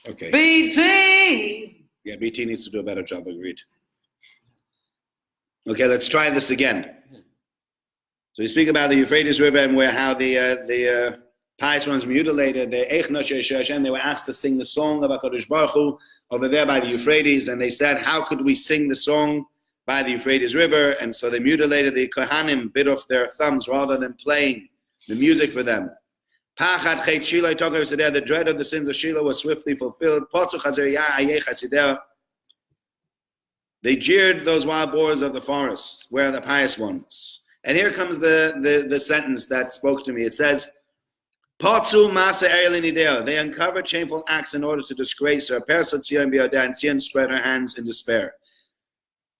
Okay. BT! Yeah, BT needs to do a better job, agreed. Okay, let's try this again. So we speak about the Euphrates River and how the pious ones mutilated the Echnosh and they were asked to sing the song of HaKadosh Baruch Hu over there by the Euphrates, and they said, how could we sing the song by the Euphrates River? And so they mutilated the Kohanim, bit off their thumbs rather than playing the music for them. Pachat Chet Shiloh, the dread of the sins of Shiloh was swiftly fulfilled. They jeered those wild boars of the forest, where are the pious ones? And here comes the sentence that spoke to me. It says, they uncovered shameful acts in order to disgrace her. And Tzion spread her hands in despair.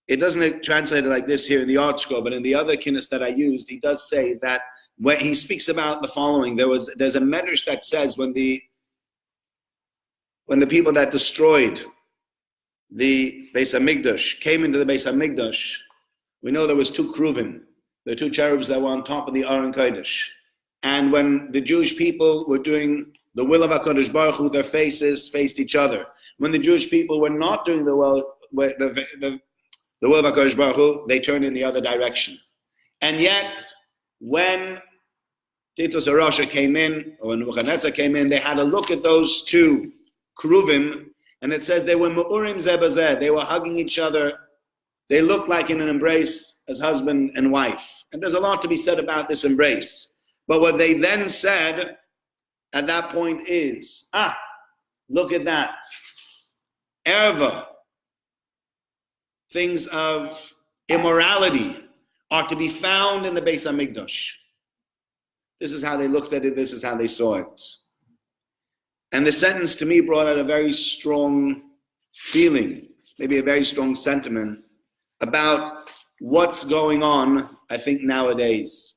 It doesn't translate it like this here in the art scroll, but in the other kinnos that I used, he does say that when he speaks about the following. There's a medrash that says when the people that destroyed the Beis Hamikdash came into the Beis Hamikdash, we know there was two kruvim, the two cherubs that were on top of the Aron Kodesh. And when the Jewish people were doing the will of HaKadosh Baruch Hu, their faces faced each other. When the Jewish people were not doing the will of HaKadosh Baruch Hu, they turned in the other direction. And yet, when Titus Arosha came in, or when Nebuchadnezzar came in, they had a look at those two kruvim, and it says they were ma'urim zebazeh. They were hugging each other. They looked like in an embrace as husband and wife. And there's a lot to be said about this embrace. But what they then said at that point is, look at that. Erva, things of immorality, are to be found in the Beis Hamikdash. This is how they looked at it. This is how they saw it. And the sentence to me brought out a very strong feeling, maybe a very strong sentiment about what's going on, I think, nowadays.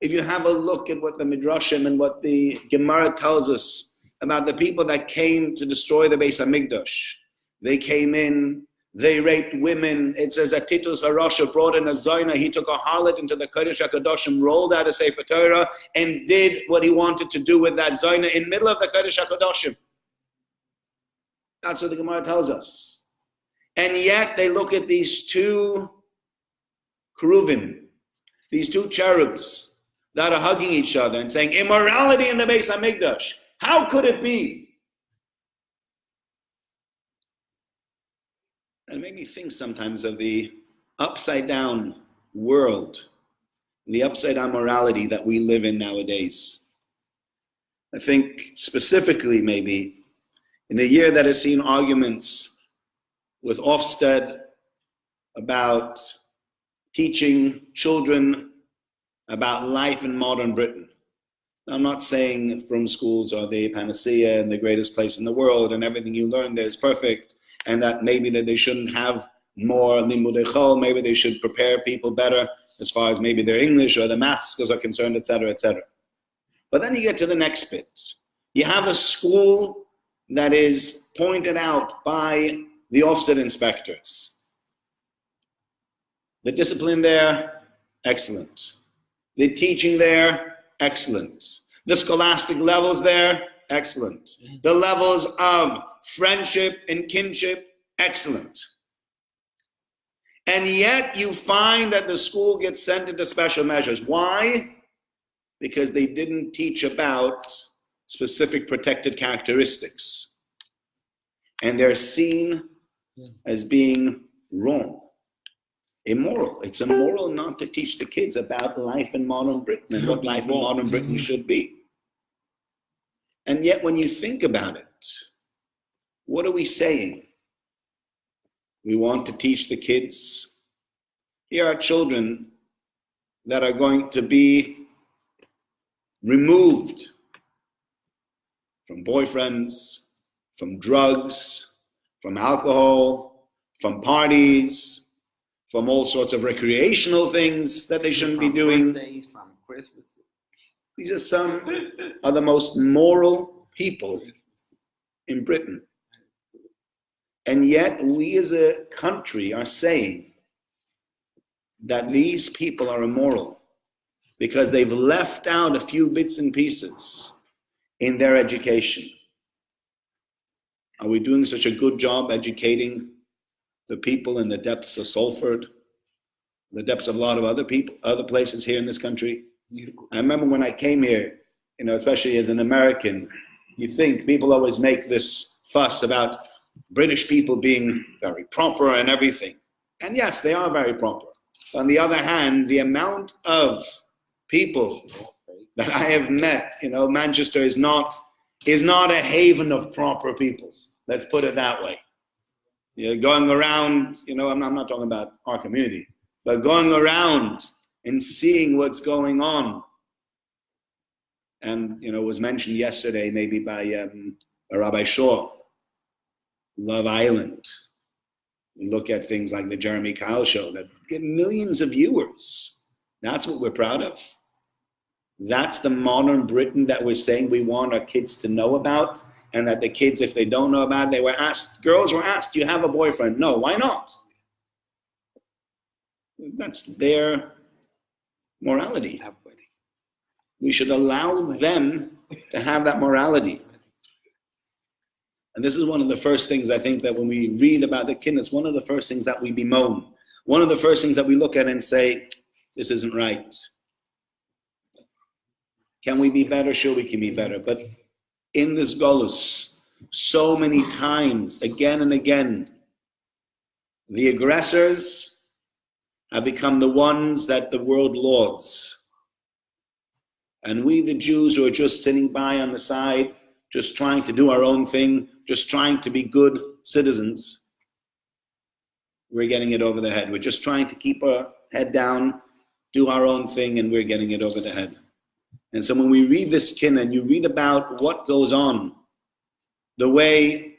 If you have a look at what the Midrashim and what the Gemara tells us about the people that came to destroy the Beis Hamikdash, they came in, they raped women. It says that Titus Arosha brought in a Zoina. He took a harlot into the Kodesh HaKadoshim, rolled out a Sefer Torah, and did what he wanted to do with that Zoina in the middle of the Kodesh HaKadoshim. That's what the Gemara tells us. And yet they look at these two keruvim, these two cherubs that are hugging each other and saying, immorality in the Beis Hamikdash. How could it be? And it made me think sometimes of the upside down world, the upside down morality that we live in nowadays. I think specifically maybe in a year that has seen arguments with Ofsted about teaching children about life in modern Britain. I'm not saying from schools are the panacea and the greatest place in the world and everything you learn there is perfect, and that maybe that they shouldn't have more limudei chol, maybe they should prepare people better as far as maybe their English or the math skills are concerned, etc., etc. But then you get to the next bit. You have a school that is pointed out by the Ofsted inspectors. The discipline there, excellent. The teaching there, excellent. The scholastic levels there, excellent. The levels of friendship and kinship, excellent. And yet you find that the school gets sent into special measures. Why? Because they didn't teach about specific protected characteristics. And they're seen as being wrong, immoral. It's immoral not to teach the kids about life in modern Britain and what life in modern Britain should be. And yet when you think about it, what are we saying? We want to teach the kids. Here are children that are going to be removed from boyfriends, from drugs, from alcohol, from parties, from all sorts of recreational things that they shouldn't be doing. Birthdays, from Christmas. These are some of the most moral people in Britain. And yet we as a country are saying that these people are immoral because they've left out a few bits and pieces in their education. Are we doing such a good job educating the people in the depths of Salford, the depths of a lot of other people, other places here in this country? I remember when I came here, especially as an American, you think people always make this fuss about British people being very proper and everything. And yes, they are very proper. On the other hand, the amount of people that I have met, Manchester is not a haven of proper people. Let's put it that way. Going around, I'm not talking about our community, but going around and seeing what's going on. And, it was mentioned yesterday maybe by Rabbi Shaw, Love Island. You look at things like the Jeremy Kyle show that get millions of viewers. That's what we're proud of. That's the modern Britain that we're saying we want our kids to know about, and that the kids, if they don't know about it, girls were asked, do you have a boyfriend? No, why not? That's their morality. We should allow them to have that morality. And this is one of the first things I think that when we read about the Kinnos, one of the first things that we bemoan, one of the first things that we look at and say, this isn't right. Can we be better? Sure, we can be better. But in this Golus, so many times, again and again, the aggressors have become the ones that the world lauds. And we, the Jews, who are just sitting by on the side, just trying to do our own thing, just trying to be good citizens, we're getting it over the head. We're just trying to keep our head down, do our own thing, and we're getting it over the head. And so when we read this kin and you read about what goes on, the way,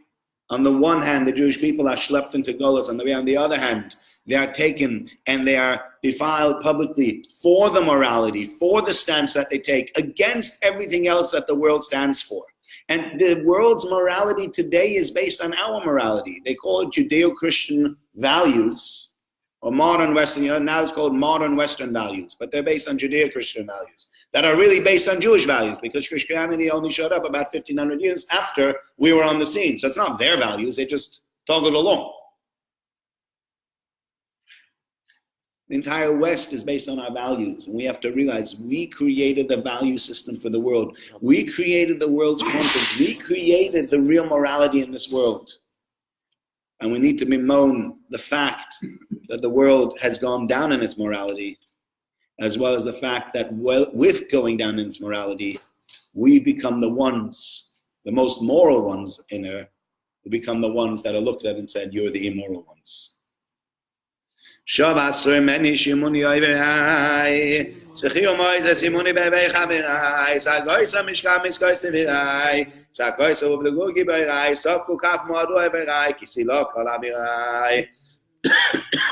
on the one hand, the Jewish people are schlepped into Golus, on the other hand, they are taken and they are defiled publicly for the morality, for the stance that they take against everything else that the world stands for. And the world's morality today is based on our morality. They call it Judeo-Christian values, or modern Western, now it's called modern Western values, but they're based on Judeo-Christian values that are really based on Jewish values, because Christianity only showed up about 1,500 years after we were on the scene. So it's not their values, they just toggled along. The entire West is based on our values, and we have to realize we created the value system for the world. We created the world's conscience. We created the real morality in this world. And we need to bemoan the fact that the world has gone down in its morality, as well as the fact that with going down in its morality, we've become the ones, the most moral ones in her, who become the ones that are looked at and said, you're the immoral ones. Shabbat meni shimoni oiverai, sechiu moiz simoni bevei chaverai, sagoisa mishka miskois tevirai, sagoisa ublegugi beirai, sofku kaf moadu oiverai, kisilo kol avirai.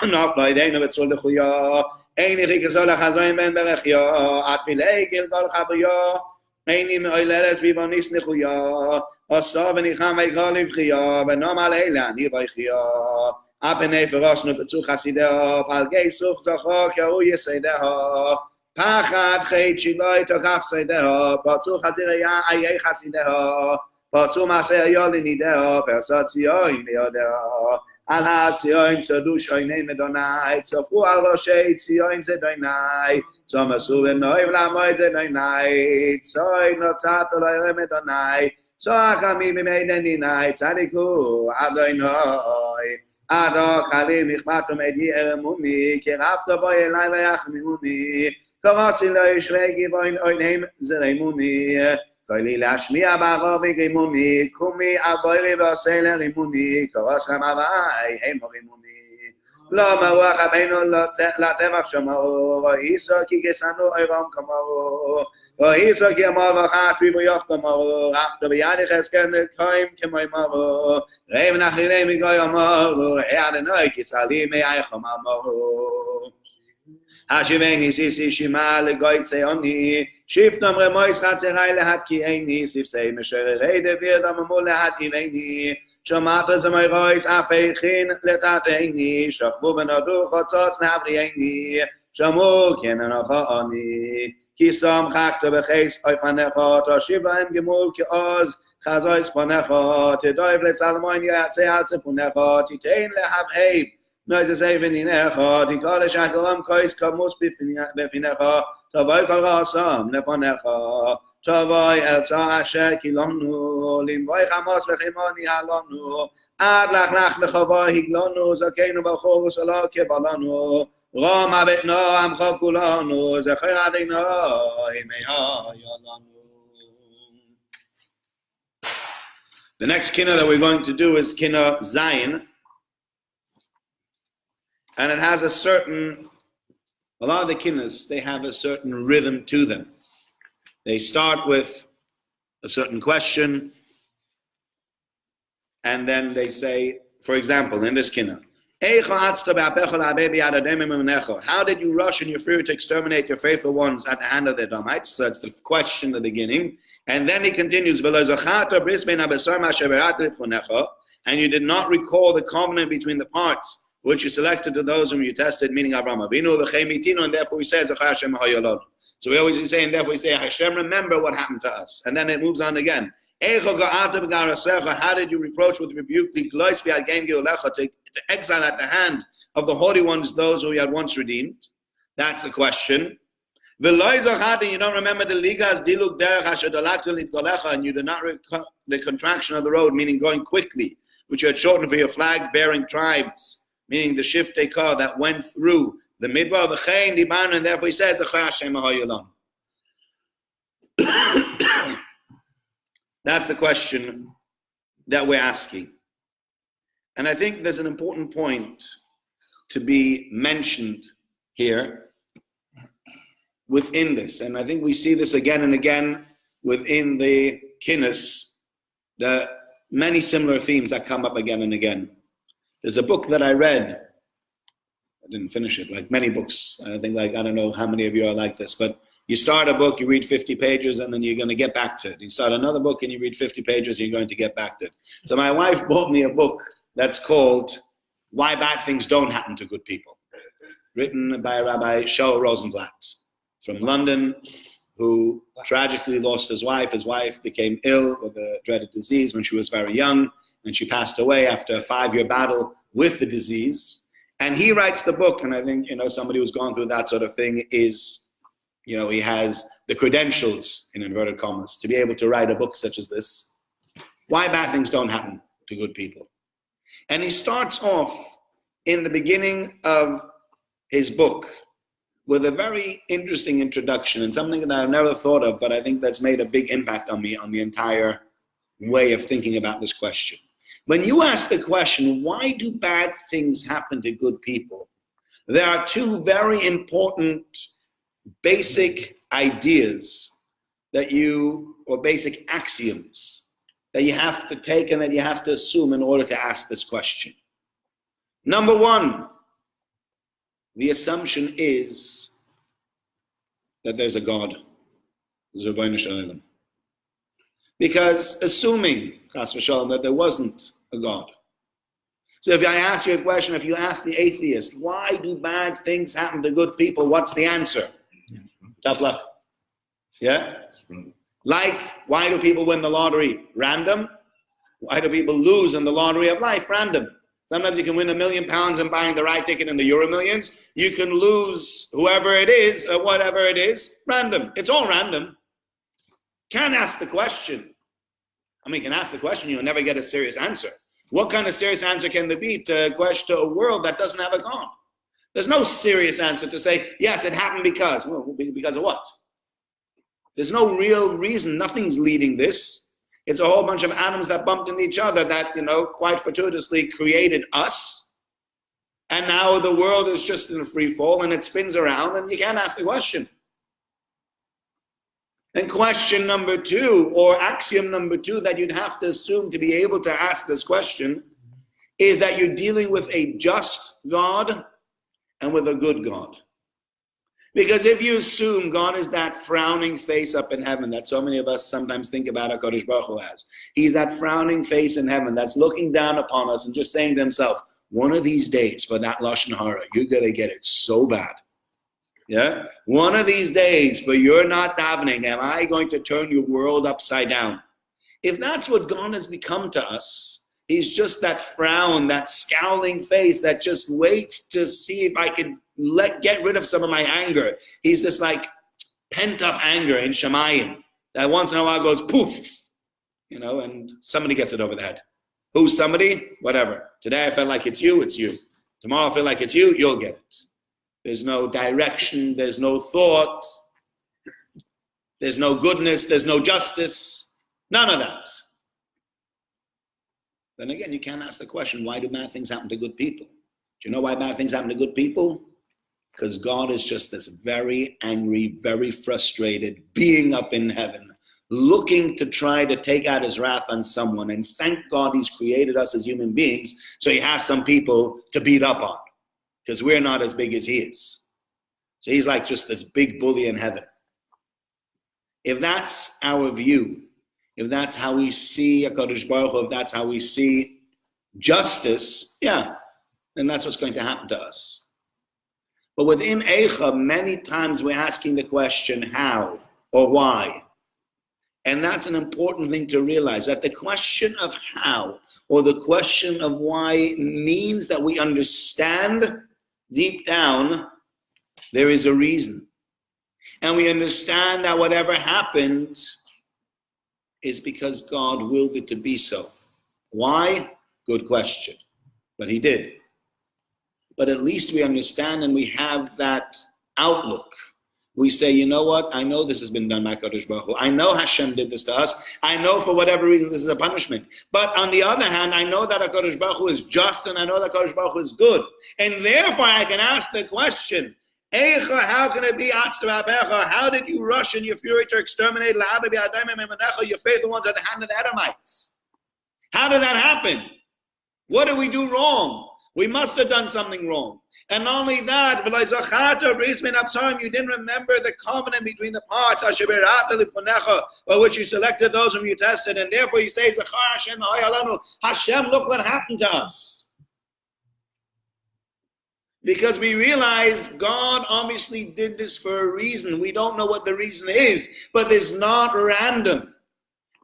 Nafla ideinu betzul lechuyo, eini chikazol achazoin ben berechyo, at milei gilgol chabuyo, eini meoileres bivonis nechuyo, oso venicham eikol ivchiyo, venom aleila ani vaychiyo. Apene verosnu betzu chasideo, palgei suf zocho keu yeseideo, pachad cheit shiloi tokaf seideo, potzu chazireya ayei chasideo, potzu masei yolinideo, persot zioin beodeo, al ha-zioin tzodu shoinei medonai, tzofu al roshei zioin zedonai, tzomasu v'noim lamoid zedonai, tzoi notzat oloi medonai, tzoach ami b'meideninai, tzadiku adonai. Ado kalim ichmato medi eremuni, kirafto bo elai v'yachmimuni, korotzi lo yishrei givoin oinem zeremuni, koili lashmiya baro v'gimuni, kumi aboiri v'osei lerimuni, koros ramavai hemorimuni. Lo maruach abenu l'tevach shomo, ro'iso ki gesanu oirom komo, ro'iso ki amor v'chas v'yoch komo, rafto v'yadi chesken koim kemoi moro, reiv nachirei migoy amoro, Adonai ki tzali me'aychom amoro. Hashiveni sisi shima legoy tzeoni, shiftom remois chatzerai lehatkieni, sifsei meshererei devir damamu lehativeni, Shomata zemayrois afeichin letateni, shachbu benadu chotzotz navrieni, shamu kenenocha ani, kisam chakta beches oifanecha, toshiv lahem gemul keoz, Chazois Panecha, Tidoiv Letzalamoin Yatse Atzepunecha, Titain Lehabheib, Noises Eveninecha, Tikodesh Akalam Kois Kamus Befinecha, Tavai Kalrasam, Nefanecha, Tavai Elsa Asher Kilonu, Limboy Hamas Vechimoni Halonu, Ad Lach Mechava Higlonu, Zakenu Bachovu Salah Kebalanu, Rom Abetno Amcha Kulanu, Zecher Adino, Himeha Yalanu. The next kinna that we're going to do is kinna Zayin. And it has a lot of the kinnas, they have a certain rhythm to them. They start with a certain question, and then they say, for example, in this kinna, how did you rush in your fury to exterminate your faithful ones at the hand of the Edomites? So that's the question at the beginning. And then he continues, and you did not recall the covenant between the parts, which you selected to those whom you tested, meaning Abraham Avinu, and therefore we say, so we always say, and therefore we say, Hashem, remember what happened to us. And then it moves on again. How did you reproach with rebuke to exile at the hand of the haughty ones those who you had once redeemed? That's the question. You don't remember the ligas diluk derech, and you do not recall the contraction of the road, meaning going quickly, which you had shortened for your flag-bearing tribes, meaning the shiftei car that went through the midbar of the chayin diban, and therefore he says, that's the question that we're asking. And I think there's an important point to be mentioned here within this. And I think we see this again and again within the Kinnos, the many similar themes that come up again and again. There's a book that I read. I didn't finish it, like many books. I think, I don't know how many of you are like this, but you start a book, you read 50 pages, and then you're going to get back to it. You start another book, and you read 50 pages, and you're going to get back to it. So my wife bought me a book that's called Why Bad Things Don't Happen to Good People, written by Rabbi Shaul Rosenblatt from London, who tragically lost his wife. His wife became ill with a dreaded disease when she was very young, and she passed away after a 5-year battle with the disease. And he writes the book, and I think, somebody who's gone through that sort of thing is, he has the credentials, in inverted commas, to be able to write a book such as this. Why bad things don't happen to good people. And he starts off in the beginning of his book with a very interesting introduction, and something that I've never thought of, but I think that's made a big impact on me on the entire way of thinking about this question. When you ask the question, why do bad things happen to good people? There are two very important basic ideas or basic axioms that you have to take and that you have to assume in order to ask this question. Number one, the assumption is that there's a God. Because assuming, chas v'shalom, that there wasn't a God. So if I ask you a question, if you ask the atheist, why do bad things happen to good people? What's the answer? Tough luck. Yeah? Like, why do people win the lottery? Random. Why do people lose in the lottery of life? Random. Sometimes you can win £1 million and buying the right ticket in the Euro Millions. You can lose whoever it is or whatever it is. Random. It's all random. Can't ask the question. You can ask the question, you'll never get a serious answer. What kind of serious answer can there be to a world that doesn't have a God? There's no serious answer to say, yes, it happened because. Well, because of what? There's no real reason. Nothing's leading this. It's a whole bunch of atoms that bumped into each other that, quite fortuitously created us. And now the world is just in a free fall and it spins around and you can't ask the question. And question number two, or axiom number two that you'd have to assume to be able to ask this question is that you're dealing with a just God and with a good God. Because if you assume God is that frowning face up in heaven that so many of us sometimes think about HaKadosh Baruch Hu as, he's that frowning face in heaven that's looking down upon us and just saying to himself, one of these days for that Lashon Hara, you're going to get it so bad. Yeah? One of these days, but you're not davening, am I going to turn your world upside down? If that's what God has become to us, he's just that frown, that scowling face that just waits to see if I can get rid of some of my anger. He's this like pent up anger in Shemayim that once in a while goes poof, and somebody gets it over the head. Who's somebody? Whatever. Today I felt like it's you, it's you. Tomorrow I feel like it's you, you'll get it. There's no direction, there's no thought, there's no goodness, there's no justice, none of that. Then again, you can't ask the question, why do bad things happen to good people? Do you know why bad things happen to good people? Because God is just this very angry, very frustrated being up in heaven, looking to try to take out his wrath on someone. And thank God he's created us as human beings, so he has some people to beat up on, because we're not as big as he is. So he's like just this big bully in heaven. If that's our view, if that's how we see HaKadosh Baruch Hu, if that's how we see justice, yeah, then that's what's going to happen to us. But within Eicha, many times we're asking the question, how or why? And that's an important thing to realize, that the question of how or the question of why means that we understand deep down there is a reason. And we understand that whatever happened is because God willed it to be so. Why? Good question. But he did. But at least we understand and we have that outlook. We say, you know what? I know this has been done by Kadosh Baruch Hu. I know Hashem did this to us. I know for whatever reason this is a punishment. But on the other hand, I know that Kadosh Baruch Hu is just, and I know that Kadosh Baruch Hu is good. And therefore I can ask the question, Eicha, how can it be Atztavabecha? How did you rush in your fury to exterminate your faithful ones at the hand of the Edomites? How did that happen? What did we do wrong? We must have done something wrong. And not only that, you didn't remember the covenant between the parts, by which you selected those whom you tested, and therefore you say, Hashem, look what happened to us. Because we realize God obviously did this for a reason. We don't know what the reason is, but it's not random.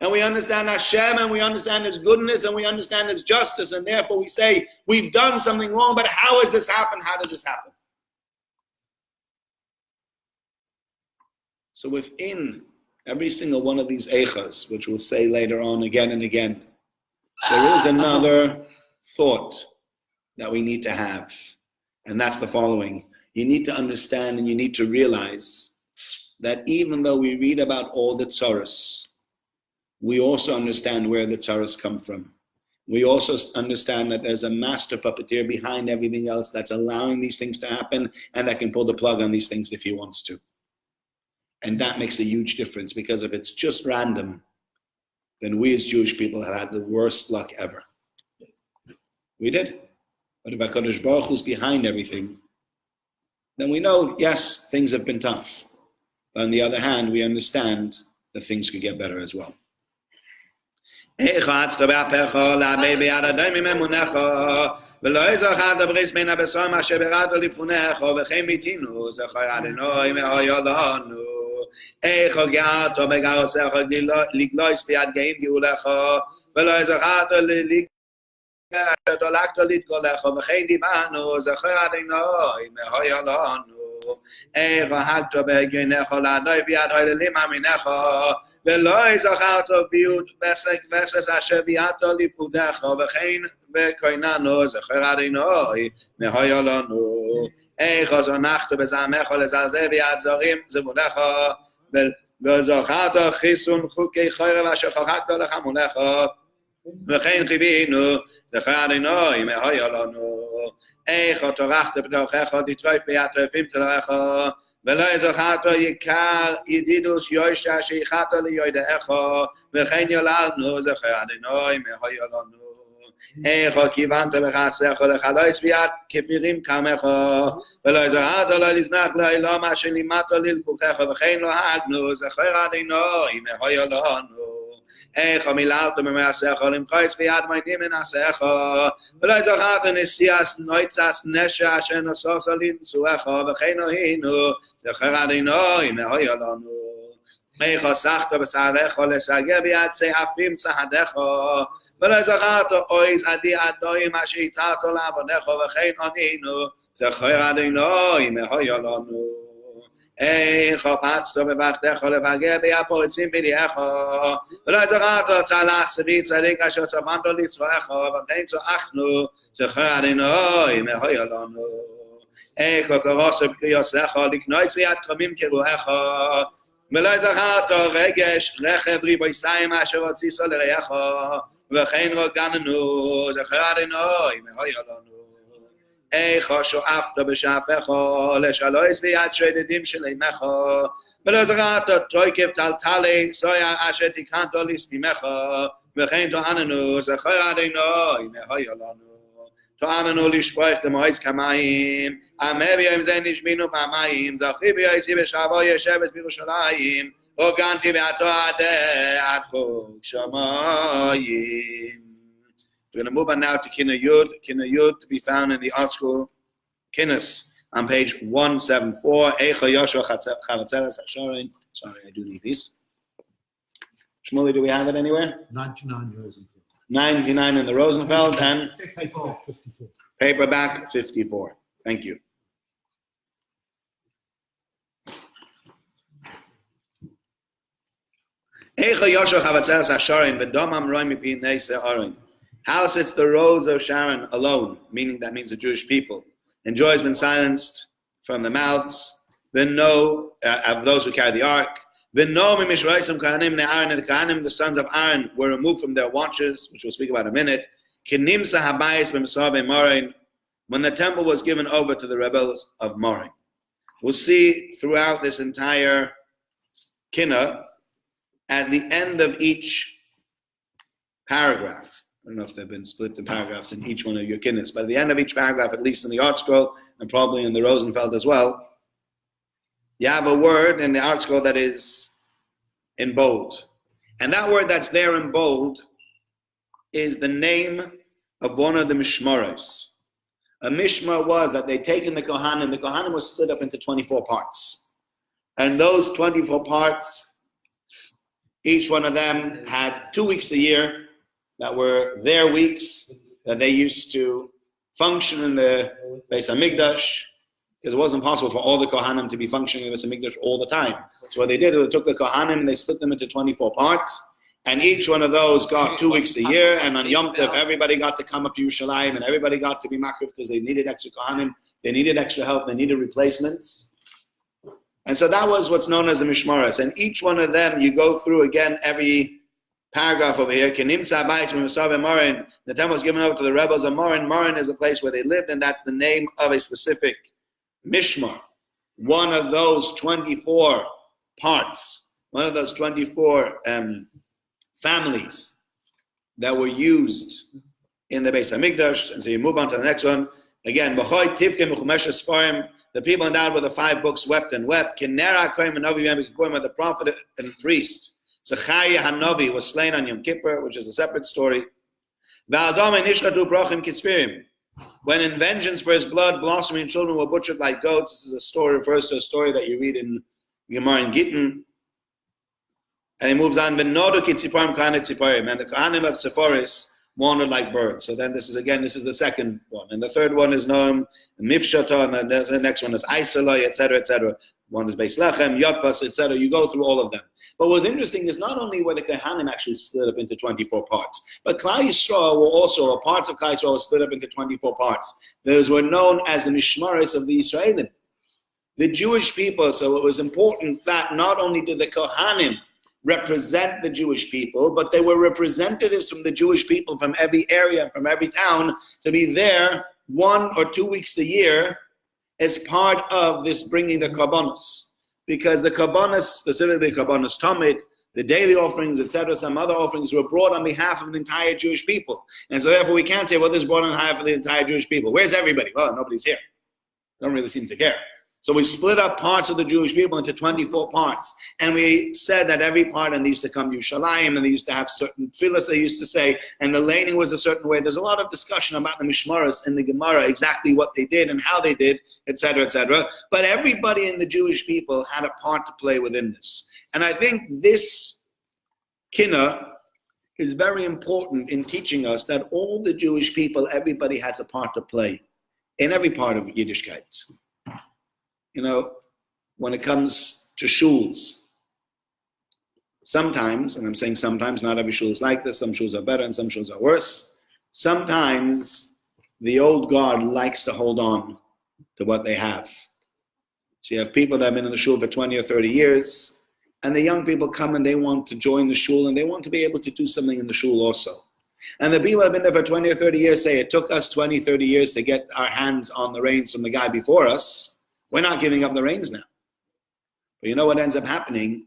And we understand Hashem, and we understand his goodness, and we understand his justice, and therefore we say, we've done something wrong, but how has this happened? How did this happen? So within every single one of these eichas, which we'll say later on again and again, there is another thought that we need to have, and that's the following. You need to understand and you need to realize that even though we read about all the tzaras, we also understand where the tzaras come from. We also understand that there's a master puppeteer behind everything else that's allowing these things to happen, and that can pull the plug on these things if he wants to. And that makes a huge difference, because if it's just random, then we as Jewish people have had the worst luck ever. We did. But if HaKadosh Baruch Hu is behind everything, then we know, yes, things have been tough. But on the other hand, we understand that things could get better as well. ולא יזכרת בריס מן הבשר מה שברת לפניך וכן ביתינו זכר אדוני מהיולנו איך הגעת בגרסך לגלויס ביד גאים גאולך ולא יזכרת דולקת להתגולך וכן דיברנו זכר אדוני מהיולנו איך הגעת בגינך לעדוי ביד היללים אמינך ולא יזכרת ביות וסס אשר ביאת ליפודך וכן בקויננו זכר אדוני מהיולנו איך זנחת בזעמך לזלזל ביד זרים זבולך ולא זכרת חיסון חוקי חרב אשר חוקקת לך מולך וכן חיבינו זכר אדוני מהיולנו איך טרחת בתוכך לתרוף ביד טרפים תלך ולא יזכרת יקר ידידוס יוישה שהחת ליודעך וכן יולדנו זכר אדוני מהיולנו איך כיוונת בחסך לחלוץ ביד כפירים קמך ולא יזכרת לא לזנח לעולם אשר לימדת ללקוחך וכן לא הגנו זכר אדוני מהיולנו איך מילאת במעשיך למחוץ ביד מיינים מנעשיך ולא זכרת נשיאס נויצס נשע אשר נוסוס לנשואך וכן נוהינו זכר אדוני מהיולנו Mecha sachta b'sarecha lesageh b'yatzei afim sahadecha. ולא זכרת אויז עדי אדוים אשר יתרת לעבודך וכן ענינו זכר אדוני מהויה לנו איך פצת בבחדך לבגר ביפורצים בידיך ולא זכרת צלס בי צדיק אשר צפנת לצבאך וכן צעקנו זכר אדוני מהויה לנו איך קרוס בקריוסך לקנוץ ביד קמים כרואך ולא זכרת רגש רכב ריבוי סיים אשר הוציסו לרעך וכן רגענו זכר אדוני מהויה לנו איך שואפת בשעפך לשלויס ביד שודדים שלמך ולא זכרת תוקף טלטלי סויה אשר תיקנת לסבימך וכן תועננו זכר אדוני מהויה לנו תועננו לשפוך דמועץ כמים עמי ביום זה נשבינו פעמיים זכי ביועצי בשעבו ישבת בירושלים הוגנתי בעתו עד חוק שמיים. We're going to move on now to Kinno Yud to be found in the art school Kinnos on page 174. Eicha Yoshua Chavatzeres Hashorin. Sorry, I do need these. Shmuley, do we have it anywhere? 99 Rosenfeld. 99 in the Rosenfeld and Paperback 54. paperback 54. Thank you. Eicha Yoshua Chavatzeres Hashorin B'domam Roi Mipi Neise Aron. How sits the rose of Sharon alone, meaning that means the Jewish people, and joy has been silenced from the mouths. Then know of those who carry the ark. Then know Mimishroisim Kahanim Aaron and the Kahanim, the sons of Aaron, were removed from their watches, which we'll speak about in a minute. Kinimsa Habayis B'Misav Morin, when the temple was given over to the rebels of Morin. We'll see throughout this entire Kinna, at the end of each paragraph. I don't know if they've been split in paragraphs in each one of your kinnis, but at the end of each paragraph, at least in the art scroll, and probably in the Rosenfeld as well, you have a word in the art scroll that is in bold. And that word that's there in bold is the name of one of the mishmaros. A mishmar was that they'd taken the Kohanim was split up into 24 parts. And those 24 parts, each one of them had 2 weeks a year that were their weeks that they used to function in the Beis HaMikdash, because it wasn't possible for all the Kohanim to be functioning in the Beis HaMikdash all the time. So what they did is they took the Kohanim and they split them into 24 parts, and each one of those got 2 weeks a year, and on Yom Tov, everybody got to come up to Yerushalayim, and everybody got to be makriv because they needed extra Kohanim, they needed extra help, they needed replacements. And so that was what's known as the Mishmaras. And each one of them, you go through again every paragraph over here. The temple was given over to the rebels of Morin. Morin is a place where they lived, and that's the name of a specific Mishmar. One of those 24 parts, one of those 24 families that were used in the Beis HaMikdash. And so you move on to the next one. Again, the people endowed with the 5 books wept and wept. The prophet and priest Zechariah Hanavi was slain on Yom Kippur, which is a separate story. When in vengeance for his blood, blossoming children were butchered like goats. This is a story, refers to a story that you read in Gemara and Gittin. And he moves on. And the Kohanim of Sephoris wandered like birds. So then this is the second one. And the third one is Noam, and Mifshata, and the next one is Isolai, etc., etc. One is Beis Lechem, Yotpas, etc. You go through all of them. But what's interesting is not only were the Kohanim actually split up into 24 parts, but Klal Yisrael were also, or parts of Klal Yisrael were split up into 24 parts. Those were known as the Mishmaris of the Israelim, the Jewish people. So it was important that not only did the Kohanim represent the Jewish people, but they were representatives from the Jewish people from every area, from every town, to be there 1 or 2 weeks a year as part of this bringing the Karbonos. Because the Karbonos, specifically the Karbonos Tamid, the daily offerings, etc., some other offerings were brought on behalf of the entire Jewish people. And so therefore we can't say, well, this is brought on behalf of the entire Jewish people. Where's everybody? Well, nobody's here. They don't really seem to care. So we split up parts of the Jewish people into 24 parts. And we said that every part, and they used to come to Yerushalayim, and they used to have certain tefillas they used to say, and the laning was a certain way. There's a lot of discussion about the Mishmaros in the Gemara, exactly what they did and how they did, etc., etc. But everybody in the Jewish people had a part to play within this. And I think this Kinna is very important in teaching us that all the Jewish people, everybody has a part to play in every part of Yiddishkeit. You know, when it comes to shuls, sometimes, and I'm saying sometimes, not every shul is like this, some shuls are better and some shuls are worse. Sometimes the old guard likes to hold on to what they have. So you have people that have been in the shul for 20 or 30 years, and the young people come and they want to join the shul and they want to be able to do something in the shul also. And the people that have been there for 20 or 30 years say, it took us 20, 30 years to get our hands on the reins from the guy before us. We're not giving up the reins now. But you know what ends up happening?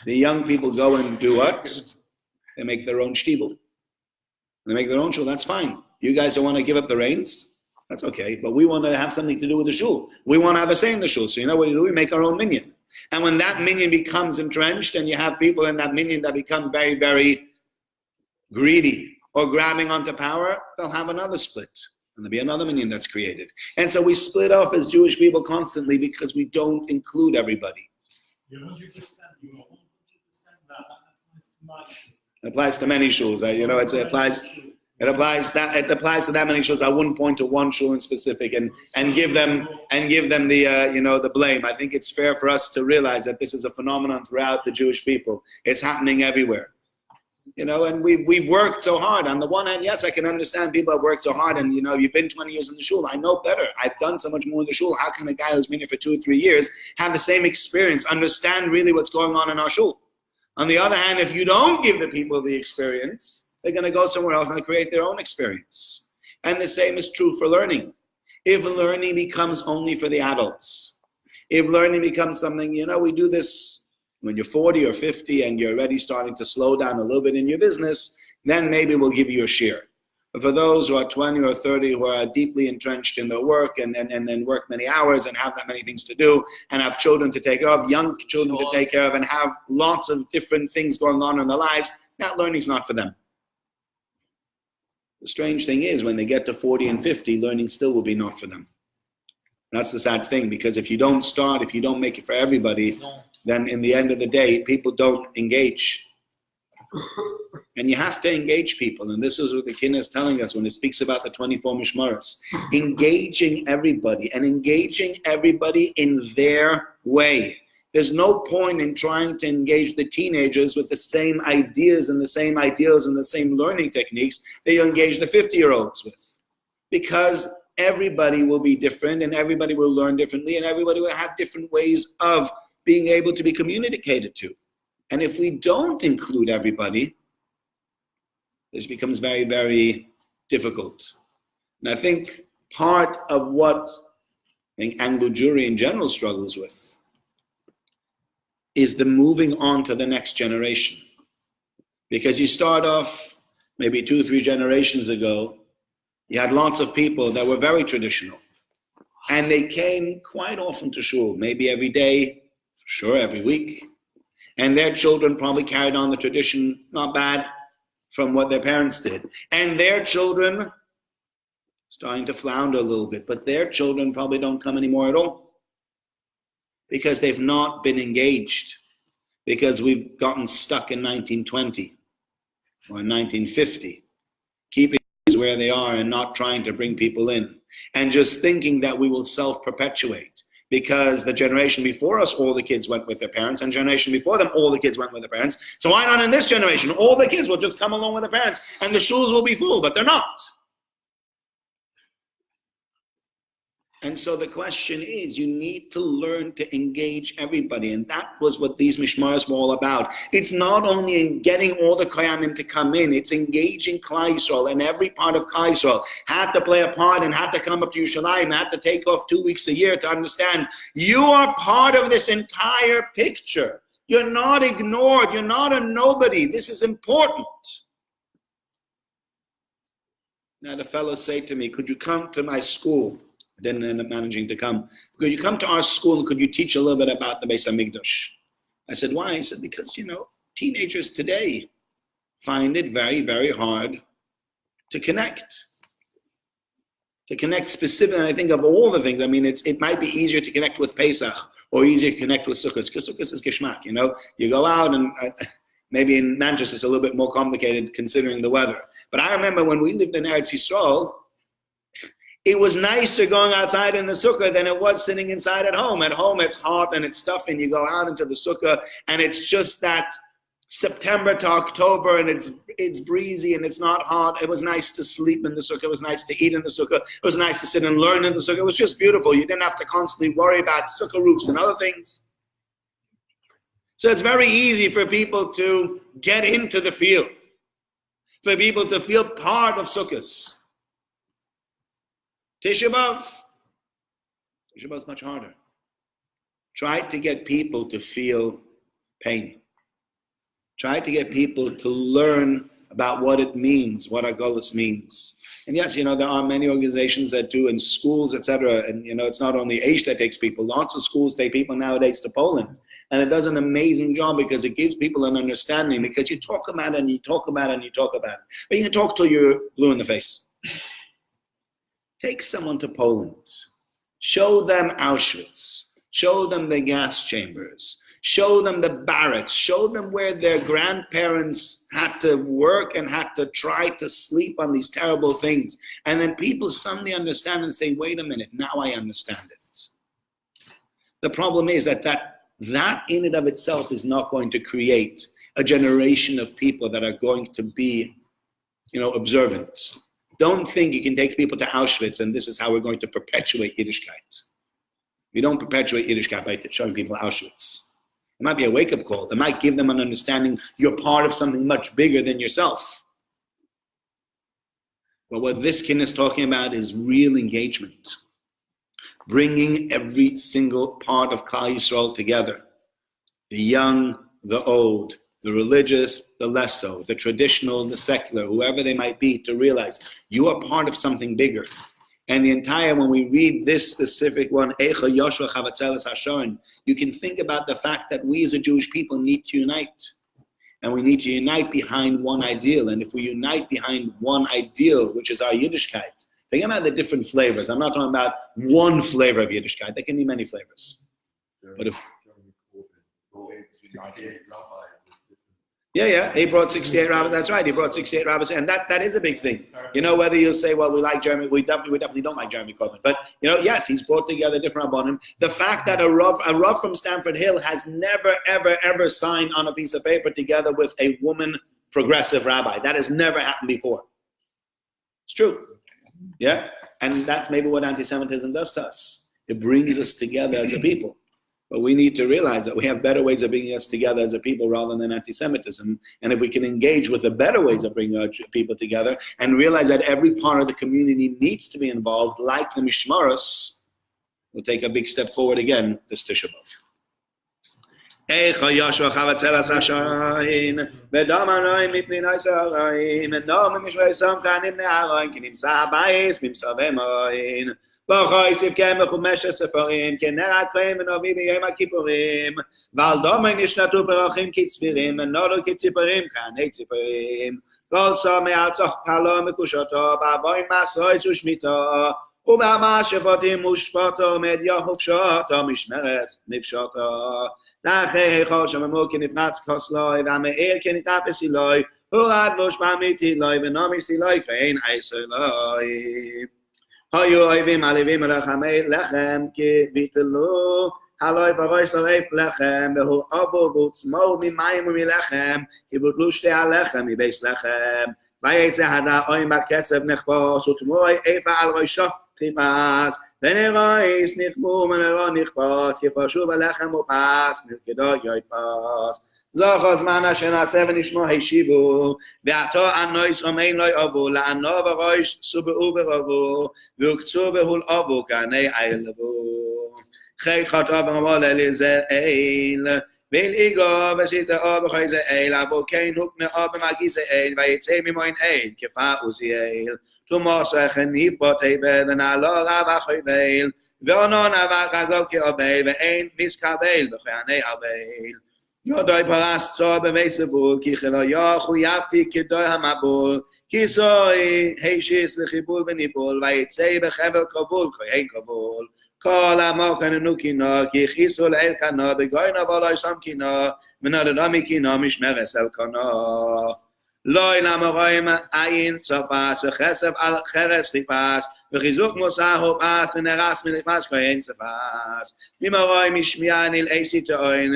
The young people go and do what? They make their own shtibel. They make their own shul, that's fine. You guys don't want to give up the reins? That's okay. But we want to have something to do with the shul. We want to have a say in the shul. So you know what we do? We make our own minyan. And when that minyan becomes entrenched and you have people in that minyan that become very, very greedy or grabbing onto power, they'll have another split. And there'll be another minyan that's created. And so we split off as Jewish people constantly because we don't include everybody. You're 100%. You're 100%. It applies to many shuls. It applies to that many shuls. I wouldn't point to one shul in specific and give them the blame. I think it's fair for us to realize that this is a phenomenon throughout the Jewish people. It's happening everywhere. And we've worked so hard. On the one hand, yes, I can understand people have worked so hard, and you've been 20 years in the shul. I know better. I've done so much more in the shul. How can a guy who's been here for 2 or 3 years have the same experience, understand really what's going on in our shul? On the other hand, if you don't give the people the experience, they're going to go somewhere else and create their own experience. And the same is true for learning. If learning becomes only for the adults, if learning becomes something, we do this when you're 40 or 50 and you're already starting to slow down a little bit in your business, then maybe we'll give you a share. But for those who are 20 or 30 who are deeply entrenched in their work and work many hours and have that many things to do and have children to take care of, young children to take care of, and have lots of different things going on in their lives, that learning's not for them. The strange thing is when they get to 40 and 50, learning still will be not for them. That's the sad thing, because if you don't start, if you don't make it for everybody, then in the end of the day, people don't engage. And you have to engage people. And this is what the Kinna is telling us when it speaks about the 24 Mishmaros. Engaging everybody, and engaging everybody in their way. There's no point in trying to engage the teenagers with the same ideas and the same ideals and the same learning techniques that you engage the 50-year-olds with. Because everybody will be different, and everybody will learn differently, and everybody will have different ways of being able to be communicated to. And if we don't include everybody, this becomes very, very difficult. And I think part of what Anglo Jewry in general struggles with is the moving on to the next generation. Because you start off maybe 2 or 3 generations ago, you had lots of people that were very traditional. And they came quite often to shul, maybe every day, for sure every week. And their children probably carried on the tradition, not bad, from what their parents did. And their children, starting to flounder a little bit, but their children probably don't come anymore at all. Because they've not been engaged. Because we've gotten stuck in 1920 or 1950, keeping things where they are and not trying to bring people in. And just thinking that we will self-perpetuate. Because the generation before us, all the kids went with their parents, and generation before them, all the kids went with their parents. So why not in this generation? All the kids will just come along with their parents, and the shuls will be full, but they're not. And so the question is, you need to learn to engage everybody. And that was what these mishmaros were all about. It's not only in getting all the koyanim to come in, it's engaging Klal Yisrael, and every part of Klal Yisrael had to play a part and had to come up to Yerushalayim, had to take off 2 weeks a year to understand you are part of this entire picture. You're not ignored. You're not a nobody. This is important. I had a fellow say to me, could you come to my school I didn't end up managing to come. Could you come to our school and could you teach a little bit about the Beis HaMikdash? I said, why? He said, because, teenagers today find it very, very hard to connect. To connect specifically, and I think of all the things, it might be easier to connect with Pesach or easier to connect with Sukkot, because Sukkot is Geschmack, You go out and maybe in Manchester it's a little bit more complicated considering the weather. But I remember when we lived in Eretz Yisrael, it was nicer going outside in the sukkah than it was sitting inside at home. At home, it's hot and it's stuffy, and you go out into the sukkah, and it's just that September to October, and it's breezy and it's not hot. It was nice to sleep in the sukkah. It was nice to eat in the sukkah. It was nice to sit and learn in the sukkah. It was just beautiful. You didn't have to constantly worry about sukkah roofs and other things. So it's very easy for people to get into the field, for people to feel part of sukkahs. Tisha B'Av is much harder. Try to get people to feel pain. Try to get people to learn about what it means, what Agolus means. And yes, there are many organizations that do in schools, etc. And, it's not only Aish that takes people. Lots of schools take people nowadays to Poland. And it does an amazing job because it gives people an understanding, because you talk about it and you talk about it and you talk about it. But you can talk till you're blue in the face. Take someone to Poland. Show them Auschwitz. Show them the gas chambers. Show them the barracks. Show them where their grandparents had to work and had to try to sleep on these terrible things. And then people suddenly understand and say, wait a minute, now I understand it. The problem is that in and of itself is not going to create a generation of people that are going to be, observant. Don't think you can take people to Auschwitz and this is how we're going to perpetuate Yiddishkeit. We don't perpetuate Yiddishkeit by showing people Auschwitz. It might be a wake-up call. It might give them an understanding you're part of something much bigger than yourself. But what this kin is talking about is real engagement. Bringing every single part of Klal Yisrael together. The young, the old, the religious, the less so, the traditional, the secular, whoever they might be, to realize you are part of something bigger. And when we read this specific one, you can think about the fact that we as a Jewish people need to unite. And we need to unite behind one ideal. And if we unite behind one ideal, which is our Yiddishkeit, think about the different flavors. I'm not talking about one flavor of Yiddishkeit. There can be many flavors. But if he brought 68 rabbis. That's right. He brought 68 rabbis, and that is a big thing. Whether you'll say, well, we like Jeremy, we definitely don't like Jeremy Coleman. But yes, he's brought together different rabbanim. The fact that a Rav from Stamford Hill has never, ever, ever signed on a piece of paper together with a woman progressive rabbi. That has never happened before. It's true. Yeah, and that's maybe what anti-Semitism does to us. It brings us together as a people. But we need to realize that we have better ways of bringing us together as a people rather than anti-Semitism. And if we can engage with the better ways of bringing our people together and realize that every part of the community needs to be involved, like the Mishmaros, we'll take a big step forward again this Tisha B'Av. בחויסיב כמחומש הספרים, כנר הקראים ונביא ביום הכיפורים, ועל דומי נשלטו פרחים כצבירים, ונולו כציפורים, כעני ציפורים, כל סומי ארצו קלו מקושתו, בעבוין מסויס ושמיתו, ובמשפטים ושפטו, מדיו חופשתו, משמרת נפשתו. לאחרי חושם אמור כנפרץ כוסלוי, והמאיר כנקרא סילוי, הורד מושפע מתילוי, ונומי סילוי כאין עשר אלוי. היו אויבים עליבים מלחמי לחם כי ביטלו הלוי ורוי שרף לחם והוא אבו ועוצמו ממים ומלחם כי בוטלו שתי הלחם מביס לחם ויצא הדאוים בקצב נחפוש ותמוי איפה על ראשו חיפש ונרויס נחמו ונרו נחפוש כפרשו בלחם ופס נרקדו יויפס זוכו זמן אשר נעשה ונשמו הישיבו ועתו אנויס אומין לא יאבו לענו ורויש סובעו ורבו והוקצו והול אבו כעני עילבו חית חטא ורמול אליזל ואל איגו וסיתאו בחויזה אל, אבו כן הוקנאו במגיזה אל, ויצא ממוין אל, כפה עוזיאל. תומוסו חניפו תיבל, ונעלו רב החויבל, ואונון אבק רגלו כאובל, ואין מסקבל בכהני אבל. יודוי פרס צור במי סבול, כי חלויו חויבתי כדוי המבול, כי זוהי הישיס לחיבול וניבול, ויצא בחבל כבול, כהן כבול. כל עמו כננו קינו, כי הכיסו לאל קנו, בגוינו ולא ישם קינו, ונודדו מקינו משמרס אל קנו. לא אינם רואים עין צופס, וכסף על חרס חיפס, וחיזוק מוסר הופס, ונרס מלפס כהן צפס. ממרואים משמיע נלעי סיטאוין,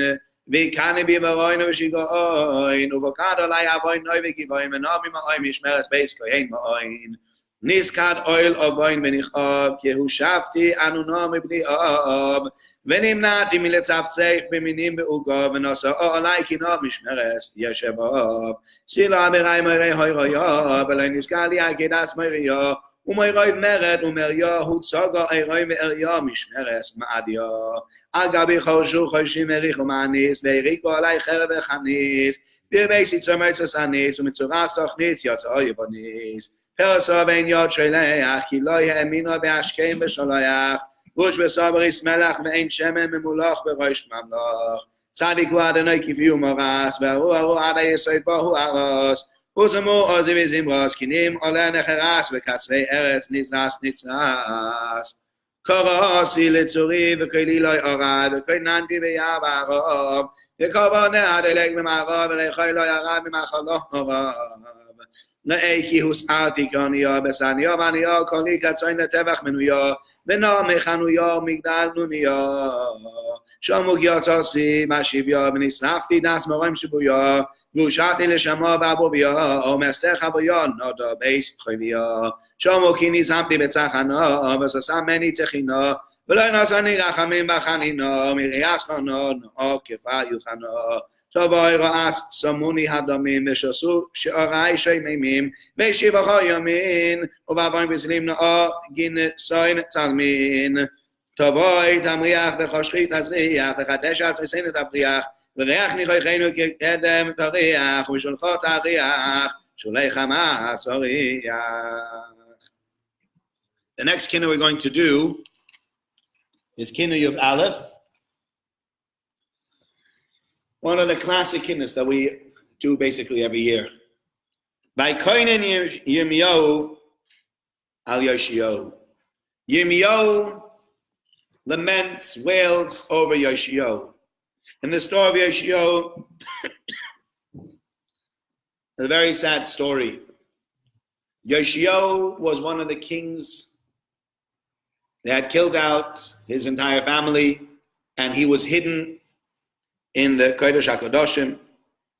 ויקני בי ברוין ושיגאוין, ובוקד עלי אבוין נוי וגיבוין, ונעמי מאוין משמרס בייס כהן מאוין. נזכד אויל אבוין ונכאוב, כי הושבתי אנו נעמי בני אוב, ונמנעתי מלצפצף במינים בעוגו, ונושאו עלי כי נעמי משמרס ישב אוב. סילה מראי מראי הוי רויו, ולא נזכר לי הגדס מריו, ומרוי מרד ומריו, הוצוגו אירוי ואריו משמרס מעדיו. על גבי חורשו חורשים הריחו מעניס, והריקו עלי חרב וחניס, דרבי סיצור מרצוס הניס, ומצורס תוכניס יוצאו יבוניס. פרסו בין יוד שלח, כי לא יאמינו בהשכם בשולח, ראש בסובריס מלח ואין שמן ממולוך בראש ממלוך. צדיק הוא אדוני כפי ומורס, והרוח עד היסוד בו הוא ארוס. וזמור עוזי וזמרוס, כנים עולה נחרס, וקצרי ארץ נזרס נצרס. קורוסי לצורי וקולי לא יעורב, וקויננתי ביער בערוב, וקורבונה הדלק ממערוב, וריחוי לא ירד ממחלו עורב. ראי כי הוסעתי קוניו, בסניו וניו, קולי קצוין לטבח מנויו, ונעמי חנויו, מגדל נוניו. שומוק יוצוסי בשביו, ונשרפתי דס מורים שבויו, והושעתי לשמו ואבוביו, ומסתך אבויו, נודו בייס חויביו. שומוק כי נזמתי בצחנו, וסוסם מני תחינו, ולא נוסני רחמים בחנינו, מריאס חונו, נאו כפה יוחנו. טובוי רועס סמוני הדומים, ושוסו שעורי שימימים, וישיבו ימין, ובאבוין בזלים נאו גינסוין צלמין. טובוי תמריח וחושכי תזריח, וחדש עצמסין תפריח, וריח ניחויכנו כקדם תריח, ושולחו תריח, שולי חמאס אוריח. The next kinno we're going to do is kinno Yud Aleph. One of the classic kinnos that we do basically every year. By koinen Yirmiyahu al Yoshiyahu. Yirmiyahu laments, wails over Yoshiyahu. In the story of Yoshiyahu, a very sad story. Yoshiyahu was one of the kings. They had killed out his entire family, and he was hidden in the Kodesh HaKadoshim,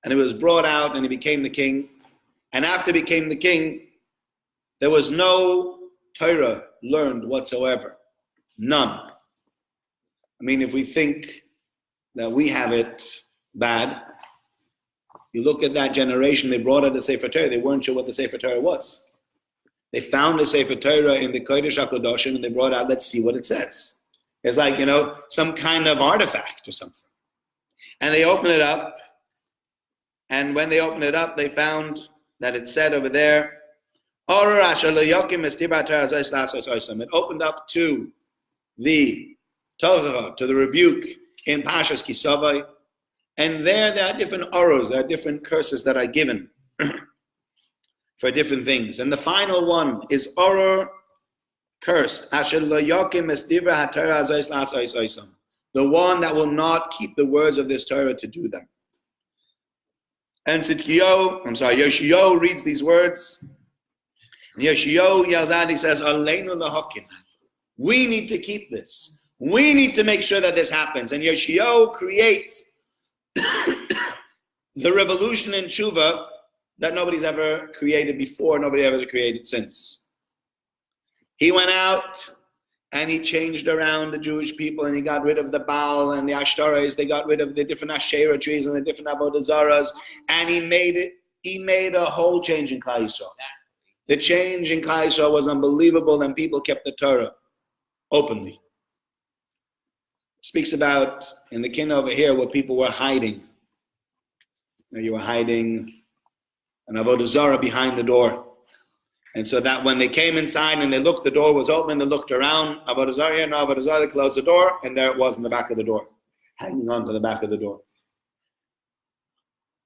and he was brought out and he became the king. And after he became the king, there was no Torah learned whatsoever. None. I mean, if we think that we have it bad, you look at that generation, they brought out the Sefer Torah, they weren't sure what the Sefer Torah was. They found the Sefer Torah in the Kodesh HaKadoshim and they brought out, let's see what it says. It's like, some kind of artifact or something. And they opened it up, and when they opened it up, they found that it said over there, it opened up to the Torah, to the rebuke in Pashas Kisavai, and there are different oros, there are different curses that are given for different things. And the final one is oror cursed, the one that will not keep the words of this Torah to do them. And Yoshiyahu reads these words. And Yoshiyahu yells out, he says, Aleinu lahakim. We need to keep this. We need to make sure that this happens. And Yoshiyahu creates the revolution in Tshuva that nobody's ever created before, nobody ever created since. He went out and he changed around the Jewish people, and he got rid of the Baal and the Ashtaras. They got rid of the different Asherah trees and the different Avodah Zaras, and he made a whole change in Klal Yisrael. The change in Klal Yisrael was unbelievable, and people kept the Torah openly. speaks about in the kin over here what people were hiding. You were hiding an avodah zarah behind the door. And so that when they came inside and they looked, the door was open, they looked around, avodah zarah here, no avodah zarah, they closed the door, and there it was in the back of the door, hanging on to the back of the door.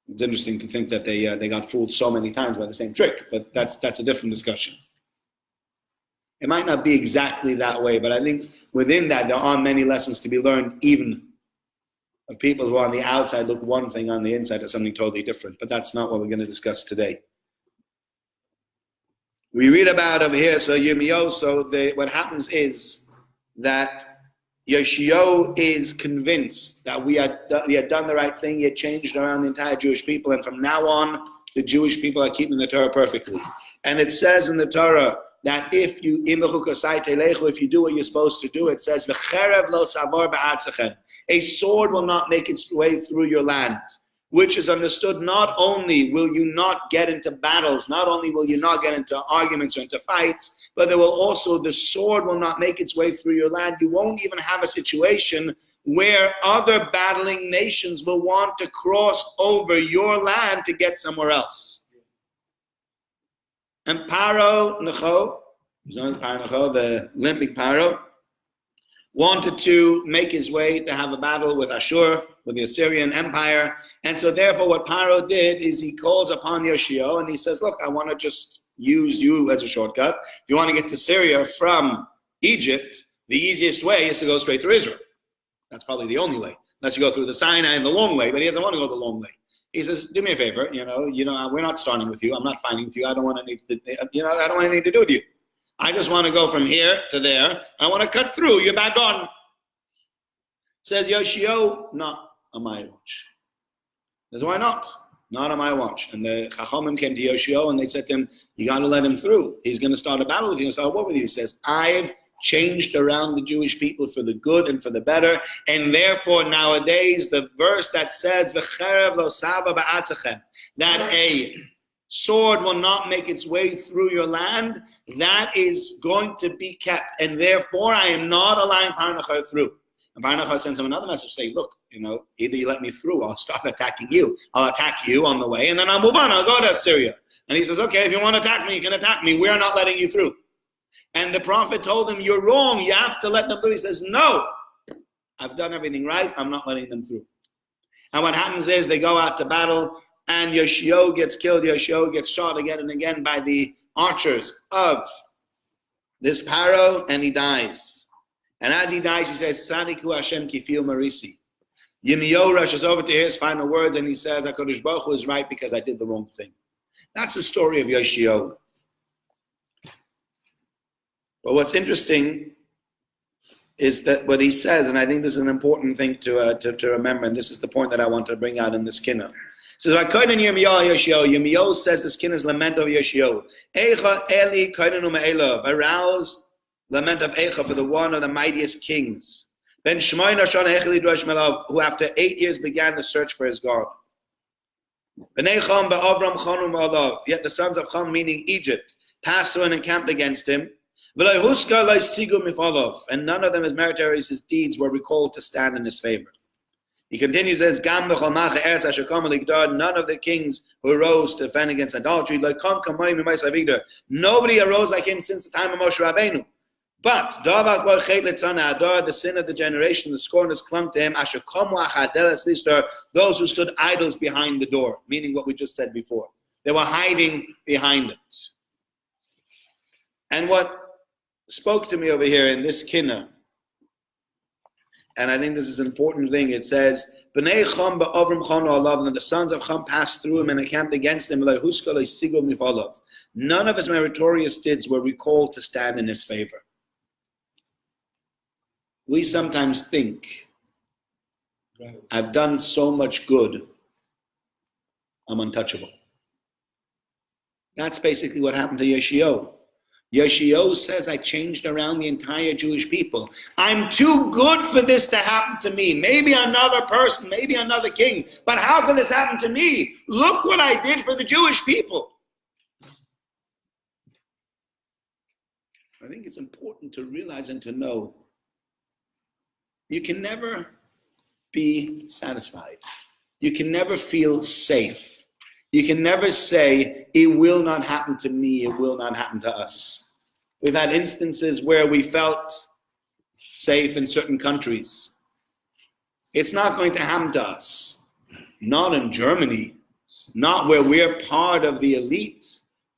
It's interesting to think that they got fooled so many times by the same trick, but that's a different discussion. It might not be exactly that way, but I think within that there are many lessons to be learned, even of people who on the outside look one thing, on the inside is something totally different. But that's not what we're going to discuss today. We read about over here, so Yirmiyahu, what happens is that Yoshiyahu is convinced that he had done the right thing, he had changed around the entire Jewish people, and from now on, the Jewish people are keeping the Torah perfectly. And it says in the Torah that if you do what you're supposed to do, it says, a sword will not make its way through your land, which is understood not only will you not get into battles, not only will you not get into arguments or into fights, but the sword will not make its way through your land. You won't even have a situation where other battling nations will want to cross over your land to get somewhere else. And Paro Necho, he's known as Paro Necho, the limping Paro, wanted to make his way to have a battle with Ashur, with the Assyrian Empire. And so therefore what Paro did is he calls upon Yoshiyahu and he says, look, I want to just use you as a shortcut. If you want to get to Syria from Egypt, the easiest way is to go straight through Israel. That's probably the only way, unless you go through the Sinai and the long way, but he doesn't want to go the long way. He says, do me a favor, we're not starting with you. I'm not fighting with you. I don't want anything to do with you. I just want to go from here to there. I want to cut through. You're back on. Says Yoshiyahu, not on my watch. Says, why not? Not on my watch. And the Chachamim came to Yoshiyahu and they said to him, you got to let him through. He's going to start a battle with you. He's going to start a war with you. He says, I've changed around the Jewish people for the good and for the better, and therefore nowadays the verse that says "V'cherev lo saba ba'atzechem," that a sword will not make its way through your land, that is going to be kept, and therefore I am not allowing Paro Necho through. And Paro Necho sends him another message saying, look, either you let me through, I'll start attacking you. I'll attack you on the way, and then I'll move on. I'll go to Assyria. And he says, okay, if you want to attack me, you can attack me. We're not letting you through. And the prophet told him, you're wrong, you have to let them through. He says, no, I've done everything right, I'm not letting them through. And what happens is they go out to battle, and Yoshiyahu gets killed, Yoshiyahu gets shot again and again by the archers of this Paro, and he dies. And as he dies, he says, Sadiku Hashem kifil marisi. Yirmiyahu rushes over to hear his final words, and he says, HaKadosh Baruch Hu is right because I did the wrong thing. That's the story of Yoshiyahu. But what's interesting is that what he says, and I think this is an important thing to remember, and this is the point that I want to bring out in this kinna. It says, Yirmiyahu says this kinna's lament of Yoshiyahu. Eicha Eli kainenu me'elav, arouse lament of Eicha for the one of the mightiest kings. Ben Shmoyna Shana Echeli Drosh Melav, who after 8 years began the search for his God. B'nei Cham ba'Avram Chanu Ma'alav, yet the sons of Cham, meaning Egypt, passed through and encamped against him. And none of them, his meritorious, his deeds, were recalled to stand in his favor. He continues as none of the kings who arose to defend against idolatry, nobody arose like him since the time of Moshe Rabbeinu. But the sin of the generation, the scorn has clung to him, those who stood idols behind the door, meaning what we just said before. They were hiding behind it. And what spoke to me over here in this kinna, and I think this is an important thing, it says, B'nei Cham ba'Avram Chanu alav, and the sons of Cham passed through him and encamped against him. None of his meritorious deeds were recalled to stand in his favor. We sometimes think, I've done so much good, I'm untouchable. That's basically what happened to Yoshiyahu. Yoshiyahu says, I changed around the entire Jewish people. I'm too good for this to happen to me. Maybe another person, maybe another king. But how could this happen to me? Look what I did for the Jewish people. I think it's important to realize and to know you can never be satisfied. You can never feel safe. You can never say, it will not happen to me, it will not happen to us. We've had instances where we felt safe in certain countries. It's not going to happen to us. Not in Germany. Not where we're part of the elite.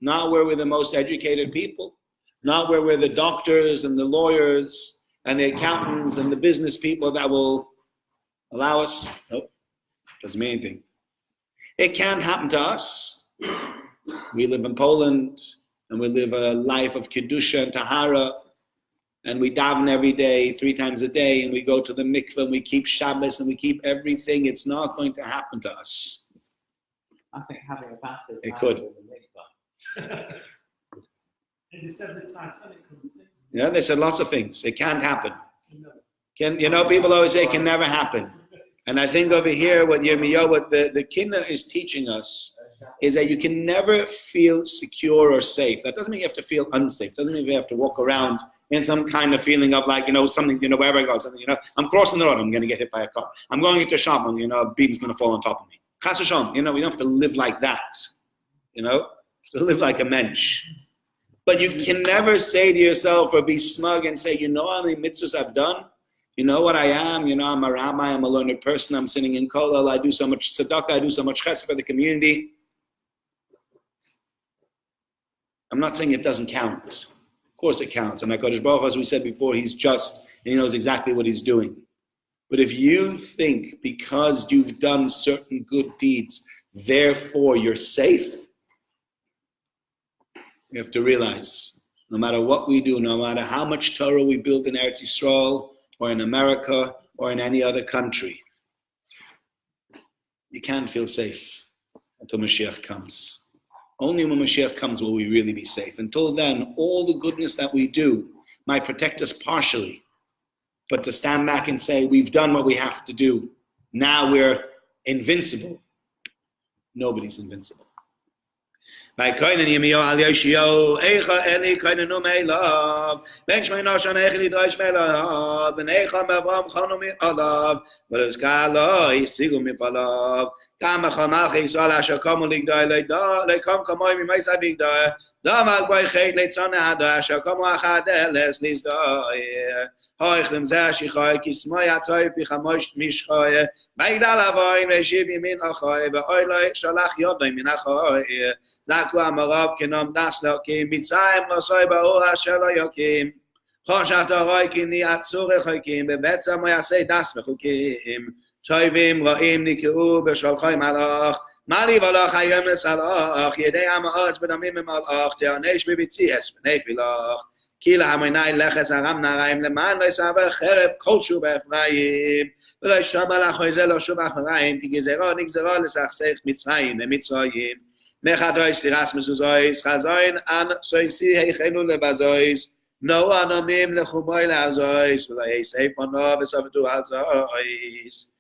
Not where we're the most educated people. Not where we're the doctors and the lawyers and the accountants and the business people that will allow us. Nope. Doesn't mean anything. It can't happen to us. We live in Poland and we live a life of Kedusha and Tahara, and we daven every day, 3 times a day, and we go to the mikveh and we keep Shabbos and we keep everything. It's not going to happen to us. I think having a bath is It could. And they said the Titanic couldn't sink. Yeah, they said lots of things. It can't happen. People always say it can never happen. And I think over here, what the Kinna is teaching us is that you can never feel secure or safe. That doesn't mean you have to feel unsafe. It doesn't mean you have to walk around in some kind of feeling of like, something, wherever I go, something, I'm crossing the road, I'm going to get hit by a car. I'm going into a shop, and, a beam's going to fall on top of me. Chas v'shalom, we don't have to live like that. To live like a mensch. But you can never say to yourself or be smug and say, how many mitzvahs I've done? You know what I am? I'm a rabbi, I'm a learned person, I'm sitting in kollel, I do so much tzedakah, I do so much chesed for the community. I'm not saying it doesn't count. Of course it counts. And HaKadosh Baruch Hu, as we said before, he's just and he knows exactly what he's doing. But if you think because you've done certain good deeds, therefore you're safe, you have to realize, no matter what we do, no matter how much Torah we build in Eretz Yisrael, or in America, or in any other country, you can't feel safe until Mashiach comes. Only when Mashiach comes will we really be safe. Until then, all the goodness that we do might protect us partially. But to stand back and say, we've done what we have to do, now we're invincible. Nobody's invincible. By koinen yemio al yeshio echa eli koinen no meilav ben shmei nashon echli doish meilav ben echa mevam chanu mi alav v'los kalo yisigu mi palav kam echamach yisrael asher kamu ligdai lekam kamoi mi meisa bigdai dam agbai chet leitzane hada asher kamu achadeles lizdai hoichlem zeh shichai kismoi atoy pichamosh mishchai Megdal avoy meshiv yamin achay ve'oyloi shalach yodai min achay Zaku amarav kenom das lokim mitzayim nosoi ba'u asher lo yokim Choshat aroi kini atzur echokim bebetza mo yasei das mechukim Toivim ra'im nikeu b'sholchoi malach Mali v'alach hayom lesalach Yedei ha'ma'atz b'damim emalach Te'anesh b'bitzies b'nei filach Kila hamoinai leches aram naraim leman lo yisaver cheref kolshu be'efraim ולא ישמע לאחוי זה לא שוב אחריים, כי גזרו נגזרו לסכסך מצרים ומצרים. מחדוי סלירס מזוזויס, חזוין אן סויסי היכנו לבזויס, נאו אנומים לחומוי לעזויס, ולא יסי פונו וסופתו על זויס.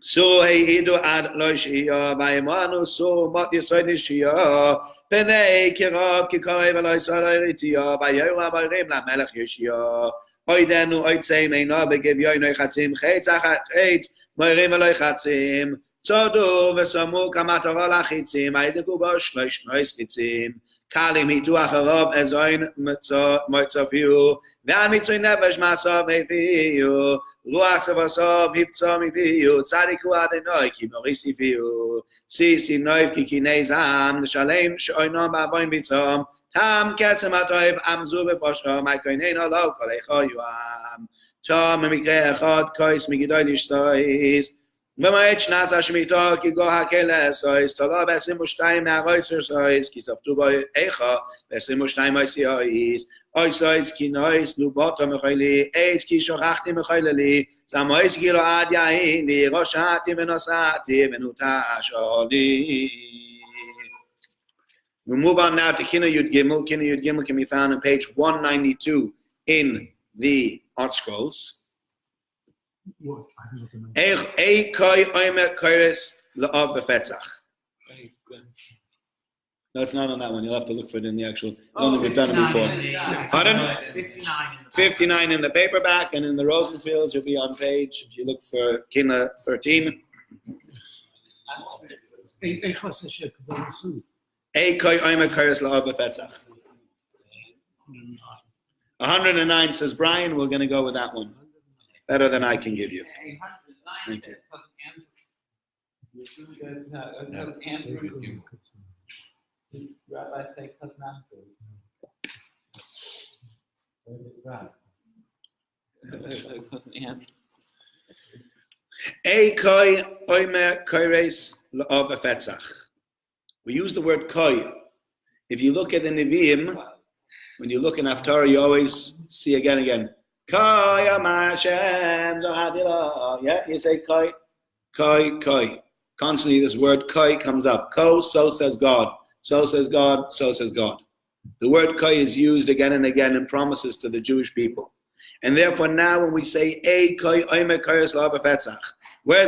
סו העידו עד לא שיהיה, ואימנו סו מות יסוי נשייה, פני קרוב כקורא ולא יסוי לא יריתיה, ויורו המורים למלך ישייה. Oidenu oitzem eino begevyoinu chatzim chetz achatz moirim eloi chatzim tzodu v'samu kamatoro lachitzim aizeku bo shloish nois chitzim kalim hitu acharov ezoin moitzofiu ve'an mitzoi nefesh masov heviu ruach sevasov hivtzo miviu tzadiku adenoi ki morisifiu sisi noiv ki kinei zam l'shalem she'oinom ba'avoin bitzom Tam kesem atoiv amzu befosho ma'koinen olo kolecho yuam. Tom mikre echad kois migidoi nishtois. V'moed shnaz hashmito ki go hakele sois. Tolo b-22 me'arois sois. Ki softu bo echa b-22 moisiois. Oisois ki nois luboto mechoili. Eitz ki shochachti mechoileli. Zamois ki lo ad yaini. Roshati venosati venutash oli. We move on now to Kinna Yud Gimel. Kinna Yud Gimel can be found on page 192 in the Art Scrolls. What? I haven't got the number. Ei koi oimer koires la'ov befetzach. No, it's not on that one. You'll have to look for it in the actual. I don't think we've done it before. Pardon? 59 in the paperback, and in the Rosenfields, you'll be on page, if you look for Kinna 13. Eichos Hashem Kavod 109 says Brian, we're going to go with that one. Better than I can give you. Thank you. Rabbi say cousin Andrew. Cousin Andrew. We use the word koi. If you look at the Nevi'im, when you look in Haftarah, you always see again. Koi Amar Hashem Zohadila. Yeah, you say koi. Constantly this word koi comes up. Ko, so says God. So says God, so says God. The word koi is used again and again in promises to the Jewish people. And therefore now when we say where's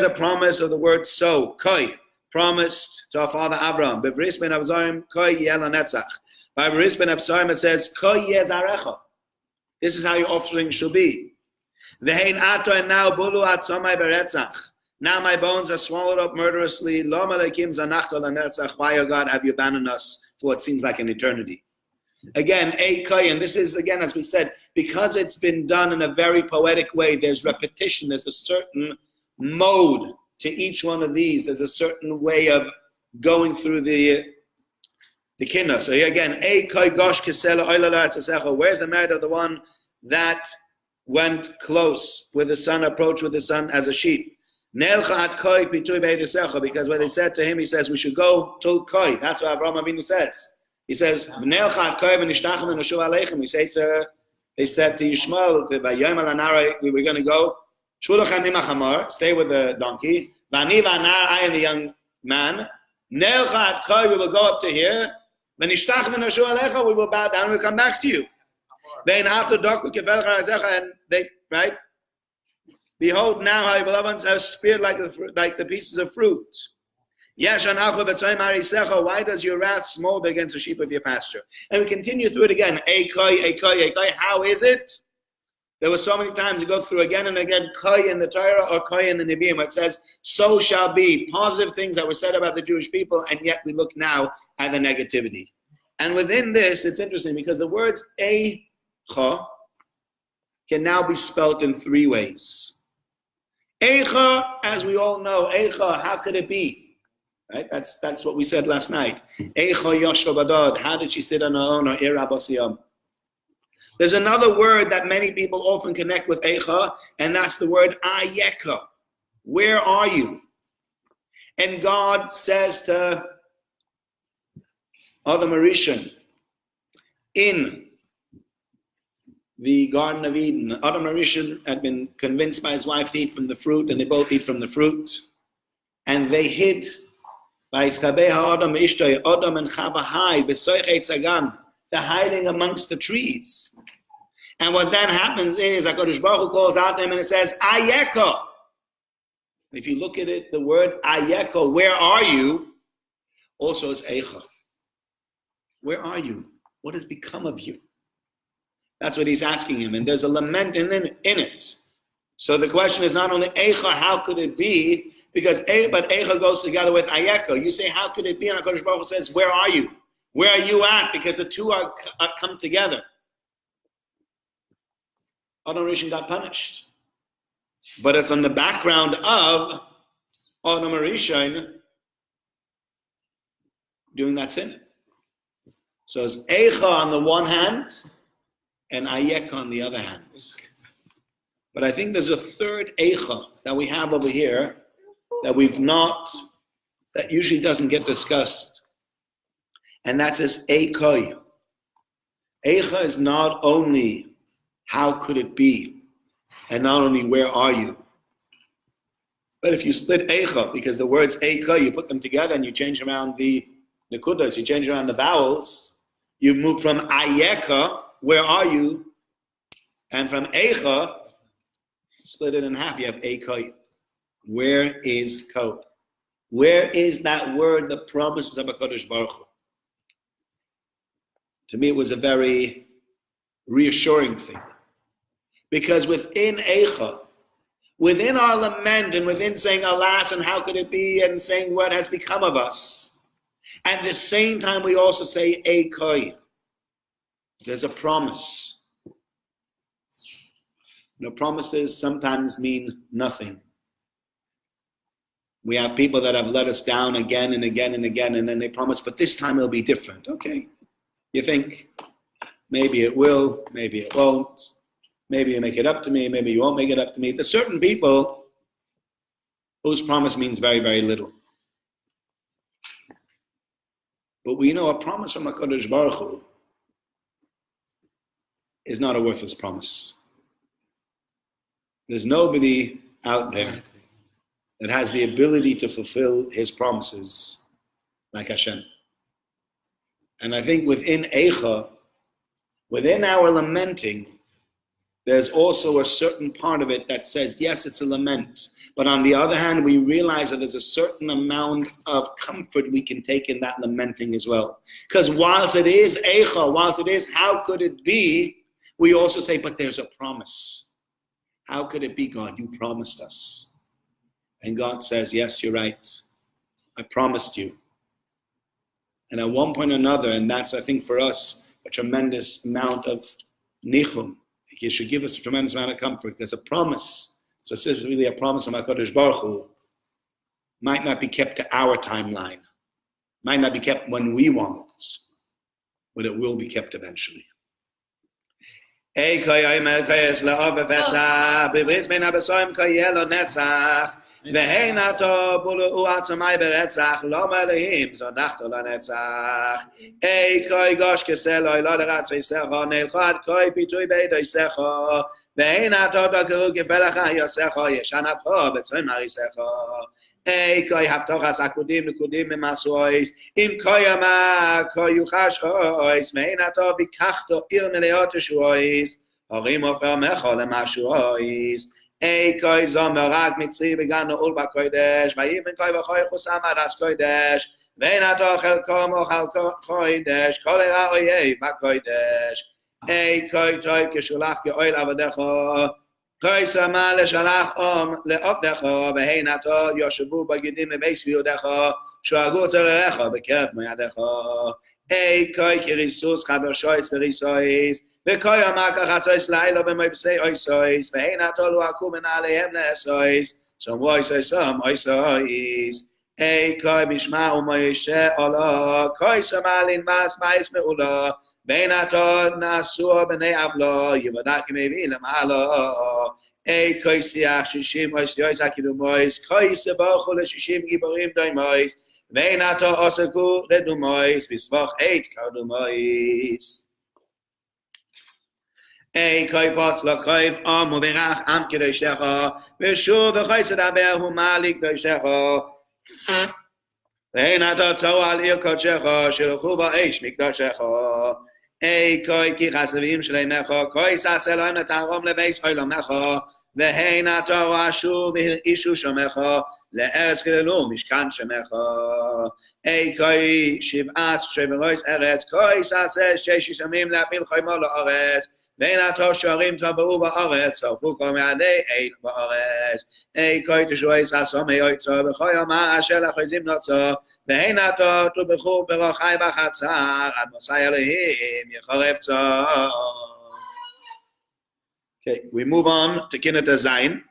the promise of the word so, koi, promised to our father Abraham. By Bris ben Abzayim, koi yel hanetzach. By Bris ben Abzayim it says, koi yezarecha. This is how your offspring shall be. V'hein ato and now bulu atzomai beretzach. Now my bones are swallowed up murderously. Loma lekim zanachta lanetzach. Why, O God, have you abandoned us for what seems like an eternity? Again, and this is, again, as we said, because it's been done in a very poetic way, there's repetition, there's a certain mode to each one of these. There's a certain way of going through the kinnos. So here again, where's the merit of the one that went close with the son, approached with the son as a sheep? Because when they said to him, he says, we should go to Koi. That's what Abraham Avinu says. He says, he said they said to Yishmael, we were going to go, stay with the donkey, I and the young man, we will go up to here, we will bow down and we'll come back to you. And they, right? Behold now how your beloved ones have speared like the pieces of fruit. Why does your wrath smolder against the sheep of your pasture? And we continue through it again. How is it? There were so many times you go through again and again, koi in the Torah or koi in the Nevi'im. It says, so shall be. Positive things that were said about the Jewish people, and yet we look now at the negativity. And within this, it's interesting because the words eicha can now be spelt in three ways. Eicha, as we all know, eicha, how could it be? Right? That's what we said last night. Eicha yoshva badad. How did she sit on her own? Or irabasiyam. There's another word that many people often connect with eicha, and that's the word ayeka. Where are you? And God says to Adam Arishon in the Garden of Eden, Adam Arishon had been convinced by his wife to eat from the fruit, and they both eat from the fruit, and they hid. By Adam and Chava, they're hiding amongst the trees. And what then happens is HaKadosh Baruch Hu calls out to him and it says, Ayeka. If you look at it, the word Ayeka, where are you? Also is Eicha. Where are you? What has become of you? That's what he's asking him. And there's a lament in it. So the question is not only Eicha, how could it be? Because but Eicha goes together with Ayeka. You say, how could it be? And HaKadosh Baruch Hu says, where are you? Where are you at? Because the two are come together. Adam Rishon got punished. But it's on the background of Adam Rishon doing that sin. So it's Eicha on the one hand and Ayeka on the other hand. But I think there's a third Eicha that we have over here that that usually doesn't get discussed. And that's this Eikoi. Eicha is not only how could it be, and not only where are you, but if you split Eicha, because the words Eikoi, you put them together and you change around the nekudas, you change around the vowels, you move from Ayeka, where are you, and from Eicha, split it in half, you have Eikoi. Where is Ko? Where is that word, the promises of HaKadosh Baruch Hu? to me it was a very reassuring thing. Because within Eicha, within our lament and within saying, alas, and how could it be, and saying what has become of us, at the same time we also say, Eikoi. There's a promise. Promises sometimes mean nothing. We have people that have let us down again and again and again, and then they promise, but this time it'll be different. Okay. You think, maybe it will, maybe it won't. Maybe you make it up to me, maybe you won't make it up to me. There's certain people whose promise means very, very little. But we know a promise from HaKadosh Baruch Hu is not a worthless promise. There's nobody out there that has the ability to fulfill his promises like Hashem. And I think within Eicha, within our lamenting, there's also a certain part of it that says, yes, it's a lament. But on the other hand, we realize that there's a certain amount of comfort we can take in that lamenting as well. Because whilst it is Eicha, whilst it is, how could it be, we also say, but there's a promise. How could it be, God? You promised us. And God says, yes, you're right. I promised you. And at one point or another, and that's, I think, for us, a tremendous amount of nichum. He should give us a tremendous amount of comfort, because a promise, specifically a promise from HaKadosh Baruch Hu, might not be kept to our timeline, might not be kept when we want it, but it will be kept eventually. והן עתה בולעו עצמי ברצח, לא מלאים זונחתו לנצח. קוי גוש כסלוי, לא לרצוי סכו, נלכו עד קוי פיתוי בידוי סכו, והן עתה דקרו כפלח היוסכו, ישן אפו בצוין מריסכו. קוי הפתוח עסקודים נקודים ממסויס, אם קוי אמה, קוי יוחש אויס, והן עתה ביקחתו עיר מלאות ישועיס, הורים עופר מחו למשועיס. קוי זומר רק מצרי בגן נעול בקוידש, ויבן קוי וחוי חוסם עד אז קוידש, ואין עתו חלקו מוכל קוידש, כל הרע אויב בקוידש. קוי טוב כשולח כאויל עבדך, קוי שמה לשלח לעובדך, והן עתו יושבו בגידים מבייס ויודך, שואגו צורריך בקרב מידך. קוי כריסוס חדשויס וריסויס, וקוי אמר כחצויס לילה במבשי אויסויס, והן עתו עקו מנעליהם לאסויס, שומרו אויסויס אויסויס. קוי משמע ומוישה עולו, קוי שמה לנבס מייס מעולו, והן עתו נעשו בני עבלו, יבודה כמביא למעלו. קוי שיח 60 אויסויס הקידומויס, קוי סבוכו ל60 גיבורים דוימויס, והן עתו עוסקו רדומויס, וסבוך עץ קרדומויס. קוי פוץ לו קוי עמו ורך עם קדושך, ושוב וחוי סדבר הוא מעליק קדושך. והן עתו צאו על עיר קודשך, שלחו בו אש מקדושך. קוי כי חסבים שלמך, קוי סעשה להם לתערום לבייס עולמך, והן עתו רעשו והרעישו שמך, לארץ חיללו משכן שמך. קוי שבעת שברויס ארץ, קוי סעשה 6 ימים להפיל חיימו לארץ, ואין עתו שוערים טבעו בארץ, שרפו כל מעדי אין בארץ. קוי תשועי ששו מיועצו, בכל יומה אשר לחוזים נוצו, ואין עתו תובחו ברוחי בחצר, עד מוסי אלוהים יחורב צור. Okay, we move on to Kinot Zayin.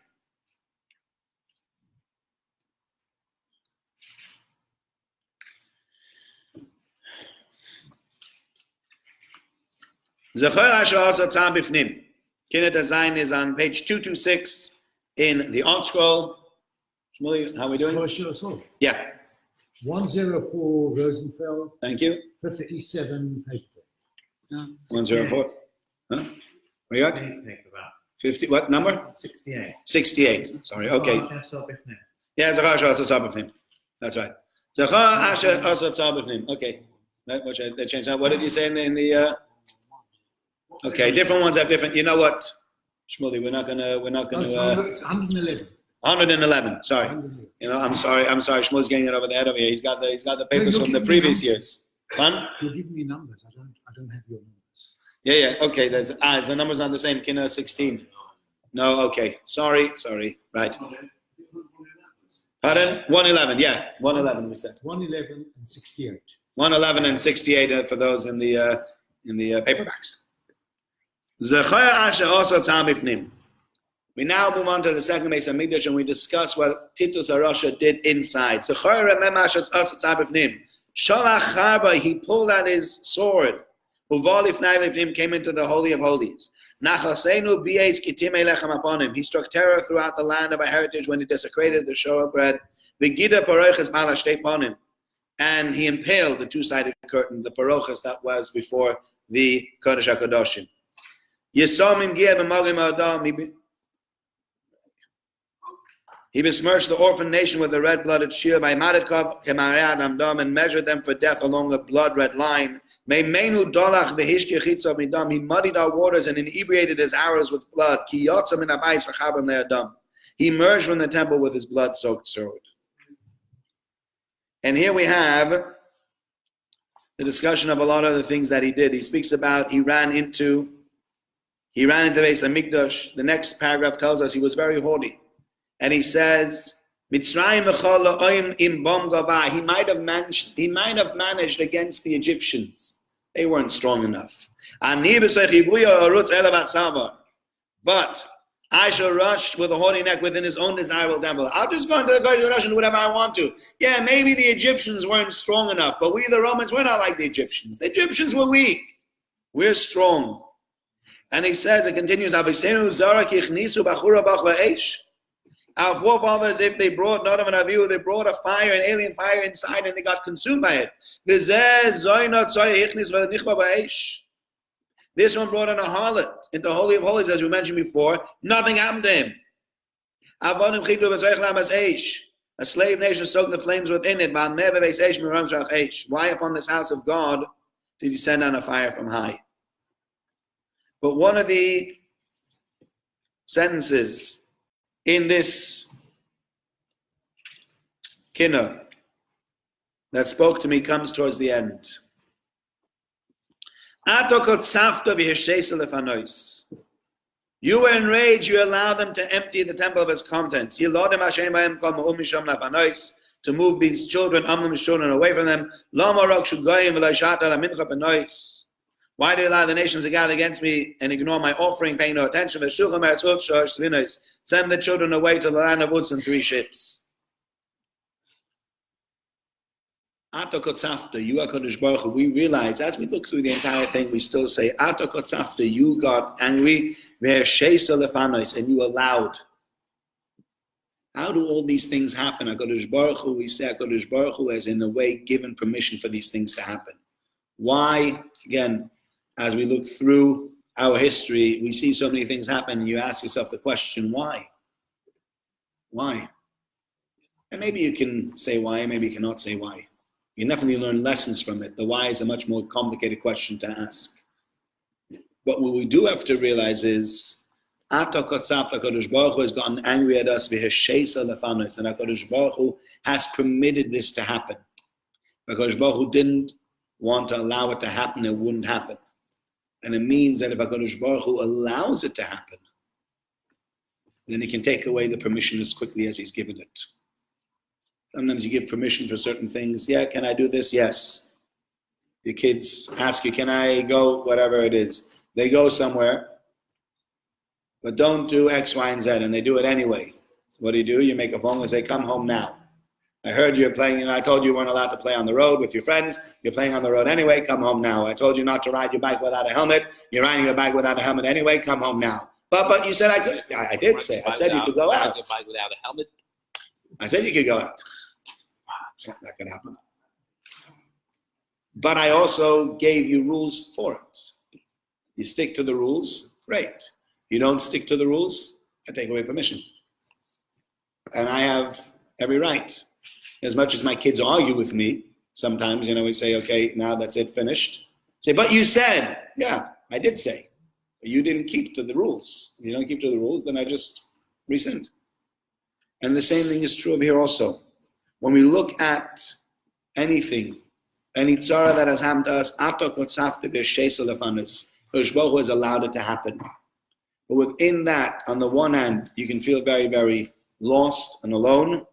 Zechor Asher Asa Tzam Bifnim. Kinot Zayin is on page 226 in the Alt Scroll. Shmuley, how are we doing? Yeah. 104 Rosenfeld, Thank you. 57 paper. 104. Huh? What you got? 50, what number? 68. 68. Sorry, okay. Yeah, Zechor Asher Asa Tzam Bifnim. That's right. Zechor Asher Asa Tzam Bifnim. Okay. What should I change that? What did you say in the okay, different ones have different. You know what, Shmuley, we're not gonna. It's 111. 111. Sorry. 111. You know, I'm sorry. Shmuley's getting it over the head of you. He's got the papers from the previous years. Fun? You're giving me numbers. I don't have your numbers. Yeah. Okay. Is the numbers not the same? Kinna 16. No. Okay. Sorry. Right. Pardon? 111. Yeah. 111. We said 111 and 68. 111 and 68 for those in the paperbacks. We now move on to the second Beis Hamikdash and we discuss what Titus HaRasha did inside. Shalach Charba, he pulled out his sword. Came into the Holy of Holies. He struck terror throughout the land of our heritage when he desecrated the showbread. And he impaled the two-sided curtain, the parochas that was before the Kodesh HaKadoshim. He besmirched the orphan nation with a red-blooded shield and measured them for death along a blood-red line. He muddied our waters and inebriated his arrows with blood. He emerged from the temple with his blood-soaked sword. And here we have the discussion of a lot of the things that he did. He speaks about he ran into Beis Hamikdash. The next paragraph tells us he was very haughty. And he says, Mitzrayim im bom gavah. He might have managed against the Egyptians. They weren't strong enough. But I shall rush with a haughty neck within his own desirable temple. I'll just go into the Kodesh and do whatever I want to. Yeah, maybe the Egyptians weren't strong enough, but we, the Romans, we're not like the Egyptians. The Egyptians were weak. We're strong. And he says, it continues, our forefathers, if they brought not of an avihu, they brought a fire, an alien fire inside, and they got consumed by it. This one brought in a harlot into Holy of Holies, as we mentioned before. Nothing happened to him. A slave nation stoked the flames within it. Why upon this house of God did he send down a fire from high? But one of the sentences in this kinno that spoke to me comes towards the end. You were enraged, you allowed them to empty the temple of its contents. To move these children away from them. Why do you allow the nations to gather against me and ignore my offering, paying no attention? Send the children away to the land of woods and 3 ships. Ato kotzafta, you are Kodesh Baruch Hu. We realize, as we look through the entire thing, we still say, Ato kotzafta, you got angry, and you allowed. How do all these things happen? HaKadosh Baruch Hu, we say HaKadosh Baruch Hu has in a way given permission for these things to happen. Why? Again, as we look through our history, we see so many things happen, and you ask yourself the question, why? Why? And maybe you can say why, maybe you cannot say why. You definitely learn lessons from it. The why is a much more complicated question to ask. But what we do have to realize is, HaKadosh Baruch Hu has gotten angry at us, and HaKadosh Baruch Hu has permitted this to happen. HaKadosh Baruch Hu didn't want to allow it to happen, it wouldn't happen. And it means that if HaKadosh Baruch Hu allows it to happen, then he can take away the permission as quickly as he's given it. Sometimes you give permission for certain things. Yeah, can I do this? Yes. Your kids ask you, can I go? Whatever it is. They go somewhere, but don't do X, Y, and Z, and they do it anyway. So what do? You make a phone call and say, come home now. I heard you're playing, and I told you weren't allowed to play on the road with your friends. You're playing on the road anyway, come home now. I told you not to ride your bike without a helmet. You're riding your bike without a helmet anyway, come home now. But you said I could. I did say. I said you could go out. Your bike without a helmet. I said you could go out. That could happen. But I also gave you rules for it. You stick to the rules, great. You don't stick to the rules, I take away permission. And I have every right. As much as my kids argue with me, sometimes, we say, okay, now that's it, finished. Say, but you said, yeah, I did say. But you didn't keep to the rules. If you don't keep to the rules, then I just rescind. And the same thing is true of here also. When we look at anything any tzara that has happened to us, Kodesh Baruch Hu has allowed it to happen. But within that, on the one hand, you can feel very, very lost and alone.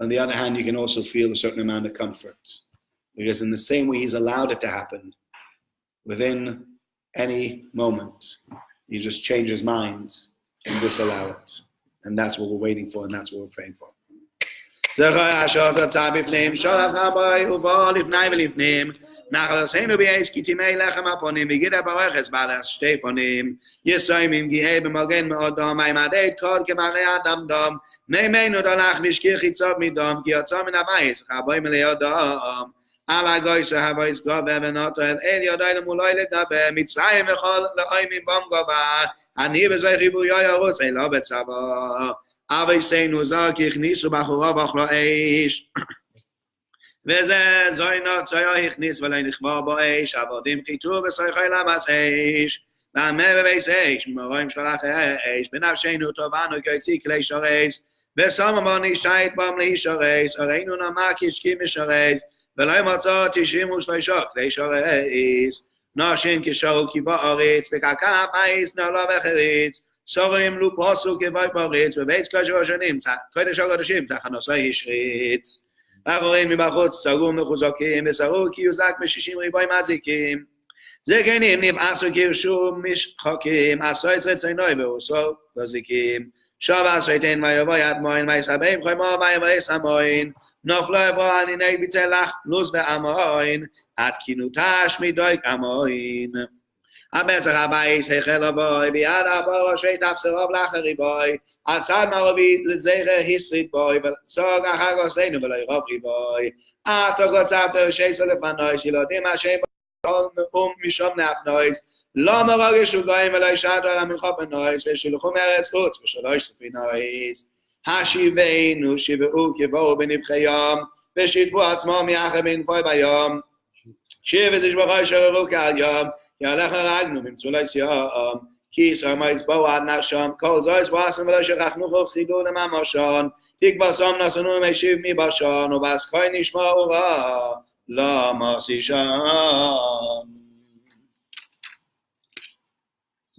On the other hand, you can also feel a certain amount of comfort. Because in the same way He's allowed it to happen, within any moment, He just change His mind and disallow it. And that's what we're waiting for, and that's what we're praying for. Nachlassenu beis kitimei lechem aponim vigida bareches balas stefanim yesaimim gihe b'magen me'odam ma'imadeit kod k'marei adam dam me'meinu danach mishkir chitzav midam ki yotza min habayis chaboim le'odam ala goyso habayis gobe v'noto el yodai lemuloi legabe mitzrayim v'chol le'oimim bam goba ani b'zoi chibu yoyorus ve'lo b'tzava aviseinu zah ki chnisu b'churav achlo eish וזה זוינות זויה הכניס ולא נכבה בו אש עבודים חיתו וסויכוי לבס אש ועמה בביס אש ממרואים שלח אש בנפשנו טובנו כיצי כלי שורס ושמו נשית בם להישורס הראינו נמה כשקים משורס ולא ימצא 93 כלי שורס נשים כשרו כי בארץ בקקה פייס נעלו וחריץ סורים לו פוסו כבוי פורץ בבית קודש הקודשים צחנוסו ישריץ אחורים מבחוץ צרו מחוזקים ושרו כי יוזק ב60 ריבוי מזיקים זקנים נבעשו גירשו משחקים עשו את רצונוי ועושו בזיקים שוב עשו יתן ויבוא יד מוין ויסבם חיימו ויבואס המוין נופלו יבוא עניני ביצלח לוס ועמוין עד כינותש מדויק המוין הבצר הבייס החל הבוי ביד הבור ראשי תפסרוב לאחרי בוי הצד מערבי לזרע הסרית בוי ולצוג אחר גוסנו ולא ירוב ריבוי עתו גוצבתו שיסו לפנוי שילודים השם בכל משום נפנויס לא מרוגשו גויים ולא ישעתו על המלכו בנויס ושילוחו מארץ חוץ ושלוש ספינויס השיבנו שיבאו כבואו בנבחי יום ושיתפו עצמו מאחר בנפוי ביום שיב את ישבחו שררו כעל יום יהלך הרגנו במצולייס יום כי סומייס בואו עד נפשם כל זויס ועשם ולא שכחנו חידו לממשון תקבע סום נסונו משיב מבשון ובסקוי נשמעו רע לא מסישם.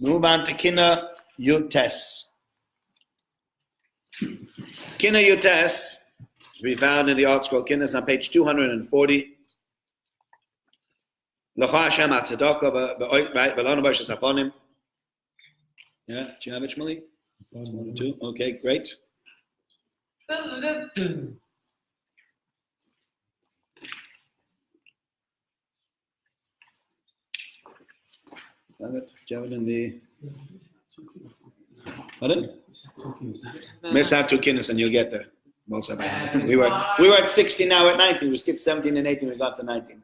Move on to Kinna Yutes. Kinna Yutes to be found in the Art Scroll Kinnas on page 240. L'cha Hashem atzedaka right belonu b'shas haponim. Yeah, do you have it, Shmuley? 1 and 2. Okay, great. Have it? Do you have it in the? Pardon? Miss out 2 kinnis and you'll get there. We were at 16, now at 19. We skipped 17 and 18. We got to 19.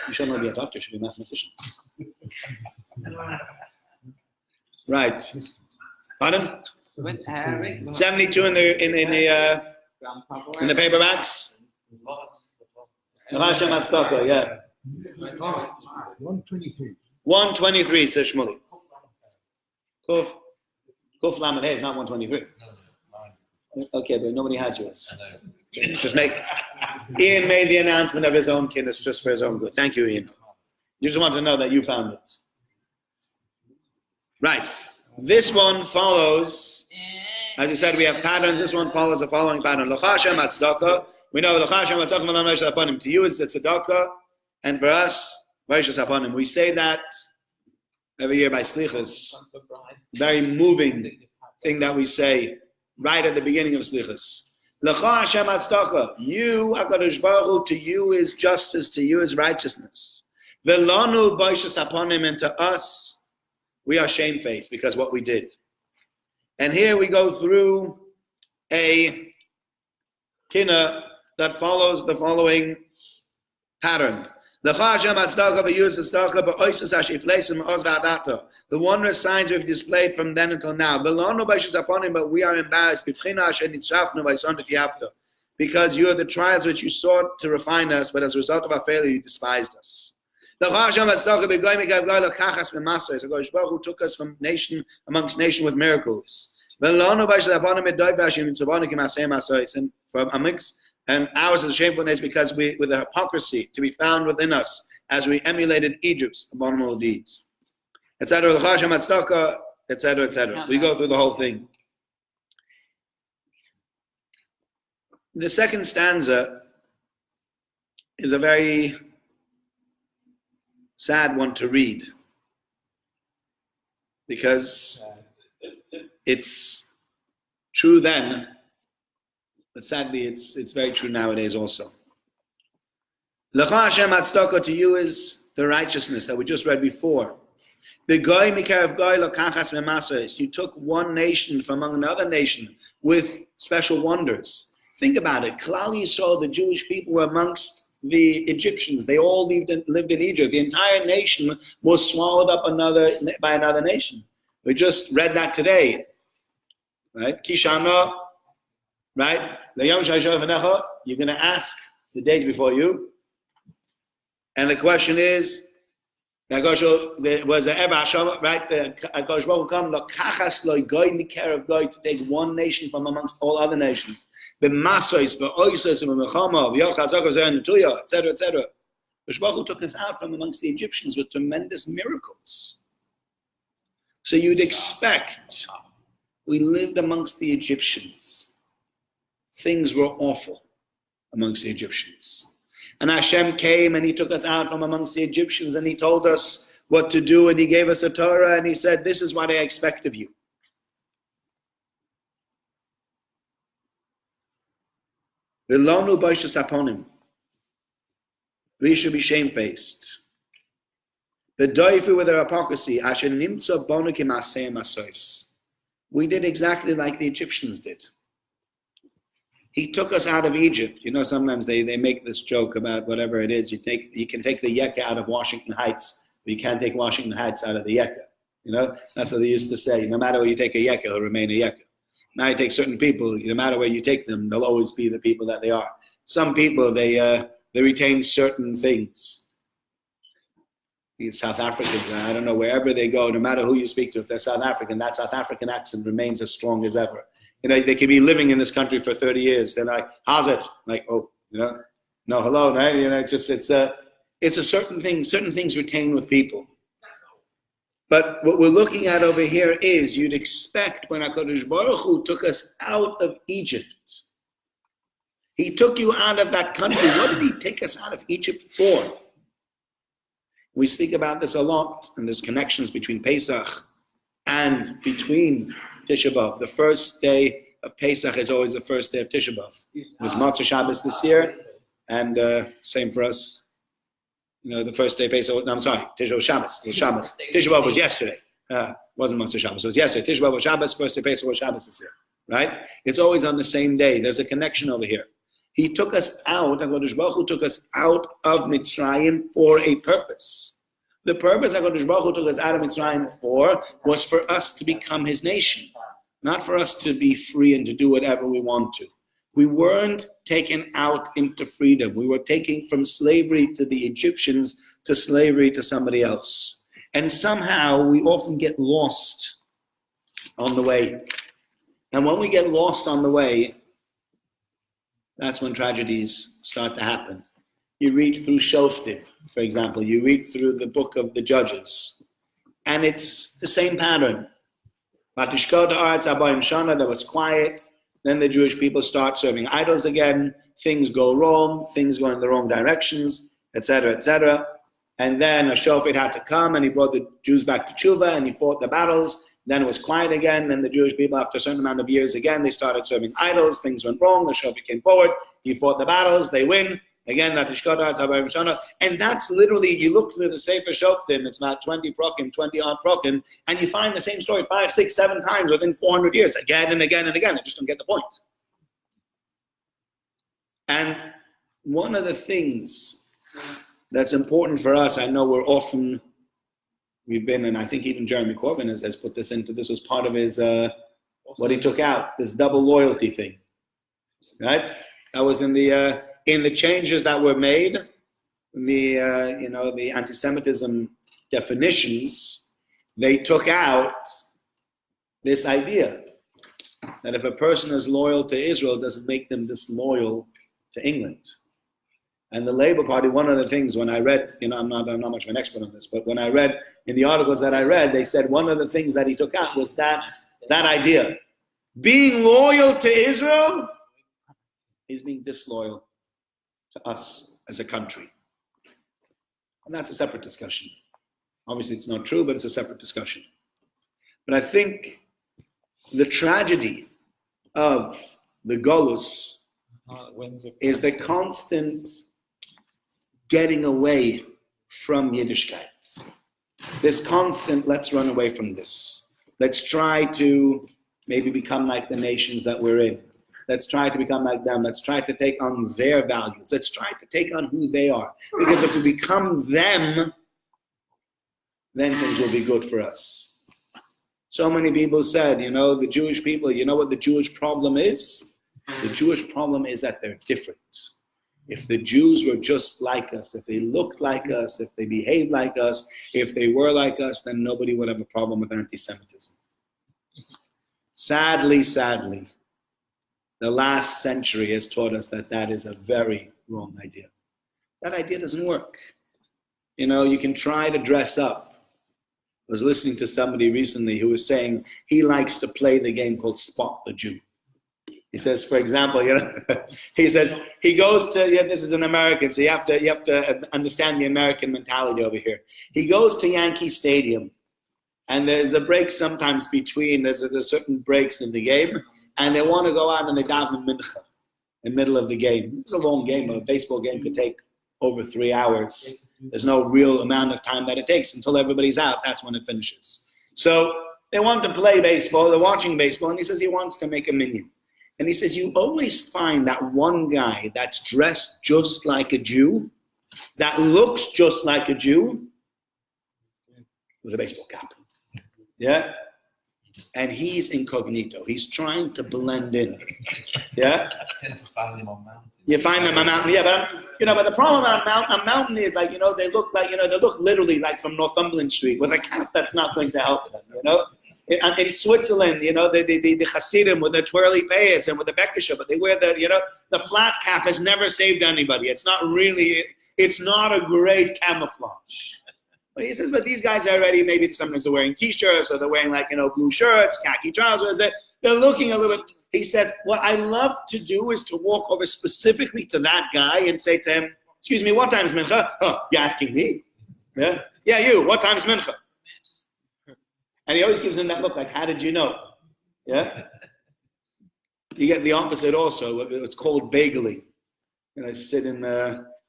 You should not be a doctor. You should be a mathematician. Right. Pardon? 72 in the paperbacks. Yeah. 123. 123 says Shmuley. Kuf Lamed Hey is not 123. Okay, but nobody has yours. Just Ian made the announcement of his own kinnis just for his own good. Thank you, Ian. You just want to know that you found it. Right. This one follows, as you said, we have patterns. This one follows the following pattern. L'cha Hashem tzedakah. We know l'cha Hashem tzedakah v'lo noishas haponim. To you it's the tzedakah, and for us, noishas haponim. We say that every year by slichas. Very moving thing that we say right at the beginning of slichas. L'cha Hashem tzedakah. You, HaKadosh Baruch Hu, to you is justice, to you is righteousness. V'lonu noishas haponim, and to us, we are shamefaced because what we did. And here we go through a kinna that follows the following pattern. The wondrous signs we've displayed from then until now. But we are embarrassed because you are the trials which you sought to refine us, but as a result of our failure, you despised us. So who took us from nation amongst nation with miracles. And from And ours is a shamefulness because with the hypocrisy to be found within us as we emulated Egypt's abominable deeds. Etc. Etc. Etc. We go through the whole thing. The second stanza is a very sad one to read because it's true then, but sadly it's very true nowadays also. L'cha Hashem Hatzdaka, to you is the righteousness that we just read before. The goy mikarev goy lokachas memasos. You took one nation from among another nation with special wonders. Think about it. Klal Yisrael, the Jewish people, were amongst the Egyptians. They all lived in Egypt. The entire nation was swallowed up by another nation. We just read that today, right? Kishana, right? You're going to ask the days before you, and the question is, was there ever Hashem, right? The Akash Baruch come lokachas loy goy mikarev goy, to take one nation from amongst all other nations. The masos, the oisos, the mechama, the yochazakos, and tuya, etc., etc. Akash Baruch took us out from amongst the Egyptians with tremendous miracles. So you'd expect, we lived amongst the Egyptians. Things were awful amongst the Egyptians. And Hashem came and he took us out from amongst the Egyptians and he told us what to do and he gave us a Torah and he said, this is what I expect of you. We should be shamefaced. The doifu with their hypocrisy. We did exactly like the Egyptians did. He took us out of Egypt. You know, sometimes they make this joke about whatever it is. You can take the Yekka out of Washington Heights, but you can't take Washington Heights out of the Yekka. You know, that's what they used to say. No matter where you take a Yekka, it'll remain a Yekka. Now you take certain people, no matter where you take them, they'll always be the people that they are. Some people, they retain certain things. South Africans, I don't know, wherever they go, no matter who you speak to, if they're South African, that South African accent remains as strong as ever. You know, they could be living in this country for 30 years. They're like, how's it? Like, oh, you know, no, hello, right? You know, it's a certain thing. Certain things retain with people. But what we're looking at over here is, you'd expect when HaKadosh Baruch Hu took us out of Egypt, he took you out of that country. What did he take us out of Egypt for? We speak about this a lot, and there's connections between Pesach and between Tisha B'Av. The first day of Pesach is always the first day of Tisha B'Av. It was Matzah Shabbos this year, and same for us. You know, the first day of Pesach. No, I'm sorry, Tisha B'Av Shabbos. It was Shabbos. Tisha B'Av was yesterday. Wasn't Matzah Shabbos. It was yesterday. Tisha B'Av was Shabbos. First day of Pesach was Shabbos this year. Right? It's always on the same day. There's a connection over here. He took us out. HaKadosh Baruch Hu took us out of Mitzrayim for a purpose. The purpose HaKadosh Baruch Hu took us out of Mitzrayim for was for us to become His nation, not for us to be free and to do whatever we want to. We weren't taken out into freedom. We were taken from slavery to the Egyptians to slavery to somebody else. And somehow we often get lost on the way. And when we get lost on the way, that's when tragedies start to happen. You read through Shoftim, for example. You read through the book of the Judges. And it's the same pattern. There was quiet. Then the Jewish people start serving idols again. Things go wrong. Things go in the wrong directions, etc., etc. And then a shofet had to come, and he brought the Jews back to Tshuva, and he fought the battles. Then it was quiet again, and the Jewish people, after a certain amount of years again, they started serving idols. Things went wrong. The shofet came forward. He fought the battles. They win. Again, and that's literally, you look through the Sefer Shoftim, it's about 20 odd prokim, and you find the same story 5, 6, 7 times within 400 years, again and again and again. I just don't get the point. And one of the things that's important for us, I know we've been, and I think even Jeremy Corbyn has put this into, this was part of his, what he took out, this double loyalty thing, right? That was in the changes that were made, the anti-Semitism definitions, they took out this idea that if a person is loyal to Israel, it doesn't make them disloyal to England. And the Labour Party, one of the things when I read, I'm not much of an expert on this, but when I read in the articles that I read, they said one of the things that he took out was that idea. Being loyal to Israel is being disloyal to us as a country. And that's a separate discussion. Obviously, it's not true, but it's a separate discussion. But I think the tragedy of the Golus is the constant getting away from Yiddishkeit. This constant, let's run away from this. Let's try to maybe become like the nations that we're in. Let's try to become like them. Let's try to take on their values. Let's try to take on who they are. Because if we become them, then things will be good for us. So many people said, the Jewish people, you know what the Jewish problem is? The Jewish problem is that they're different. If the Jews were just like us, if they looked like us, if they behaved like us, if they were like us, then nobody would have a problem with anti-Semitism. Sadly, the last century has taught us that that is a very wrong idea. That idea doesn't work. You can try to dress up. I was listening to somebody recently who was saying he likes to play the game called Spot the Jew. He says, for example, he says he goes to, this is an American, so you have to understand the American mentality over here. He goes to Yankee Stadium, and there's a break sometimes between, there's certain breaks in the game, and they want to go out and they daven mincha in the middle of the game. It's a long game. A baseball game could take over 3 hours. There's no real amount of time that it takes until everybody's out. That's when it finishes. So they want to play baseball. They're watching baseball, and he says he wants to make a minyan. And he says, you always find that one guy that's dressed just like a Jew, that looks just like a Jew, with a baseball cap. Yeah? And he's incognito. He's trying to blend in. Yeah? I tend to find them on mountains. You find them on mountain, yeah, but the problem on a mountain is like, they look like, they look literally like from Northumberland Street with a cap that's not going to help them, In Switzerland, the Hasidim with the twirly payas and with the bekisha, but they wear the flat cap has never saved anybody. It's not a great camouflage. But he says, but these guys are already, maybe sometimes they're wearing t-shirts or they're wearing blue shirts, khaki trousers. They're looking a little bit. He says, what I love to do is to walk over specifically to that guy and say to him, excuse me, what time's mincha? Oh, you're asking me? Yeah? Yeah, you, what time's mincha? And he always gives him that look like, how did you know? Yeah? You get the opposite also. It's called begeling. I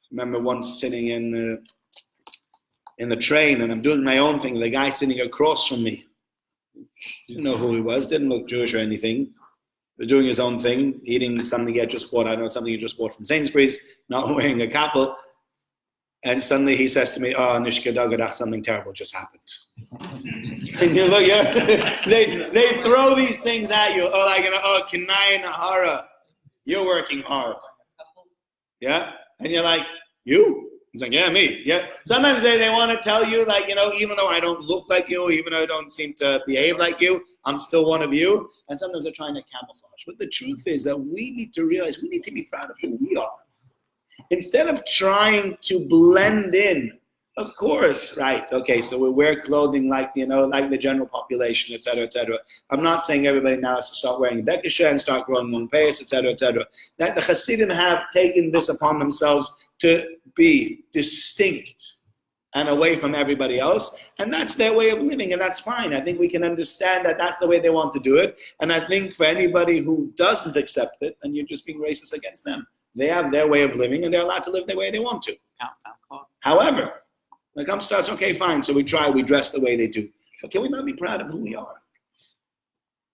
remember once sitting in the train, and I'm doing my own thing. The guy sitting across from me, didn't know who he was, didn't look Jewish or anything. He was doing his own thing, eating something he had just bought. I don't know, something he just bought from Sainsbury's, not wearing a kapel. And suddenly he says to me, oh, Nishka Dagadach, something terrible just happened. And you look, they throw these things at you. Kenai Nahara, you're working hard. Yeah? And you're like, you? He's like, yeah, me. Yeah. Sometimes they want to tell you, even though I don't look like you, even though I don't seem to behave like you, I'm still one of you. And sometimes they're trying to camouflage. But the truth is that we need to realize we need to be proud of who we are. Instead of trying to blend in, of course, right, okay, so we wear clothing like the general population, et cetera. I'm not saying everybody now has to start wearing bekisha and start growing long payas, et cetera. That the Hasidim have taken this upon themselves to be distinct and away from everybody else, and that's their way of living, and that's fine. I think we can understand that that's the way they want to do it, and I think for anybody who doesn't accept it, then you're just being racist against them. They have their way of living, and they're allowed to live the way they want to. However, when it comes to us, okay, fine, so we dress the way they do. But can we not be proud of who we are?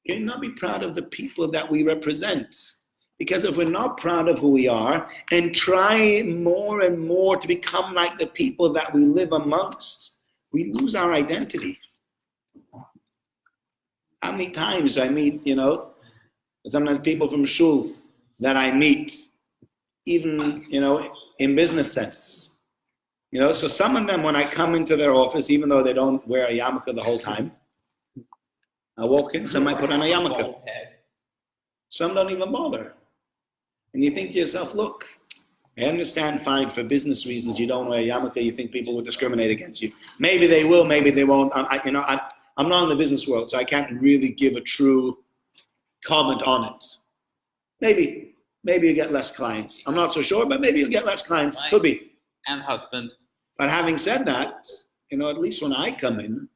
Can we not be proud of the people that we represent? Because if we're not proud of who we are and try more and more to become like the people that we live amongst, we lose our identity. How many times do I meet, sometimes people from shul that I meet, even, in business sense. So some of them, when I come into their office, even though they don't wear a yarmulke the whole time, I walk in, some might put on a yarmulke. Some don't even bother. And you think to yourself, look, I understand fine for business reasons you don't wear a yarmulke, you think people will discriminate against you. Maybe they will, maybe they won't. I'm not in the business world, so I can't really give a true comment on it. Maybe you get less clients. I'm not so sure, but maybe you'll get less clients. Could be. And husband. But having said that, at least when I come in,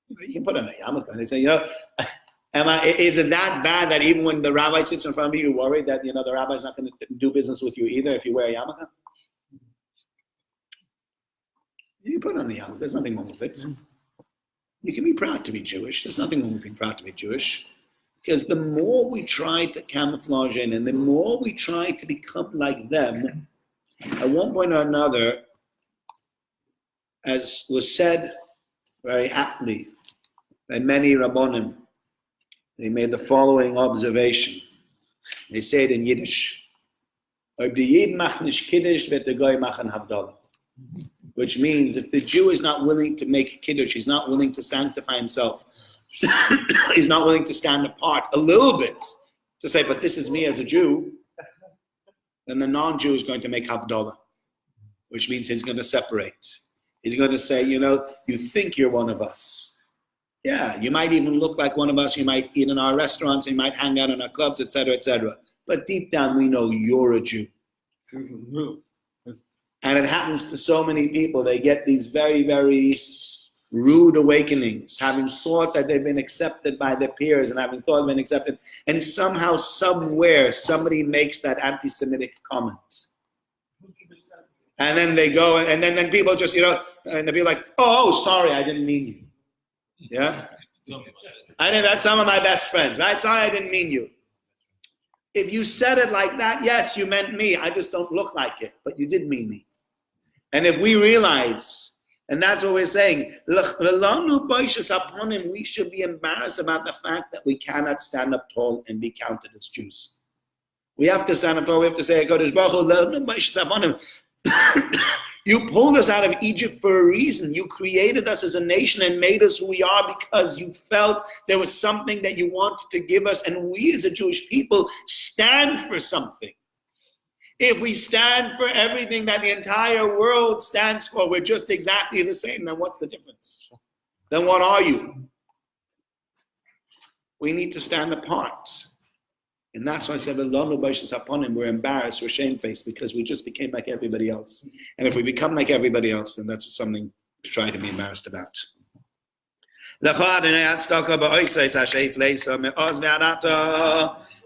you can put on a yarmulke and say, is it that bad that even when the rabbi sits in front of you, you're worried that, the rabbi's not going to do business with you either if you wear a yarmulke? You put on the yarmulke. There's nothing wrong with it. You can be proud to be Jewish. There's nothing wrong with being proud to be Jewish. Because the more we try to camouflage in and the more we try to become like them, at one point or another, as was said very aptly by many Rabbonim, they made the following observation. They say it in Yiddish, which means if the Jew is not willing to make Kiddush, he's not willing to sanctify himself, he's not willing to stand apart a little bit to say, but this is me as a Jew, then the non-Jew is going to make Havdalah, which means he's going to separate. He's going to say, you think you're one of us. Yeah, you might even look like one of us. You might eat in our restaurants. You might hang out in our clubs, etc., etc. But deep down, we know you're a Jew. And it happens to so many people. They get these very, very rude awakenings, having thought that they've been accepted by their peers and having thought they've been accepted. And somehow, somewhere, somebody makes that anti-Semitic comment. And then they go, and then people just, and they'll be like, oh, sorry, I didn't mean you. Yeah? That's some of my best friends, right? Sorry, I didn't mean you. If you said it like that, yes, you meant me. I just don't look like it, but you did mean me. And if we realize, and that's what we're saying, we should be embarrassed about the fact that we cannot stand up tall and be counted as Jews. We have to stand up tall. We have to say, you pulled us out of Egypt for a reason. You created us as a nation and made us who we are because you felt there was something that you wanted to give us. And we as a Jewish people stand for something. If we stand for everything that the entire world stands for, we're just exactly the same. Then what's the difference? Then what are you? We need to stand apart. And that's why I said, we're embarrassed, we're shamefaced, because we just became like everybody else. And if we become like everybody else, then that's something to try to be embarrassed about.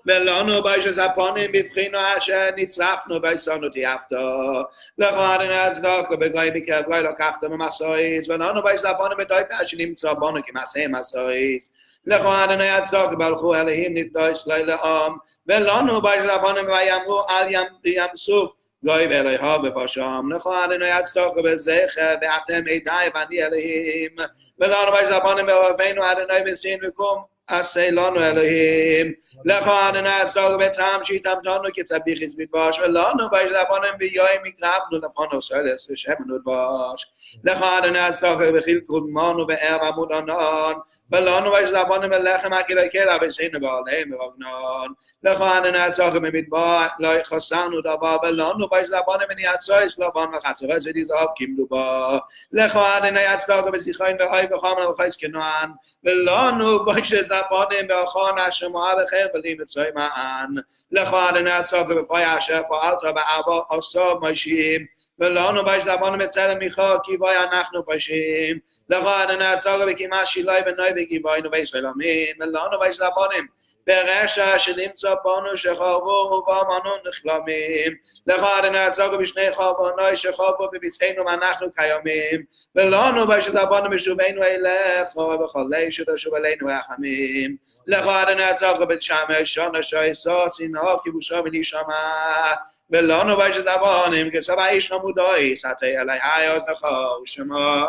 ולנו בישס הפונים בבחינו אשר נצרפנו ביסונו תיאפתו לכהן הצדוק בגוי בקרב גוי לקחתו במסויס ולנו בישס הפונים בדויפה אשר נמצא בנו כמעשה מסויס לכהן הצדוק בלכו אלוהים נקדוש לעם ולנו בישס הפונים ויאמרו על ים סוף גוי ואלוהיו בפרשם לכהן הצדוק בזכר ואתם עדי ואני אלוהים ולנו בישס הפונים באוהבינו אדוני בסין וקום עשה לנו אלוהים לכהן הצדוק בטעם שיטמתנו כצביחיס בדבש ולנו בישלבונים ביום מקרבנו לפונו סלס ושמנו דבש לכהן הצדוק בחיל קודמנו בערב עמוד ענן ולנו בישלבונים בלחם הכלי קלע ושינו בעליהם ברוגנן לכהן הצדוק במדבר לא חסרנו דבר ולנו בישלבונים מניעצויס לבן וחצרס ודזהב קימלו בו לכהן הצדוק בזיכרון ואוי וחומר וחייס כנוען ולנו בישלבונים הפונים באחרון השמועה בחרבלים וצוי מען לכהן הצדוק בפוי אשר פעלת בארבע עשור מוישים ולנו בישלבונים בצלם מיכו כי בוי אנחנו פושים לכהן הצדוק בקימה שילוי בנוי בגיבוינו בישראל עמים ולנו בישלבונים ברשע שנמצא בנו שחרבו ובאמנו נחלמים לכהן הצדוק בשני חרבונוי שחרבו בביצענו ואנחנו קיומים ולנו בישלבונים בשובנו אליך ובכל שתשוב אלינו רחמים לכהן הצדוק בשמש שונה שייסו שנאו כיבושו ונשמה ולנו בישלבונים כסבא איש חמודוי סעתי אלי אוזנך ושמע.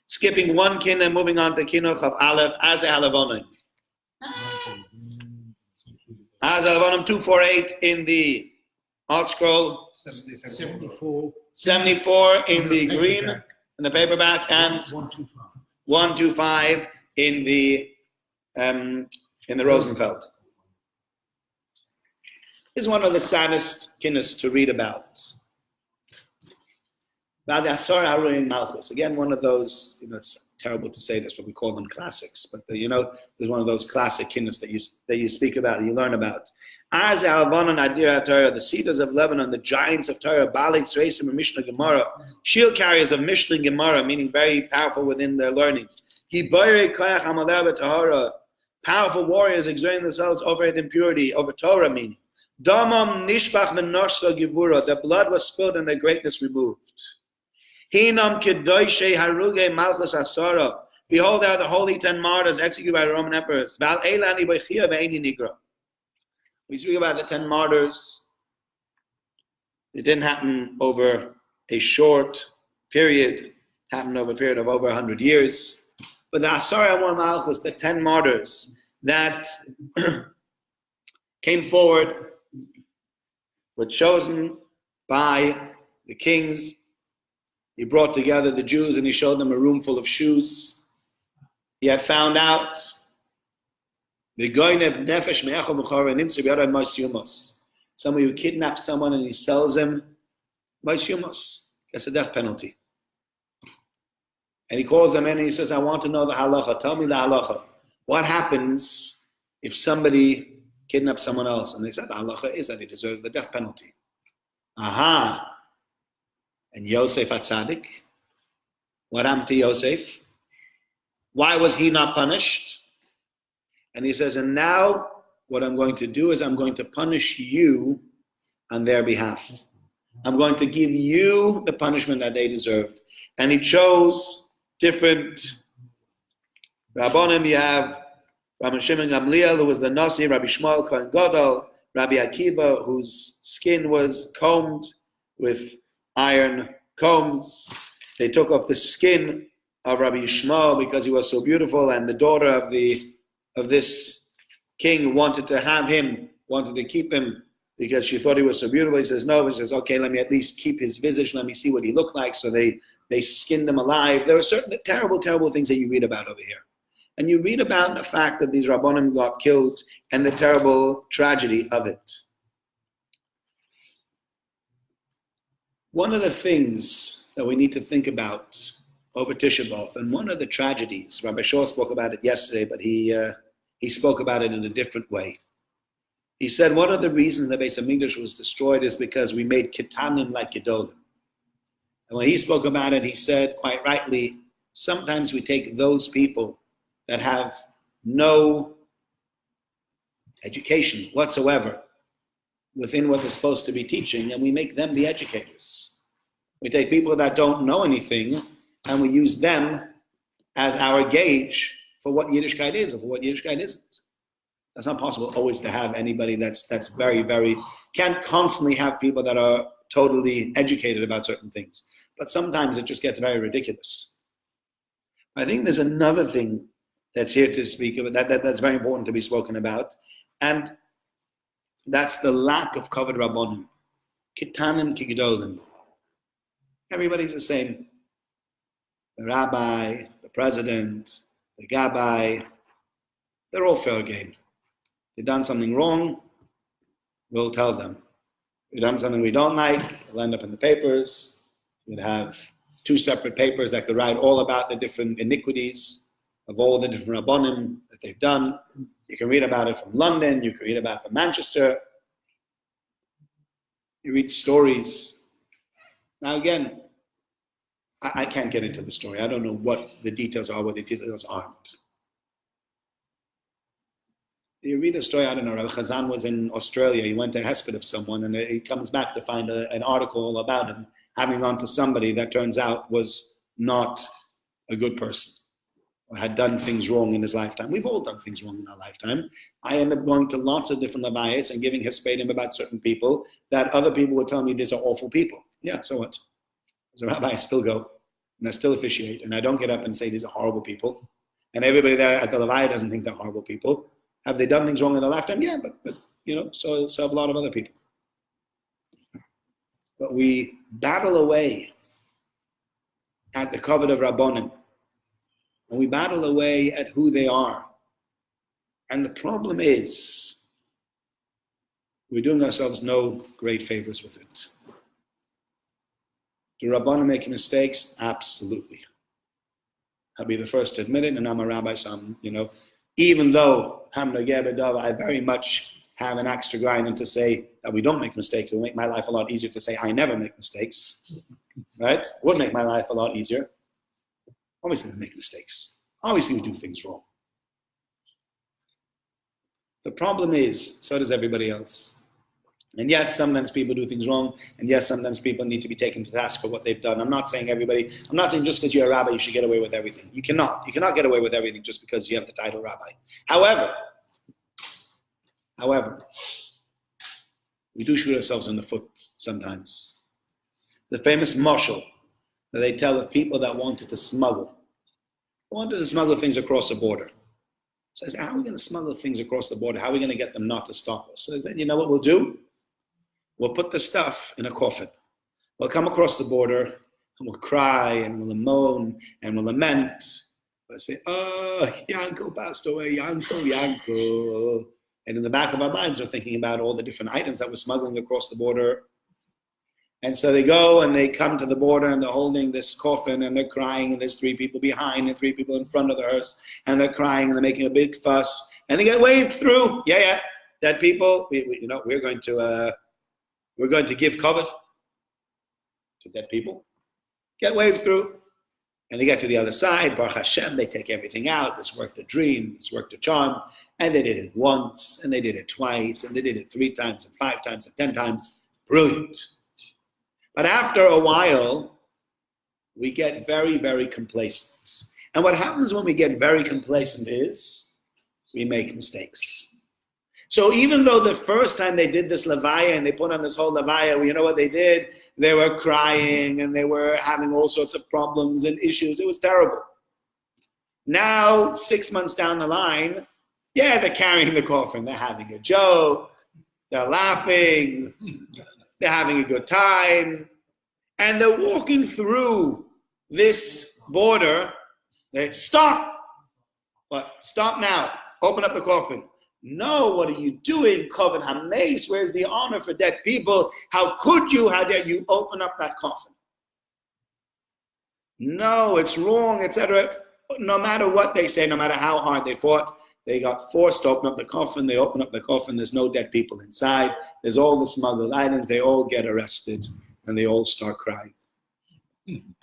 Skipping one kin and moving on to Kinnos of Aleph as Alavonim. As Alavonim 248 in the Art Scroll, 74 in the green, in the paperback, and 125 in the Rosenfeld. is one of the saddest kinnos to read about. About the Asar Haruin Malchus. Again, one of those, it's terrible to say this, but we call them classics. But there's one of those classic kinnos that you speak about, that you learn about. Arz Alvanon Adir Torah, the cedars of Lebanon, the giants of Torah, Bali Tzreisim and Mishnah Gemara, shield carriers of Mishnah Gemara, meaning very powerful within their learning. Giboirei Koyach Hamaleh Tahara, powerful warriors exerting themselves over impurity, over Torah meaning. Damam Nishbach Menosha Givura, their blood was spilled and their greatness removed. Hinam Kedoshei Haruge Malchus Asara, behold, they are the holy 10 martyrs executed by the Roman emperors. Val Elani Bechia Ve'eni Nigra. We speak about the 10 martyrs. It didn't happen over a short period. It happened over a period of over 100 years. But the Asar Amor Malchus, the 10 martyrs that came forward, were chosen by the kings. He brought together the Jews and he showed them a room full of shoes. He had found out someone who kidnaps someone and he sells him, gets a death penalty. And he calls them in and he says, I want to know the halacha. Tell me the halacha. What happens if somebody kidnaps someone else? And they said, the halacha is that he deserves the death penalty. Aha. And Yosef HaTzadik, what happened to Yosef? Why was he not punished? And he says, and now what I'm going to do is I'm going to punish you on their behalf. I'm going to give you the punishment that they deserved. And he chose different Rabbonim. You have Rabbi Shimon Gamliel, who was the Nasi, Rabbi Shmuel Kohen Gadol, Rabbi Akiva, whose skin was combed with iron combs. They took off the skin of Rabbi Yishmael because he was so beautiful, and the daughter of this king wanted to keep him because she thought he was so beautiful. He says no. He says, okay, let me at least keep his visage. Let me see what he looked like. So they skinned him alive. There were certain terrible, terrible things that you read about over here. And you read about the fact that these Rabbonim got killed and the terrible tragedy of it. One of the things that we need to think about over Tisha B'Av, and one of the tragedies, Rabbi Shaw spoke about it yesterday, but he spoke about it in a different way. He said one of the reasons the Beis HaMikdash was destroyed is because we made Ketanim like Gedolim. And when he spoke about it, he said, quite rightly, sometimes we take those people that have no education whatsoever within what they're supposed to be teaching, and we make them the educators. We take people that don't know anything, and we use them as our gauge for what Yiddishkeit is or for what Yiddishkeit isn't. That's not possible always to have anybody that's very, very, can't constantly have people that are totally educated about certain things. But sometimes it just gets very ridiculous. I think there's another thing that's here to speak of, that's very important to be spoken about, and that's the lack of kavod rabbonim. Ketanim kigedolim. Everybody's the same. The rabbi, the president, the gabbai, they're all fair game. They've done something wrong, we'll tell them. If they've done something we don't like, it'll end up in the papers. You'd have 2 separate papers that could write all about the different iniquities of all the different rabbonim that they've done. You can read about it from London, you can read about it from Manchester. You read stories. Now again, I can't get into the story. I don't know what the details are, what the details aren't. You read a story, I don't know, Rabbi Chazan was in Australia, he went to Hesped of someone, and he comes back to find an article about him having gone to somebody that turns out was not a good person, or had done things wrong in his lifetime. We've all done things wrong in our lifetime. I end up going to lots of different levias and giving hispedim about certain people that other people would tell me these are awful people. Yeah, so what? As a rabbi, I still go, and I still officiate, and I don't get up and say these are horrible people. And everybody there at the levaya doesn't think they're horrible people. Have they done things wrong in their lifetime? Yeah, but so have a lot of other people. But we battle away at the kavod of Rabbonim, and we battle away at who they are. And the problem is, we're doing ourselves no great favors with it. Do Rabbanim make mistakes? Absolutely. I'll be the first to admit it, and I'm a rabbi, so even though I very much have an axe to grind and to say that we don't make mistakes, it will make my life a lot easier to say I never make mistakes, right? It would make my life a lot easier. Obviously we make mistakes. Obviously we do things wrong. The problem is, so does everybody else. And yes, sometimes people do things wrong, and yes, sometimes people need to be taken to task for what they've done. I'm not saying just because you're a rabbi, you should get away with everything. You cannot get away with everything just because you have the title rabbi. However, we do shoot ourselves in the foot sometimes. The famous mashal that they tell of people that wanted to smuggle things across the border. Says, how are we going to smuggle things across the border? How are we going to get them not to stop us? So then, you know what we'll do? We'll put the stuff in a coffin. We'll come across the border and we'll cry and we'll moan and we'll lament. We'll say, oh, Yankel passed away, Yankel. And in the back of our minds, we're thinking about all the different items that we're smuggling across the border. And so they go and they come to the border and they're holding this coffin and they're crying and there's 3 people behind and 3 people in front of the hearse and they're crying and they're making a big fuss and they get waved through. Yeah, dead people. We're going to give covet to dead people. Get waved through. And they get to the other side. Baruch Hashem, they take everything out. This worked a dream. This worked a charm. And they did it once and they did it twice and they did it 3 times and 5 times and 10 times. Brilliant. But after a while, we get very, very complacent. And what happens when we get very complacent is we make mistakes. So even though the first time they did this levaya and they put on this whole levaya, well, you know what they did? They were crying and they were having all sorts of problems and issues. It was terrible. Now, 6 months down the line, they're carrying the coffin. They're having a joke. They're laughing. They're having a good time. And they're walking through this border. They stop. What? Stop now. Open up the coffin. No, what are you doing? Coven Hameis, where's the honor for dead people? How dare you open up that coffin? No, it's wrong, etc. No matter what they say, no matter how hard they fought, they got forced to open up the coffin. They open up the coffin. There's no dead people inside. There's all the smuggled items. They all get arrested and they all start crying.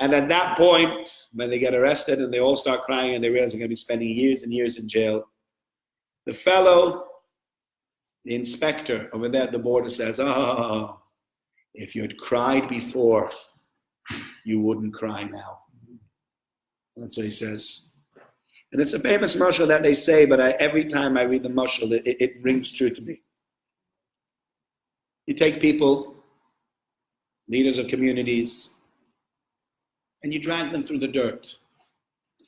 And at that point, when they get arrested and they all start crying and they realize they're going to be spending years and years in jail, the fellow, the inspector over there at the border says, oh, if you had cried before, you wouldn't cry now. That's what he says. And it's a famous mashal that they say, but every time I read the mashal, it rings true to me. You take people, leaders of communities, and you drag them through the dirt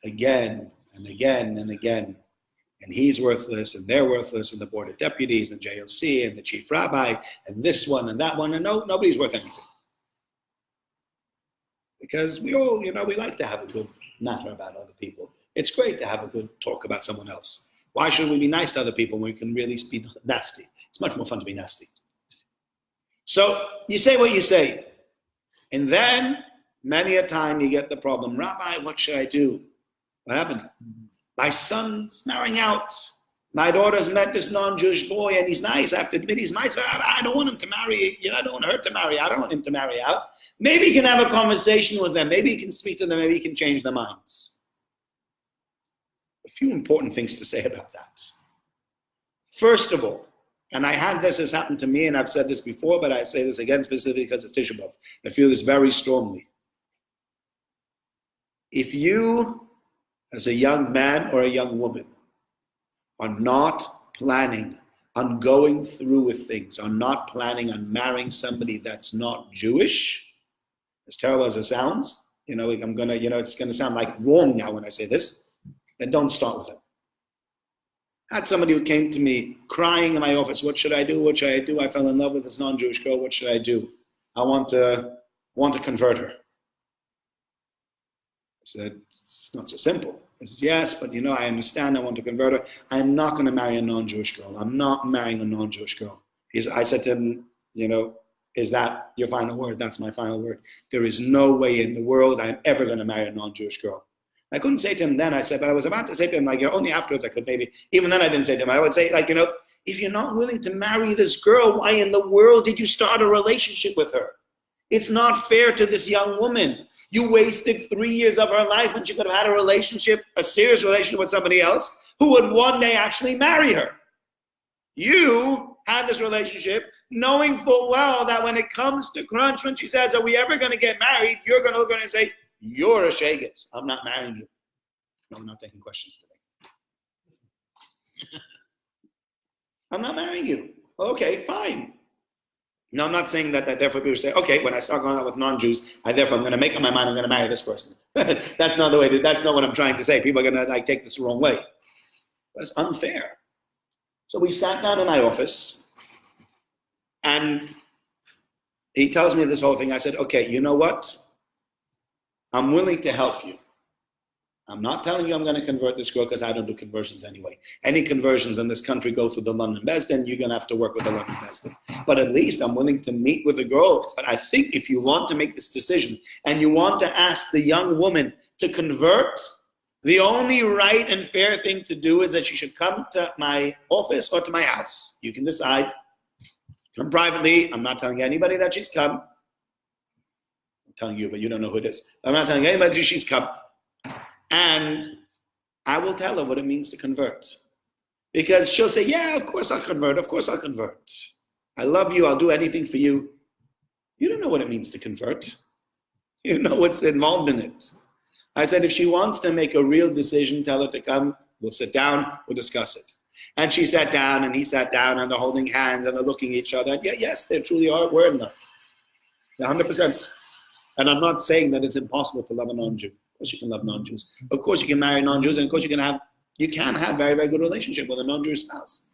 again and again and again. And he's worthless, and they're worthless, and the board of deputies, and JLC, and the chief rabbi, and this one and that one, and nobody's worth anything. Because we all, we like to have a good matter about other people. It's great to have a good talk about someone else. Why should we be nice to other people when we can really be nasty? It's much more fun to be nasty. So you say what you say. And then, many a time you get the problem, Rabbi, what should I do? What happened? My son's marrying out. My daughter's met this non-Jewish boy and he's nice. I have to admit he's nice. I don't want him to marry. I don't want her to marry. I don't want him to marry out. Maybe you can have a conversation with them. Maybe you can speak to them. Maybe you can change their minds. A few important things to say about that. First of all, and this has happened to me, and I've said this before, but I say this again specifically because it's Tisha B'Av. I feel this very strongly. If you, as a young man or a young woman, are not planning on going through with things, are not planning on marrying somebody that's not Jewish, as terrible as it sounds, it's gonna sound like wrong now when I say this, then don't start with them. I had somebody who came to me crying in my office, what should I do? What should I do? I fell in love with this non-Jewish girl, what should I do? I want to convert her. I said, it's not so simple. He says, yes, but I understand, I want to convert her. I'm not going to marry a non-Jewish girl. I'm not marrying a non-Jewish girl. I said to him, is that your final word? That's my final word. There is no way in the world I'm ever going to marry a non-Jewish girl. I couldn't say to him then, I said, but I was about to say to him, only afterwards I could maybe, even then I didn't say to him, I would say, if you're not willing to marry this girl, why in the world did you start a relationship with her? It's not fair to this young woman. You wasted 3 years of her life when she could have had a serious relationship with somebody else who would one day actually marry her. You had this relationship knowing full well that when it comes to crunch, when she says, are we ever going to get married? You're going to look at her and say, you're a shagitz. I'm not marrying you. No, I'm not taking questions today. I'm not marrying you. Okay, fine. No, I'm not saying that therefore people say, okay, when I start going out with non-Jews, I'm going to make up my mind I'm going to marry this person. That's not what I'm trying to say. People are going to take this the wrong way. But it's unfair. So we sat down in my office and he tells me this whole thing. I said, okay, you know what? I'm willing to help you. I'm not telling you I'm going to convert this girl because I don't do conversions anyway. Any conversions in this country go through the London Bezdin. You're going to have to work with the London Bezdin. But at least I'm willing to meet with the girl. But I think if you want to make this decision and you want to ask the young woman to convert, the only right and fair thing to do is that she should come to my office or to my house. You can decide. Come privately. I'm not telling anybody that she's come. I'm telling you, but you don't know who it is. I'm not telling anybody she's come. And I will tell her what it means to convert. Because she'll say, yeah, of course I'll convert. Of course I'll convert. I love you. I'll do anything for you. You don't know what it means to convert. You know what's involved in it. I said, if she wants to make a real decision, tell her to come. We'll sit down. We'll discuss it. And she sat down and he sat down and they're holding hands and they're looking at each other. And yes, they truly are enough. 100%. And I'm not saying that it's impossible to love a non-Jew. Of course you can love non-Jews. Of course you can marry non-Jews, and of course you can have very, very good relationship with a non-Jewish spouse.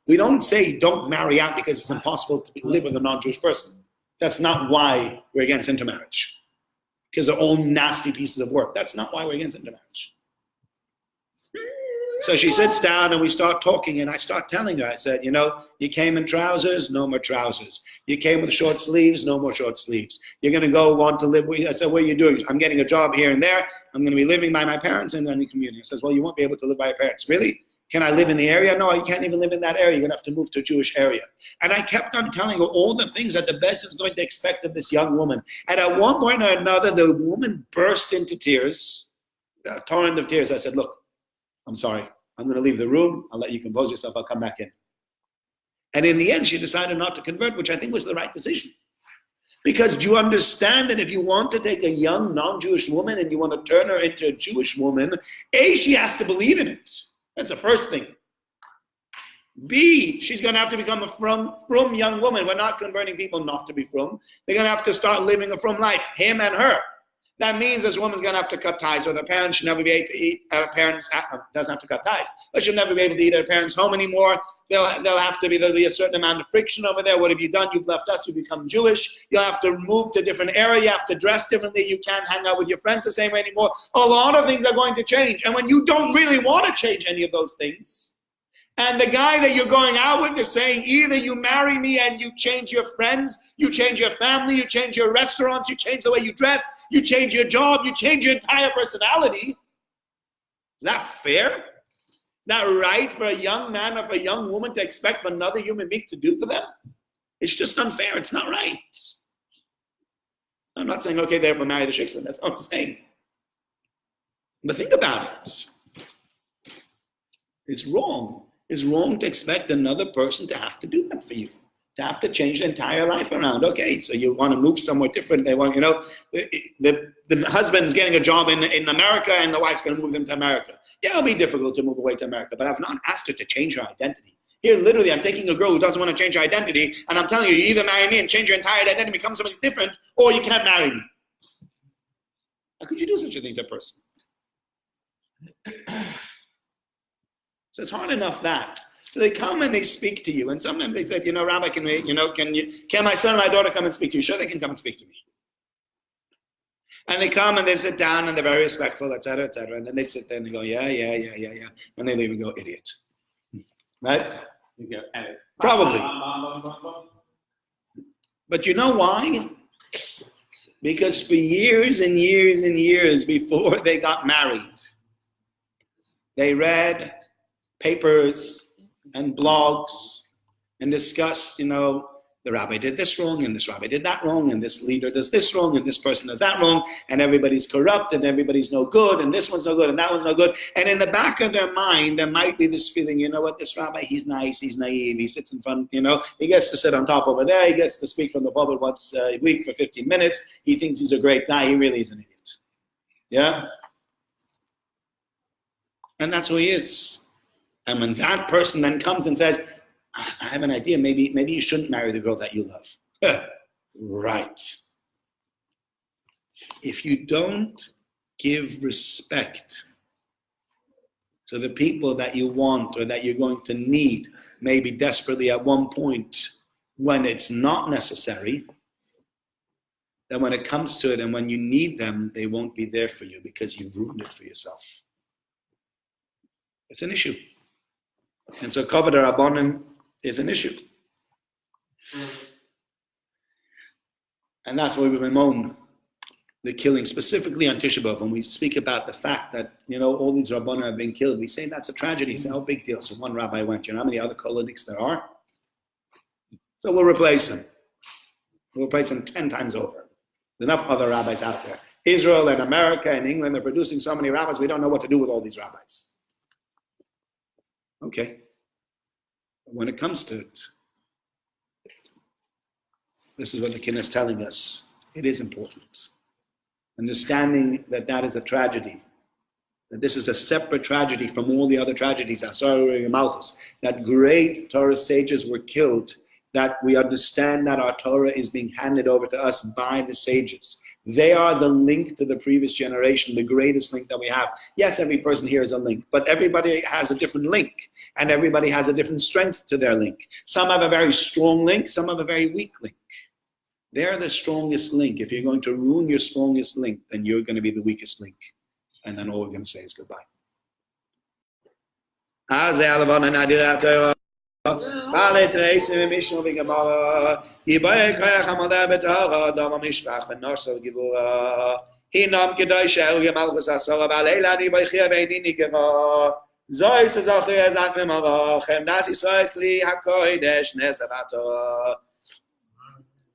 We don't say don't marry out because it's impossible to live with a non-Jewish person. That's not why we're against intermarriage. Because they're all nasty pieces of work. That's not why we're against intermarriage. So she sits down and we start talking and I start telling her, I said, you came in trousers, no more trousers. You came with short sleeves, no more short sleeves. You're going to want to live with, I said, what are you doing? I'm getting a job here and there. I'm going to be living by my parents and in the community. I says, well, you won't be able to live by your parents. Really? Can I live in the area? No, you can't even live in that area. You're going to have to move to a Jewish area. And I kept on telling her all the things that the best is going to expect of this young woman. And at one point or another, the woman burst into tears, a torrent of tears. I said, look, I'm sorry. I'm going to leave the room. I'll let you compose yourself. I'll come back in. And in the end, she decided not to convert, which I think was the right decision. Because do you understand that if you want to take a young non-Jewish woman and you want to turn her into a Jewish woman, A, she has to believe in it. That's the first thing. B, she's going to have to become a frum young woman. We're not converting people not to be frum. They're going to have to start living a frum life, him and her. That means this woman's going to have to cut ties with her parents. She'll never be able to eat at her parents' doesn't have to cut ties, but she'll never be able to eat at her parents' home anymore. There'll be a certain amount of friction over there. What have you done? You've left us. You become Jewish. You'll have to move to a different area. You have to dress differently. You can't hang out with your friends the same way anymore. A lot of things are going to change. And when you don't really want to change any of those things, and the guy that you're going out with is saying either you marry me and you change your friends, you change your family, you change your restaurants, you change the way you dress, you change your job, you change your entire personality. Is that fair? Is that right for a young man or for a young woman to expect for another human being to do for them? It's just unfair. It's not right. I'm not saying, okay, therefore marry the shiksa. That's not what I'm saying. But think about it. It's wrong. It's wrong to expect another person to have to do that for you, to have to change their entire life around. Okay, so you want to move somewhere different. They want, the husband's getting a job in America and the wife's going to move them to America. Yeah, it'll be difficult to move away to America, but I've not asked her to change her identity. Here, literally, I'm taking a girl who doesn't want to change her identity, and I'm telling you, you either marry me and change your entire identity, become something different, or you can't marry me. How could you do such a thing to a person? So it's hard enough that. So they come and they speak to you, and sometimes they say, Rabbi, can my son and my daughter come and speak to you? Sure, they can come and speak to me. And they come and they sit down and they're very respectful, etc., etc. And then they sit there and they go, yeah. And they leave and go, idiot. Right? You go, Probably. But you know why? Because for years and years and years before they got married, they read papers and blogs and discussed, the rabbi did this wrong and this rabbi did that wrong and this leader does this wrong and this person does that wrong and everybody's corrupt and everybody's no good and this one's no good and that one's no good. And in the back of their mind, there might be this feeling, you know what, this rabbi, he's nice, he's naive, he sits in front, he gets to sit on top over there, he gets to speak from the pulpit once a week for 15 minutes, he thinks he's a great guy, he really is an idiot. Yeah? And that's who he is. And when that person then comes and says, I have an idea, maybe you shouldn't marry the girl that you love. Right. If you don't give respect to the people that you want or that you're going to need, maybe desperately at one point when it's not necessary, then when it comes to it and when you need them, they won't be there for you because you've ruined it for yourself. It's an issue. And so Kavod HaRabbanim is an issue. And that's why we bemoan the killing, specifically on Tisha B'Av. When we speak about the fact that, all these Rabbanim have been killed, we say that's a tragedy. It's no big deal. So one rabbi went. You know how many other kolonics there are? So we'll replace him. We'll replace him 10 times over. There's enough other rabbis out there. Israel and America and England are producing so many rabbis, we don't know what to do with all these rabbis. Okay. But when it comes to it, this is what the Kinnos is telling us. It is important. Understanding that that is a tragedy, that this is a separate tragedy from all the other tragedies, Asar and Malchus, that great Torah sages were killed, that we understand that our Torah is being handed over to us by the sages. They are the link to the previous generation, the greatest link that we have. Yes, every person here is a link, but everybody has a different link, and everybody has a different strength to their link. Some have a very strong link, some have a very weak link. They're the strongest link. If you're going to ruin your strongest link, then you're going to be the weakest link. And then all we're going to say is goodbye. Bale Tracy Mishnah Gemara. Yibayek Hamada Betara Dama Mishpach and Narsal Givura. Hinam Kedosh El Yamalchus Asara Balela Di Baychia Beidini Gemara. Zois Zachia Zaknemara. Chemnas Israel Kli HaKodesh Nesavatora.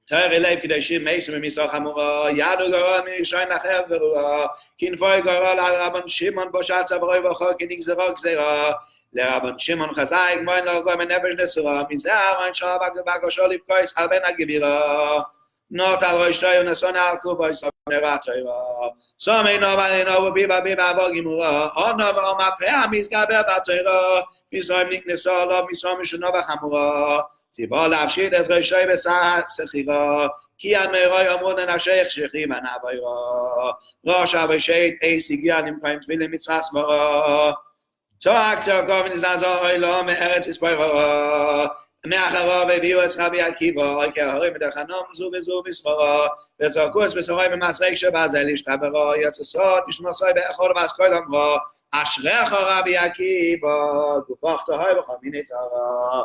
Tare Leib Kedoshim Meisum Misach Hamura. Yadu Gara Mishain Acher Verura. Kinfoy Gara Al Rabban Shimon Boshat Zavaroi Vachor Kinik Zerok Zera. לרבן שמעון חזאי גמוין לו גוי מנפש נסורה מזהר אין שעה בגשו לבקויס על בן הגבירה נוט על ראשו ונסון על קובוי סבנרה תוירה סומי נובה לנובו ביבה ביבה בגימורה עוד נובה ומפרע מסגבר בתוירה מסוים נקנסו לו מסוים משונובה חמורה ציבור להפשיט את ראשו בסחירה כי המרוי אמרו לנפשי החשיכים הנבוירה ראש אבשית איס הגיע נמקיים תפילים מצרה סמורה צועק צעקו ונזעזע אוילו מארץ יספוירו מאחריו הביאו את רבי עקיבא כהרים בדחנום זו וזו בסחורו וצעקו את בשרוי במסרק שבזה להשתברו יצא סוד נשמסוי באחור ואסכוי למרו אשריך רבי עקיבא גופך תהוי בכל מיני תורה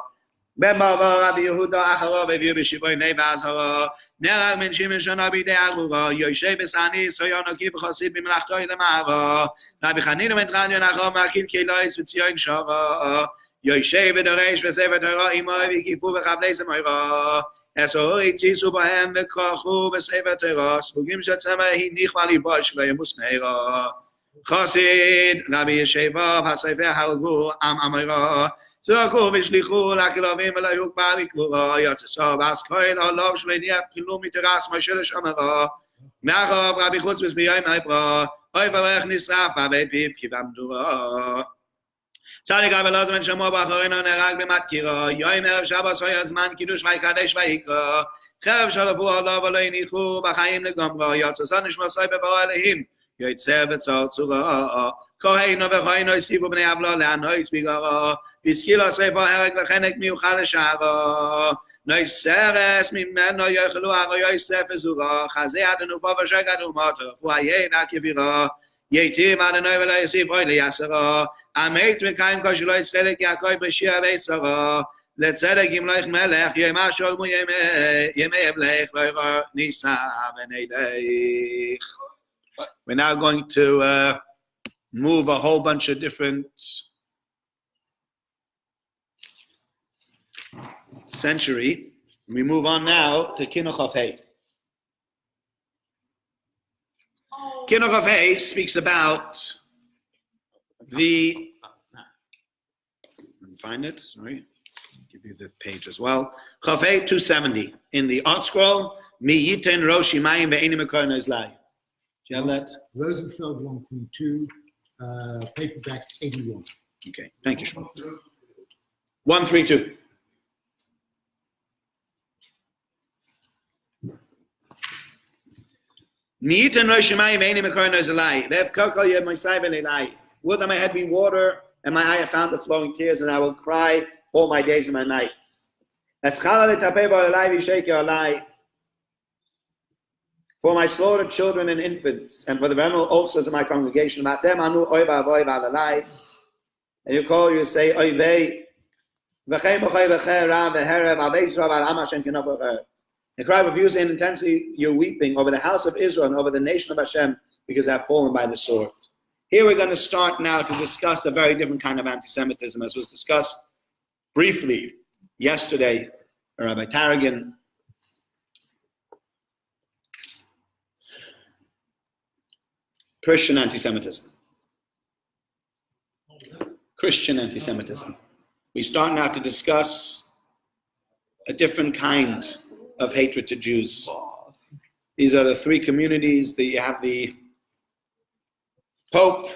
במעבר רבי יהודה אחריו הביאו בשבעי ני ועזרו נהרג בן שמעון שנה בידי ארורה יושב בסעני סויונו כי בחסיד במלאכתו למערו רבי חנינא בן תרדיון אחריו מהקיל קהילויס וציון שרו יושב ודורש וספר תורה עמו והקיפו בחבלי זמורו עשו הציסו בהם וכרכו בספר תורה ספוגים של צמא הניח ליבו שלא ימוס מהרו חסיד רבי ישבו הספר הרגו עם אמרו צעקו ושליחו לכלבים ולא יוקפא בקבורו יוצאו באסכויל עולו שלא יניח כלום מתרס משה לשומרו מאחריו רבי חוץ בסביעי מהפרו אוי וברך נשרף בבית פיו כי במדורו צדיק רבי אלעזר בן שמוע באחרינו נהרג במדקירו יום ערב שבת היה זמן קידוש ויקדש ויקרא חרב שלפו עליו ולא הניחו בחיים לגמרו יוצאו נשמסו בבורא אלוהים יוצא בצור צורו כהנו וכהנו הוסיפו בני עוולה להנויץ בגרו והשכילו שרפו הרג וחנק מיוחד לשערו נוי סרס ממנו יאכלו הרי יוסף וזורו חזה עד הנופו ושגד אומות רפו היה והכבירו ייטיב אדוני ולא יוסיף אוי ליסרו המת מקיים כשלא יצחלק יעקב בשיר ויצרו לצדק ימלך מלך, ימה שולמו ימי אבלך, לא ירא ניסה ונדך. We're now going to move a whole bunch of different century. We move on now to Kinnos of Hay. Kinnos of Hay speaks about the, find it, sorry, I'll give you the page as well. Chaf Hay 270 in the art scroll. Mi yiten roshi mayim ve'eni mekor nezlai. Do you have that? Rosenfeld 132, paperback 81. Okay, thank you, Shmuel. 132. Will that my head be water and my eye have found the flowing tears, and I will cry all my days and my nights. For my slaughtered children and infants, and for the venerable ulcers of my congregation. And you call, you say, the cry of abuse and intensely you're weeping over the house of Israel and over the nation of Hashem because they have fallen by the sword. Here we're going to start now to discuss a very different kind of anti-Semitism, as was discussed briefly yesterday by Rabbi Tarragon. Christian anti-Semitism. Christian anti-Semitism. We start now to discuss a different kind of hatred to Jews. These are the three communities that you have. The Pope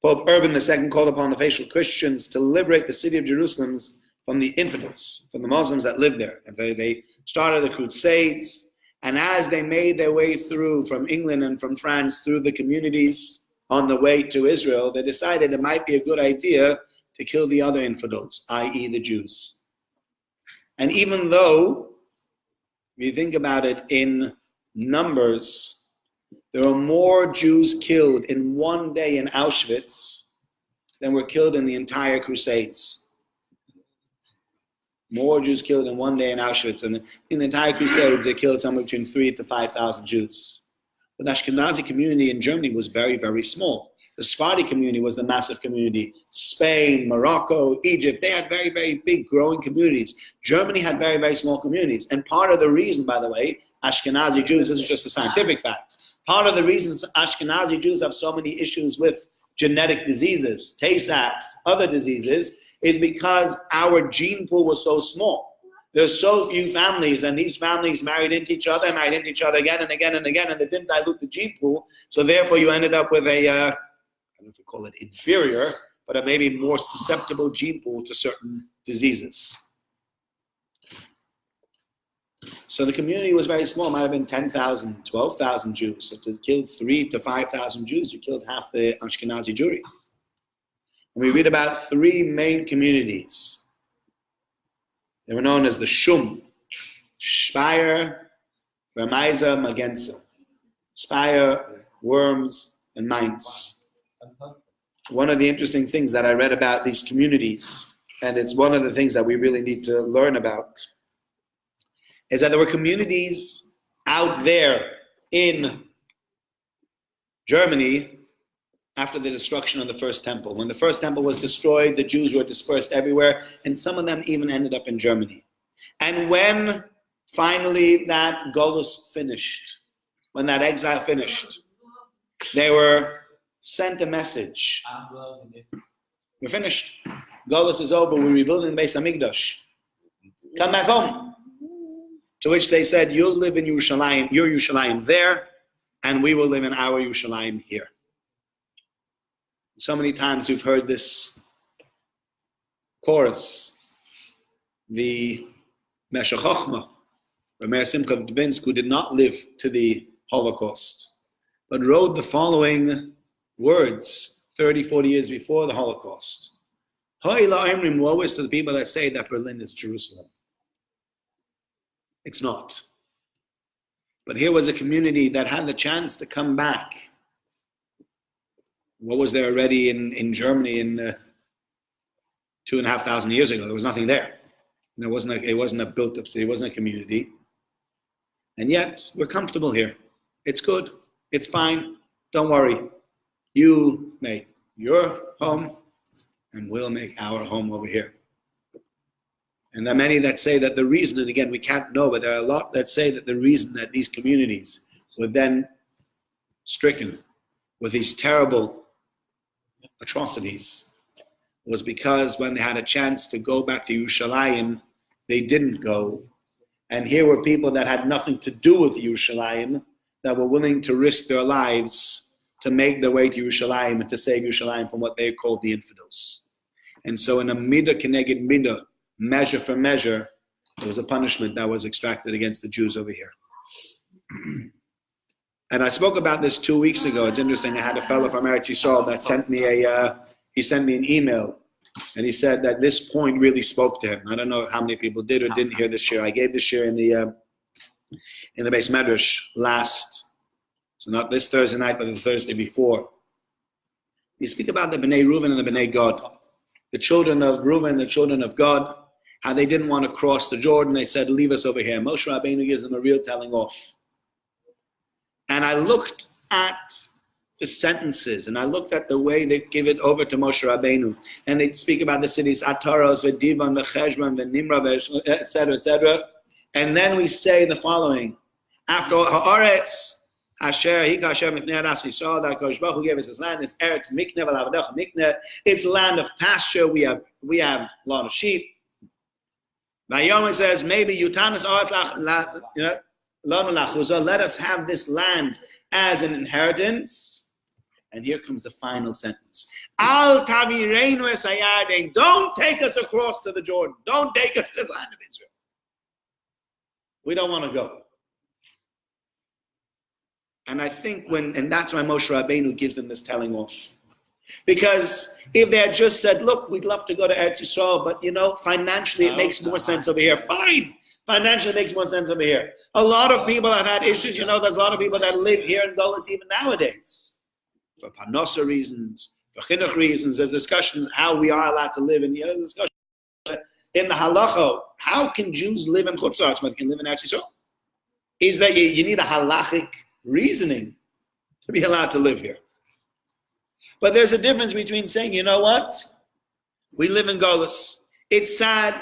Urban II called upon the faithful Christians to liberate the city of Jerusalem from the infidels, from the Muslims that lived there. And they started the Crusades, and as they made their way through from England and from France through the communities on the way to Israel, they decided it might be a good idea to kill the other infidels, i.e. the Jews. And even though, if you think about it in numbers, there are more Jews killed in one day in Auschwitz than were killed in the entire Crusades. More Jews killed in one day in Auschwitz. And in the entire Crusades, they killed somewhere between 3,000 to 5,000 Jews. But the Ashkenazi community in Germany was very, very small. The Sephardi community was the massive community. Spain, Morocco, Egypt, they had very, very big growing communities. Germany had very, very small communities. And part of the reason, by the way, Ashkenazi Jews, this is just a scientific fact, part of the reason Ashkenazi Jews have so many issues with genetic diseases, Tay-Sachs, other diseases, is because our gene pool was so small. There's so few families, and these families married into each other again and again and again, and they didn't dilute the gene pool. So therefore you ended up with a, I don't know if you call it inferior, but a maybe more susceptible gene pool to certain diseases. So the community was very small. It might have been 10,000, 12,000 Jews. So to kill 3,000 to 5,000 Jews, you killed half the Ashkenazi Jewry. And we read about three main communities. They were known as the Shum, Speyer, Ramaiza, Magenza. Speyer, Worms, and Mainz. One of the interesting things that I read about these communities, and it's one of the things that we really need to learn about, is that there were communities out there in Germany after the destruction of the first temple. When the first temple was destroyed, the Jews were dispersed everywhere, and some of them even ended up in Germany. And when finally that Golus finished, when that exile finished, they were sent a message. We're finished. Golus is over. We're rebuilding the Beis Hamikdash. Come back home. To which they said, you'll live in Yerushalayim, your Yerushalayim there, and we will live in our Yerushalayim here. So many times we've heard this chorus, the Meshech Chochmah, Rameir Simcha of Dvinsk, who did not live to the Holocaust, but wrote the following words 30, 40 years before the Holocaust. Woe is to the people that say that Berlin is Jerusalem. It's not. But here was a community that had the chance to come back. What was there already in Germany in 2,500 years ago? There was nothing there. And it wasn't a built-up city. It wasn't a community. And yet, we're comfortable here. It's good. It's fine. Don't worry. You make your home, and we'll make our home over here. And there are many that say that the reason, and again, we can't know, but there are a lot that say that the reason that these communities were then stricken with these terrible atrocities was because when they had a chance to go back to Yerushalayim, they didn't go. And here were people that had nothing to do with Yerushalayim that were willing to risk their lives to make their way to Yerushalayim and to save Yerushalayim from what they called the infidels. And so in a midah keneged midah, measure for measure, there was a punishment that was extracted against the Jews over here. And I spoke about this 2 weeks ago. It's interesting. I had a fellow from Eretz Yisrael that sent me an email, and he said that this point really spoke to him. I don't know how many people did or didn't hear this share. I gave this share in the Beis Medrash so not this Thursday night, but the Thursday before. You speak about the Bnei Reuben and the Bnei Gad, the children of Reuben and the children of Gad, how they didn't want to cross the Jordan. They said, leave us over here. Moshe Rabbeinu gives them a real telling off. And I looked at the sentences, and I looked at the way they give it over to Moshe Rabbeinu, and they speak about the cities Ataros, Divan, Cheshbon, Nimrah, etc., etc. And then we say the following: after Haaretz, Asher Hika Asher Mifnei Aras Yisrael, that Kosh Baruch Hu gave us His land. It's Eretz Mikne V'Lavadecha Mikne. It's land of pasture. We have a lot of sheep. Vayom says maybe Yutanis Aretz, let us have this land as an inheritance. And here comes the final sentence. Al tavireinu es hayarden. Don't take us across to the Jordan. Don't take us to the land of Israel. We don't want to go. And I think and that's why Moshe Rabbeinu gives them this telling off. Because if they had just said, look, we'd love to go to Eretz Yisrael, but financially it makes more sense over here. Fine. Financially it makes more sense over here. A lot of people have had issues. There's a lot of people that live here in Golis even nowadays. For Parnasa reasons, for Chinuch reasons, there's discussions how we are allowed to live. And there's discussion in the halacha, how can Jews live in Chutz La'aretz when they can live in Eretz Yisrael? Is that you need a halachic reasoning to be allowed to live here. But there's a difference between saying, you know what? We live in Golis. It's sad.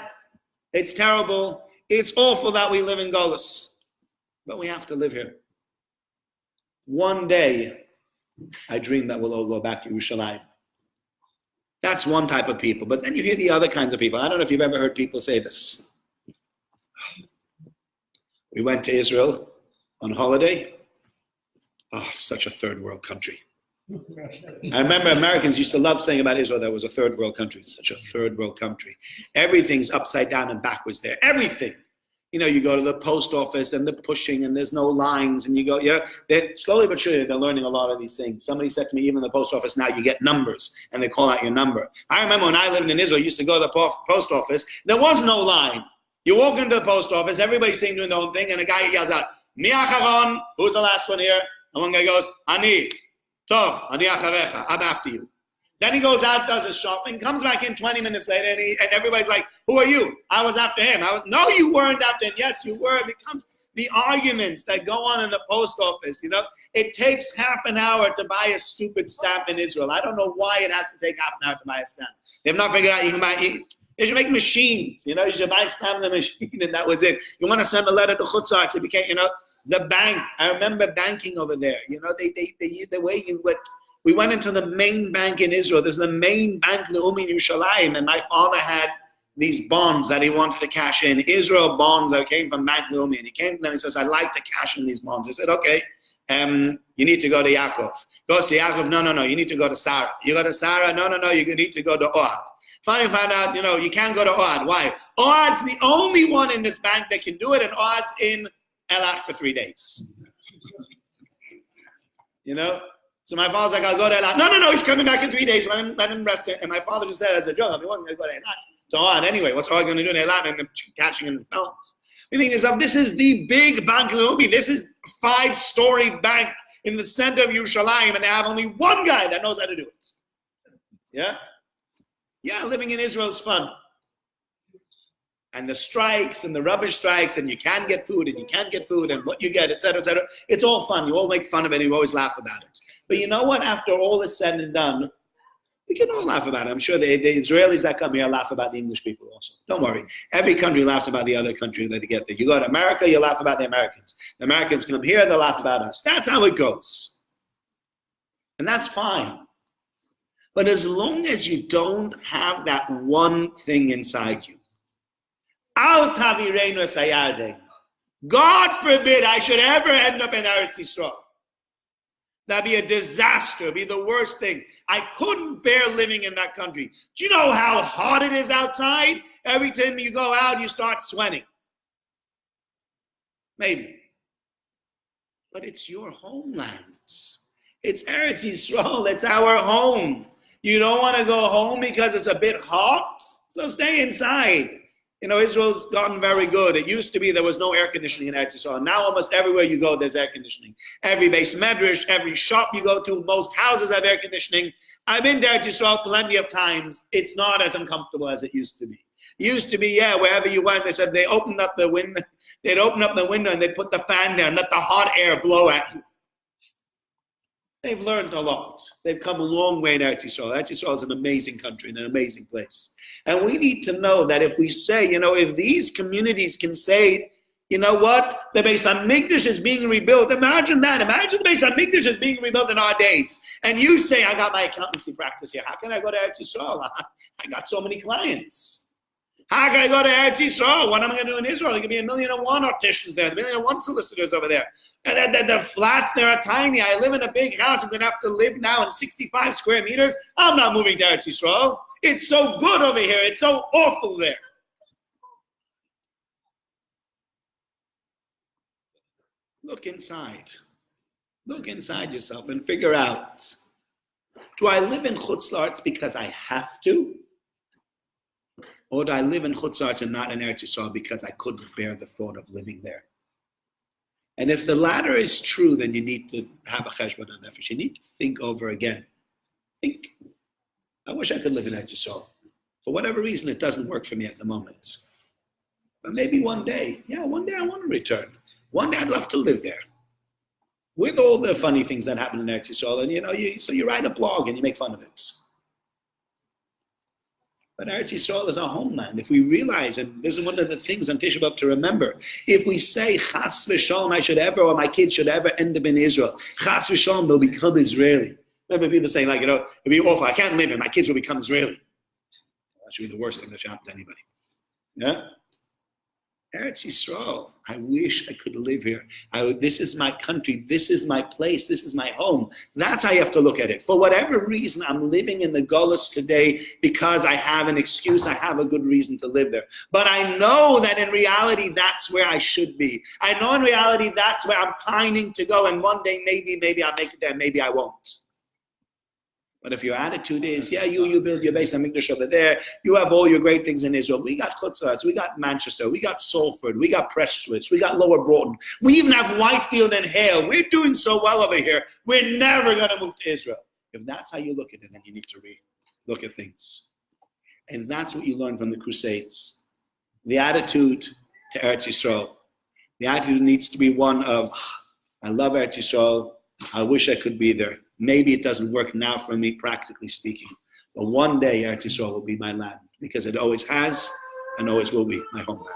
It's terrible. It's awful that we live in Golis. But we have to live here. One day, I dream that we'll all go back to Yerushalayim. That's one type of people. But then you hear the other kinds of people. I don't know if you've ever heard people say this. We went to Israel on holiday. Oh, such a third world country. I remember Americans used to love saying about Israel that it was a third world country. It's such a third world country. Everything's upside down and backwards there. Everything. You go to the post office and the pushing and there's no lines and you go, they're slowly but surely they're learning a lot of these things. Somebody said to me, even in the post office now you get numbers and they call out your number. I remember when I lived in Israel, I used to go to the post office. There was no line. You walk into the post office, everybody's saying doing their own thing, and a guy yells out, Mi acharon, who's the last one here? And one guy goes, Ani, Tov, Ani acharecha, I'm after you. Then he goes out, does his shopping, comes back in 20 minutes later, and everybody's like, who are you? I was after him. No, you weren't after him. Yes, you were. It becomes the arguments that go on in the post office. It takes half an hour to buy a stupid stamp in Israel. I don't know why it has to take half an hour to buy a stamp. They've not figured out you can buy. They should make machines. You should buy a stamp in the machine, and that was it. You want to send a letter to Chutz La'aretz, it became, the bank. I remember banking over there. The way you would. We went into the main bank in Israel. There's the main bank, Leumi in Yerushalayim, and my father had these bonds that he wanted to cash in. Israel bonds that came from Bank Leumi, and he came to them and says, "I'd like to cash in these bonds." I said, "Okay, you need to go to Yaakov." Goes to Yaakov. No, you need to go to Sarah. You go to Sarah. No, you need to go to Ohad. Finally found out, you can't go to Ohad. Why? Ohad's the only one in this bank that can do it, and Ohad's in Elat for 3 days. So my father's like, I'll go to Elat. No, he's coming back in 3 days. Let him rest it. And my father just said as a joke, he wasn't going to go to Elat. So on anyway, what's Ohad going to do in Elat and cashing in his balance? The thing is, this is the big Bank Leumi. This is a 5-story bank in the center of Yerushalayim, and they have only one guy that knows how to do it. Yeah, living in Israel is fun. and the strikes and the rubbish strikes, and you can't get food and you can't get food and what you get, etc., etc. It's all fun. You all make fun of it and you always laugh about it. But you know what? After all is said and done, we can all laugh about it. I'm sure the Israelis that come here laugh about the English people also. Don't worry. Every country laughs about the other country that they get there. You go to America, you laugh about the Americans. The Americans come here, they laugh about us. That's how it goes. And that's fine. But as long as you don't have that one thing inside you, Al tavireinu es hayarden. God forbid I should ever end up in Eretz Yisrael. That'd be a disaster, be the worst thing. I couldn't bear living in that country. Do you know how hot it is outside? Every time you go out, you start sweating. Maybe. But it's your homeland. It's Eretz Yisrael. It's our home. You don't want to go home because it's a bit hot? So stay inside. You know, Israel's gotten very good. It used to be there was no air conditioning in Eretz Yisrael. Now almost everywhere you go, there's air conditioning. Every base medrash, every shop you go to, most houses have air conditioning. I've been to Eretz Yisrael plenty of times. It's not as uncomfortable as it used to be. It used to be, wherever you went, they said they opened up the window. They'd open up the window and they'd put the fan there and let the hot air blow at you. They've learned a lot. They've come a long way in Eretz Yisrael. Eretz Yisrael is an amazing country and an amazing place. And we need to know that if we say, if these communities can say, you know what, the Beis HaMikdash is being rebuilt. Imagine that. Imagine the Beis HaMikdash is being rebuilt in our days. And you say, I got my accountancy practice here. How can I go to Eretz Yisrael? I got so many clients. How can I go to Eretz Yisrael? What am I going to do in Israel? There could be 1,000,001 opticians there, 1,000,001 solicitors over there. And the flats there are tiny. I live in a big house. I'm going to have to live now in 65 square meters. I'm not moving to Eretz Yisrael. It's so good over here. It's so awful there. Look inside. Look inside yourself and figure out, do I live in Chutz La'aretz because I have to? Or do I live in Chutz La'aretz and not in Eretz Yisrael because I couldn't bear the thought of living there? And if the latter is true, then you need to have a cheshbon nefesh. You need to think over again. Think, I wish I could live in Eretz Yisrael. For whatever reason, it doesn't work for me at the moment. But maybe one day I want to return. One day I'd love to live there. With all the funny things that happen in Eretz Yisrael, and so you write a blog and you make fun of it. But Eretz Yisrael is our homeland. If we realize, and this is one of the things on Tisha B'Av to remember, if we say, Chas v'shalom, I should ever, or my kids should ever end up in Israel, Chas v'shalom, they'll become Israeli. Remember people saying, it'd be awful, I can't live here, my kids will become Israeli. That should be the worst thing that should happen to anybody. Yeah? Eretz Yisrael, I wish I could live here. This is my country. This is my place. This is my home. That's how you have to look at it. For whatever reason, I'm living in the Golus today because I have an excuse. I have a good reason to live there. But I know that in reality, that's where I should be. I know in reality, that's where I'm pining to go. And one day, maybe I'll make it there. Maybe I won't. But if your attitude is, you build your Beis HaMikdash over there, you have all your great things in Israel. We got Chutz La'aretz, we got Manchester, we got Salford, we got Prestwich, we got Lower Broughton. We even have Whitefield and Hale. We're doing so well over here. We're never going to move to Israel. If that's how you look at it, then you need to look at things. And that's what you learn from the Crusades. The attitude to Eretz Yisrael. The attitude needs to be one of, I love Eretz Yisrael. I wish I could be there. Maybe it doesn't work now for me, practically speaking. But one day, Eretz Yisrael will be my land, because it always has and always will be my homeland.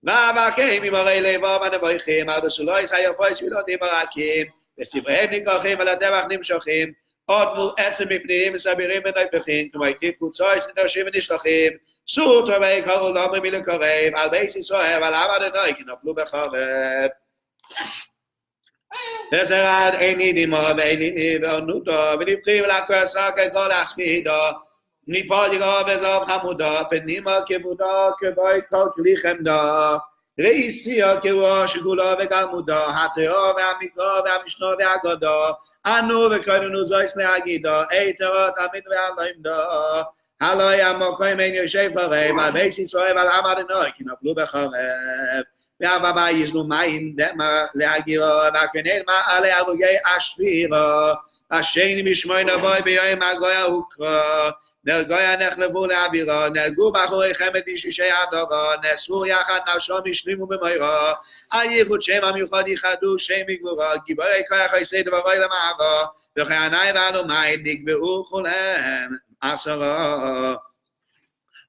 ואבקם ממורי לבוב הנבויכים, על בסולויס היפויס ולודים הרכים, וספריהם נגרכים על הדרך נמשכים, עוד עצם מפנינים וסבירים ונפחים, כמו עתיד קוצויס נדרשים ונשלחים, סור טובי קרול נאמרים מלקרב, על בייס ישראל ועל עם אדוני כי נפלו בחרב. וזרד איני נימו ואיני ניבענותו, ונבחים לקרסה ככל הסמידו, מפה יגור בזוב חמודו, פנימו כבודו, כבוי כל כלי חמדו, ראיסיו כרוע שגולו וגלמודו, התיאו והמיקרו והמשנו והגודו, אנו וקודנו זויס להגידו, תורות תמיד ועלמדו. הלא ימוקם אין יושב חרב, ובייס ישראל על עם אדוני, כי נפלו בחרב. והבא יזלו מים דמה להגירו, והקנן מעלה הרוגי אשבירו. השני משמונה בוי ביום הגויה הוקרו. נרגויה נחלבו לאווירו, נהרגו בחורי חמד בשישי הדורו, נאספו יחד נפשו משלימו במוירו, הייחוד שם המיוחד ייחדו שם מגבורו, גיבורי כוח עשי דברי למערו, וכהנאי ואלומי נקבעו כולם עשרו.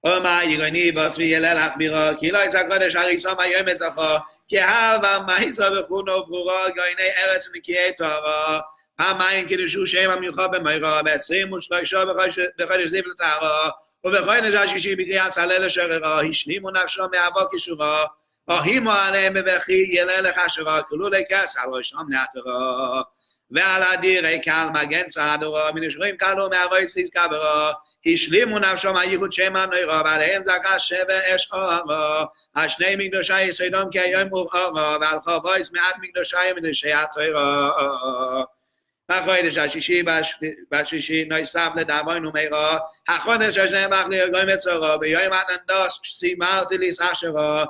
ומה יגוני בעצמי ילל החבירו, כי לא יצא קודש הריצום היום מצחו, כי הלווה מייסו וכונו וברורו, גויני ארץ ונקיי תורו. פעמיים קידשו שם המיוחד במוירו, ב-23 בחודש זיו לטהרו, ובחודש השישי בקריאת הלל לשררו, השלימו נפשו מאבו קישורו, אוהימו עליהם בבכי ילל לכשרו, כלו לכס על ראשם נעטרו, ועל אדירי קל מגן צעדורו, מנשרים קלו מאבויץ נזכברו, השלימו נפשו מהייחוד שם הנוירו, ועליהם זכה שבר אש אורו, השני מקדושי יסוידום כי היום אורו, ועל חובויס מעט מקדושי מדשי התוירו. החודש השישי בשישי נוסף לדאבונו מהירו, החודש השנבח לארגון מצורו, ביום התנדוס סימלתי לסשרו,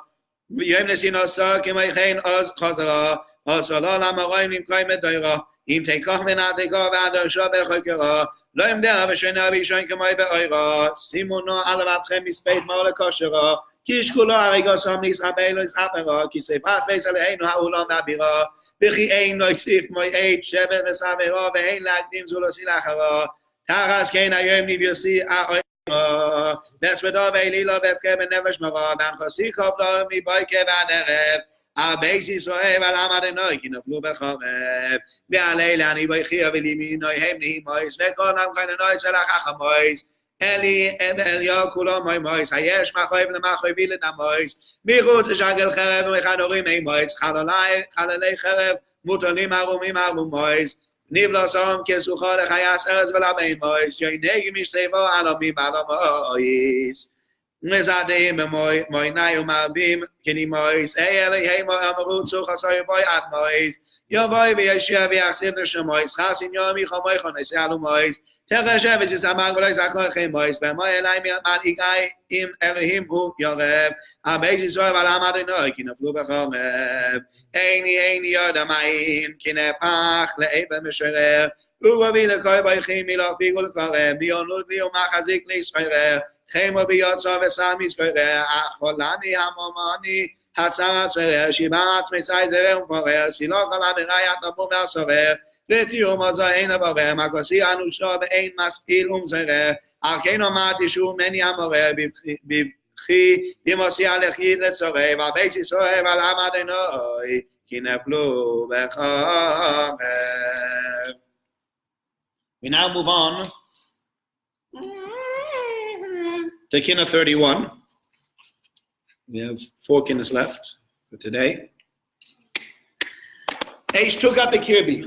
ביום נסינוסו כמו כן עוז חוזרו, עוזו לא למרואים נמקוי מדוירו, אם תיקוח ונעתיקו ועדושו בחוקרו, לא ימדר ושנו בישון כמו באוירו, שימונו על לבבכם מספית מאו לכושרו, כי שקולו הריגו סום נסחבלו נסחברו, כי ספס בייס עלינו העולם והבירו, וכי אין נוסיף מועד שבר וסברו, ואין להקדים זולוסי לאחרו, תחס כן היום נביוסי האוירו, והספדו ואלילו והפקר בנפש מרו, והנחוסי כובדו מבויקה ועד ערב, הבייס ישראל ועל עם אדוני כי נפלו בחורב, ועל אלה אני בויכיה ולימינו הם נהימויס, וכל עם כהננויס ולחכמויס, אלי אליו כולו מוימויס, היש מחויב למחויבי לדמויס, מחוץ לשגל חרב ומחנורים אימויס, חללי חרב מוטלים ערומים ערומויס, נבלוסום כסוכו לחייס ארץ ולמימויס, יוינגי משסבו עלומים עלומויס. מזעדים במויני ומרבים כנימויס, אליהם אמרו צוך עשוי בוי עד מויס, יבוי וישע ויחסיר לשמויס, חסין יומי חומוי חונס אלומויס, תחשב וסיסמך ולא יסחקו לכם מויס, במוי אלי מנהיגי עם אלוהים הוא יורב, הבייס ישראל ועל עם אדוני כי נפלו בחורב, איני יודע מים, כי נהפך לעבר משורר, ובבי לכל בייכים מלהפיג ולקורב, ביונות לי ומחזיק לישראל, חמו ביוצא וסמי סקורר, אכולני המומני, הצר הצרר, שיבה עצמי סי זרר ופורר, סילוך עליו וראיית נבוא מהסורר, ותיאום עזו אין עברר, מקוסי אנושו ואין מסעיל ומזרר, על כן אמרתי שהוא מני המורר, בבכי ימוסי הלכי לצורר, והבייס ישראל ועל עם אדוני, כי נפלו בחורב. We now move on to Kinna 31. We have 4 kinnas left for today. Eish took up the Kirby.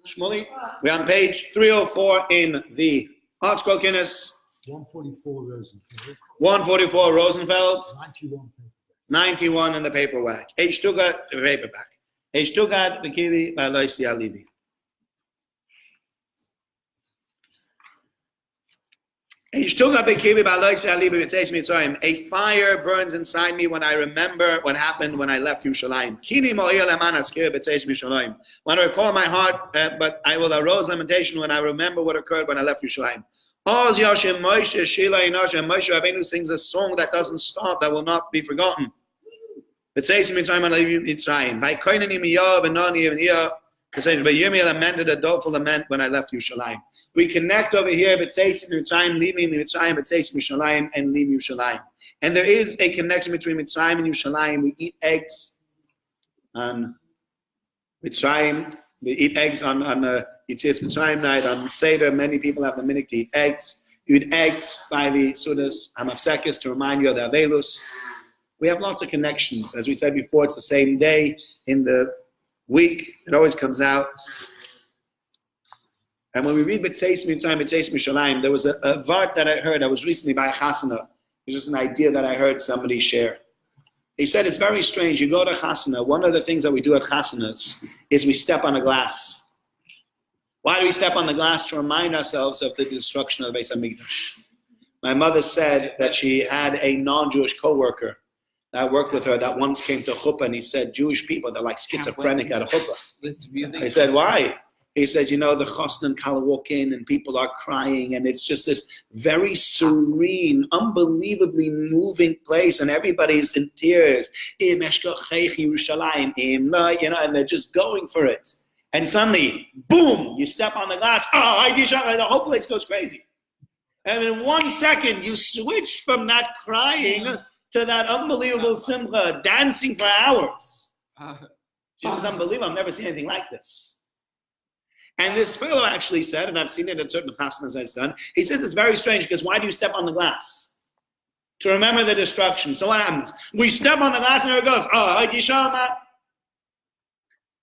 Shmuley, we're on page 304 in the Hartscroll Kinnas. 144 Rosenfeld. 144 Rosenfeld. 91 paper. 91 in the paperback. Eish took up the paperback. Eish took up the Kirby by Loisi Alibi. A fire burns inside me when I remember what happened when I left Yerushalayim. When I recall my heart, but I will arouse lamentation when I remember what occurred when I left Yerushalayim. Moshe Rabbeinu sings a song that doesn't stop, that will not be forgotten. It says in Mitzrayim, Yirmiyah lamented a doleful lament when I left Yerushalayim. We connect over here, B'tzeis Mitzrayim, leave me Mitzrayim, B'tzeis Yerushalayim, and leave Yerushalayim. And there is a connection between Mitzrayim and Yerushalayim. We eat eggs on Mitzrayim. We eat eggs on Yitzias Mitzrayim night. On Seder, many people have the minhag to eat eggs. You eat eggs by the Sudas Hamafsekis to remind you of the Avelus. We have lots of connections. As we said before, it's the same day in the week. It always comes out. And when we read B'tzeis Mitzrayim, B'tzeis Mishalayim, there was a vart that I heard. I was recently by a chasana. It was just an idea that I heard somebody share. He said it's very strange. You go to chasana. One of the things that we do at chasanas is we step on a glass. Why do we step on the glass? To remind ourselves of the destruction of the Beis Hamikdash. My mother said that she had a non-Jewish co-worker that worked with her that once came to chuppah, and he said, Jewish people, they're like schizophrenic at a chuppah. I said, why? He says, the chosn and kala walk in and people are crying, and it's just this very serene, unbelievably moving place, and everybody's in tears. And they're just going for it. And suddenly, boom, you step on the glass. The whole place goes crazy. And in 1 second, you switch from that crying to that unbelievable simcha, dancing for hours. This is unbelievable. I've never seen anything like this. And this fellow actually said, and I've seen it in certain chasnas I've done, he says it's very strange because why do you step on the glass? To remember the destruction. So what happens? We step on the glass and there it goes.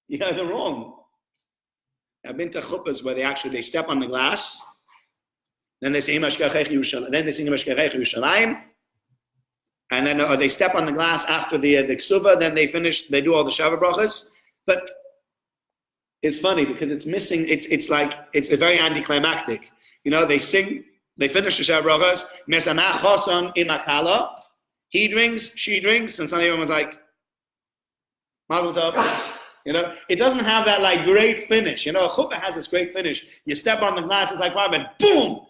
Yeah, they're wrong. I've been to chuppahs where they step on the glass, then they say then they sing Yerushalayim, and then or they step on the glass after the ksuba, then they do all the Shabbat brachas. But it's funny because it's missing, it's very anticlimactic. They sing, they finish the Shabbat brachas, Mesamach choson imakala, he drinks, she drinks, and suddenly everyone's like, Mazel tov. It doesn't have that great finish. A chuppah has this great finish. You step on the glass, it's like, and boom!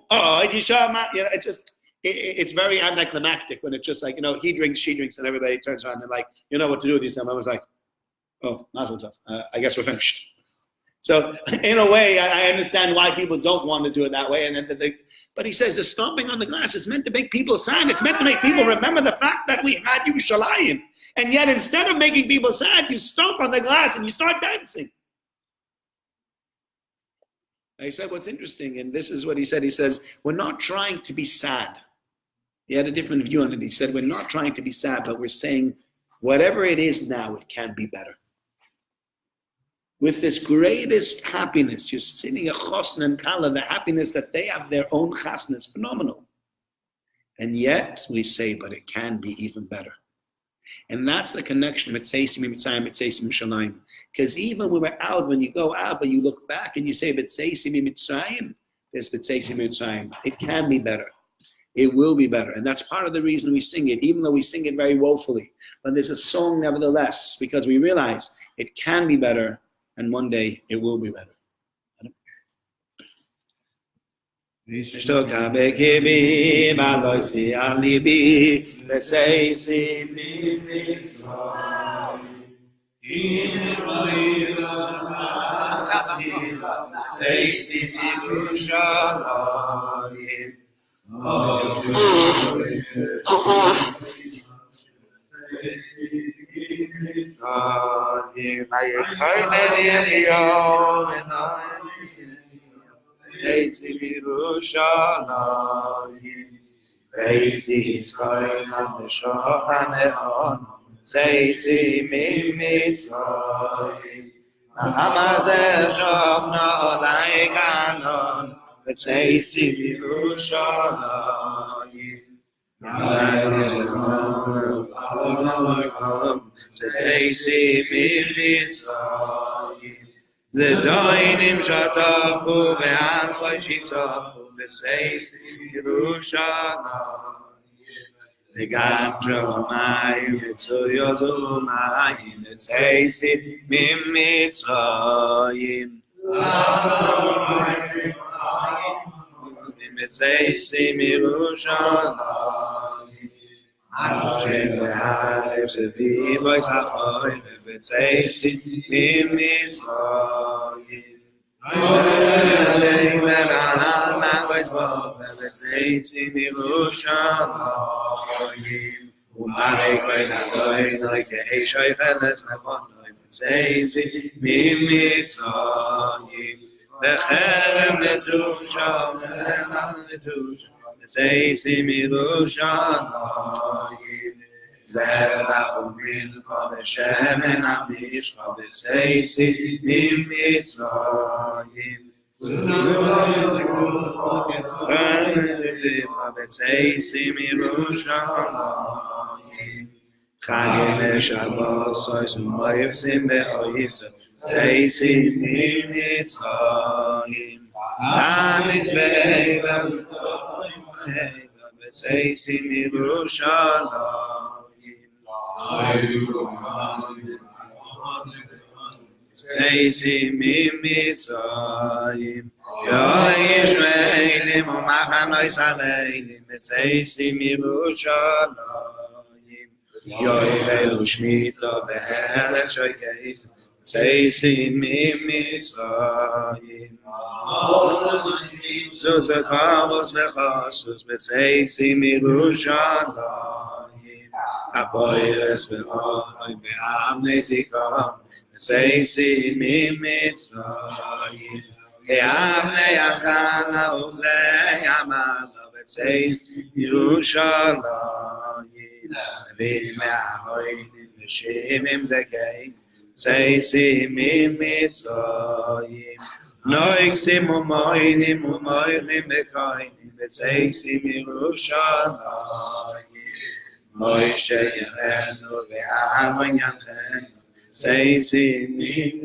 It's very anticlimactic when it's just like, he drinks, she drinks, and everybody turns around and what to do with these. I was like, oh, mazel tov. I guess we're finished. So in a way, I understand why people don't want to do it that way. But he says the stomping on the glass is meant to make people sad. It's meant to make people remember the fact that we had Yerushalayim. And yet instead of making people sad, you stomp on the glass and you start dancing. I said, what's interesting, and this is what he said. He says, we're not trying to be sad. He had a different view on it. He said, we're not trying to be sad, but we're saying, whatever it is now, it can be better. With this greatest happiness, you're sitting a chosn and kala, the happiness that they have their own chasna is phenomenal. And yet, we say, but it can be even better. And that's the connection with Mitzaysim Mitzrayim, Mitzaysim Yerushalayim. Because even when we're out, when you go out, but you look back and you say, Mitzaysim Mitzrayim, there's Mitzaysim Mitzrayim. It can be better. It will be better. And that's part of the reason we sing it, even though we sing it very woefully. But there's a song nevertheless, because we realize it can be better, and one day it will be better. Shtoka bekibi, maloisi alibi, letzeisi mitzvah. Letzeisi Yerushalayim. Leisi Yerushalayim, Leisi Yisrael HaMeshochaneon, Leisi Mitzrayim, Hamazer Shovna Leikanon, Leisi Yerushalayim, Leisi Mitzrayim. Zedoinim shatafu ve'an chayshitafu v'tzeis Yerushalayim V'gam shamayim v'tzoyozu mayim v'tzeis Mitzrayim v'tzeis Yerushalayim Hashem v'halef seviv v'yisachoi v'tzeisi Mitzrayim V'alei v'alal na'oitzbo v'tzeisi Yerushalayim U'marei koi na'oinoi ke'eshoi v'les nefondoi v'tzeisi Mitzrayim V'cherem netusha v'chemal netusha v'tzeisi Yerushalayim Zerach u'mincha v'shemen amishcha v'tzeisi Mitzrayim v'tzeisi Yerushalayim Chagim v'shabbat sois u'mayivsim v'oyisa v'tzeisi Mitzrayim Tanis Beiba, Betzesim Yerushalayim. Betzesim Mitzrayim. Yolei Yishmeilim, Umachanoi Sareilim, Betzesim Yerushalayim. Yoivelu Shmita, Be'eret Shoykeit, Betzesim Mitzrayim. Zuz V'Kavos V'Chasus, Betzesim Yerushalayim. Apoyres V'Oy, Be'amnei Zikram, Betzesim Mitzrayim. Be'amnei Akana U'lei Amala, Betzesim Yerushalayim. V'Me'ahoyim V'Shimim Zekein, Betzesim Mitzrayim. Noixim U'moinim U'moinim Be'koinim, Betzesim Yerushalayim. Moshe Yerenu Ve'Aaron Yachenu, Betzesim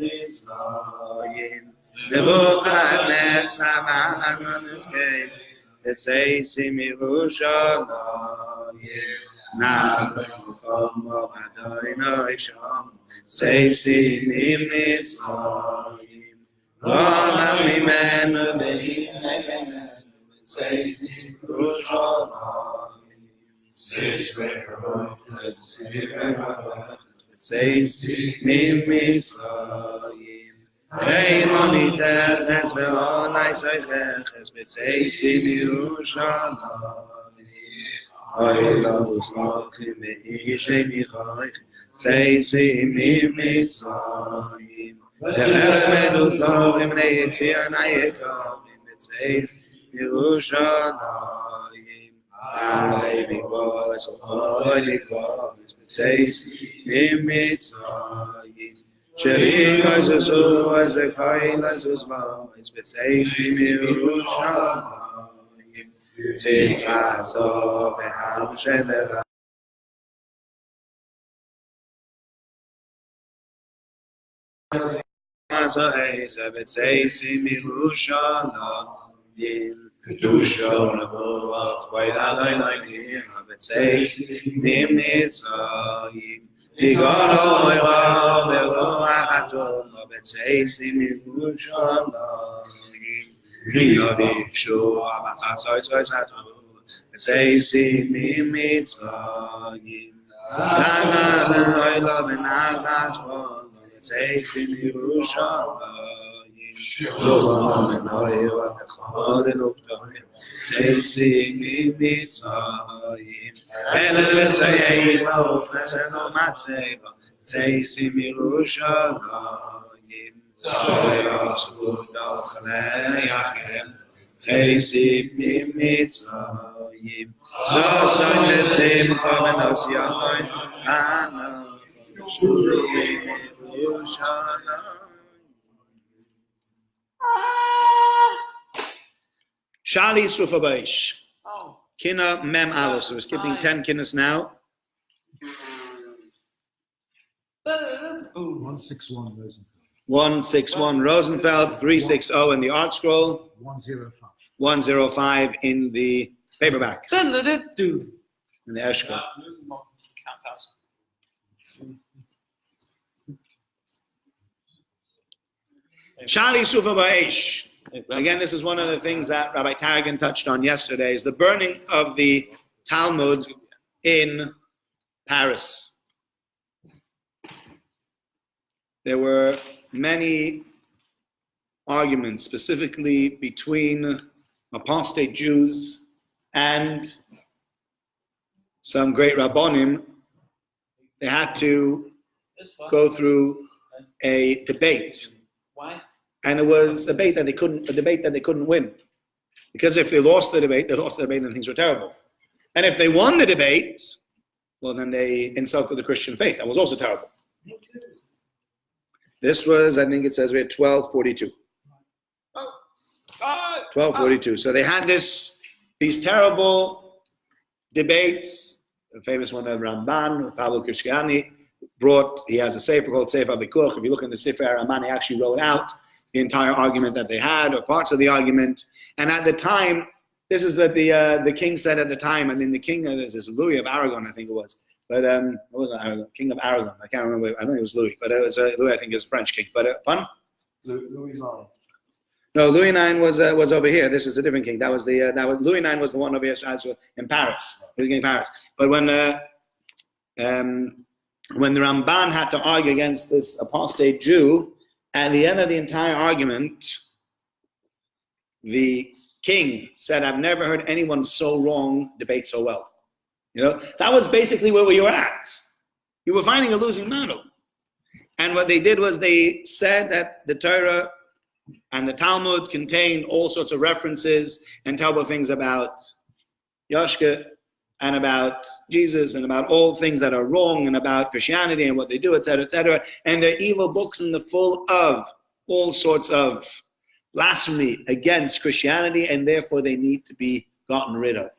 Mitzrayim. Nebuchadnezzar Aaron Eskeis, Betzesim Yerushalayim. Na'B'Chom Adonai Shom, Betzesim Mitzrayim. Roma Mimenu Be'Himenu, Betzesim Yerushalayim. Betzesim Mitzrayim. Heimoni Teches Ve'onai Seicheches, Betzesim Yerushalayim. Oilos Mochim Ve'ishei Michoich, Betzesim Mitzrayim. Derech Medudlorim Ne'Yitzir Na'Yekovim, Betzesim Yerushalayim. Alei Mikvos, Oy Mikvos, Betzesim Mitzrayim. Cherikos Usuas, V'Koilos Uzvos, Betzesim Yerushalayim. Tzitzazo V'Ham Shelecha. Mazoheza Betzesim Yerushalayim. Kedusha Nebuach V'Yadai Noimim Betzesim Mitzrayim. Vigoro Oira Ve'Ruach Hatom Betzesim Yerushalayim. Rino V'Yishua B'Chatzos Hatom Betzesim Mitzrayim. Nagad Oila V'Nagad Shvon Betzesim Yerushalayim. Zolom Oira V'Chol Eloktoim Betzesim Mitzrayim. Elel V'Tzayim Ofesed U'Matzeva Betzesim Yerushalayim. Torah Zvuda Chalei Achem Betzesim Mitzrayim. Zoson L'Simcha V'Nos Yamin Hana Yerushalayim. Shali Sufabaish. Oh. Kinna Mem Aleph. So we're skipping 10 kinnas now. 161 Rosenfeld. 161 Rosenfeld, 360 in the art scroll, 105. 105 in the paperback, in the Eshkol. Shali Sufa Ba'esh. Again, this is one of the things that Rabbi Tarragon touched on yesterday, is the burning of the Talmud in Paris. There were many arguments, specifically between apostate Jews and some great Rabbonim. They had to go through a debate. Why? And it was a debate that they couldn't win. Because if they lost the debate, and things were terrible. And if they won the debate, well, then they insulted the Christian faith. That was also terrible. This was, I think it says, we had 1242. 1242. So they had these terrible debates. The famous one of Ramban, Pablo Krishkiani, he has a sefer called Sefer Bikuch. If you look in the Sefer Ramban, he actually wrote out the entire argument that they had, or parts of the argument. And at the time, this is what the king said at the time. I mean, the king, this is Louis of Aragon, I think it was. But it wasn't Aragon, King of Aragon. I can't remember. I know it was Louis, but it was Louis. I think is a French king. But pardon? Louis IX. No, Louis IX was over here. This is a different king. That was Louis IX was the one over here in Paris. He was in Paris. But when the Ramban had to argue against this apostate Jew, at the end of the entire argument, the king said, "I've never heard anyone so wrong debate so well." You know, that was basically where we were at. You were finding a losing battle. And what they did was they said that the Torah and the Talmud contained all sorts of references and terrible things about Yashka and about Jesus and about all things that are wrong and about Christianity and what they do, etc., etc. And they're evil books and they're full of all sorts of blasphemy against Christianity, and therefore they need to be gotten rid of.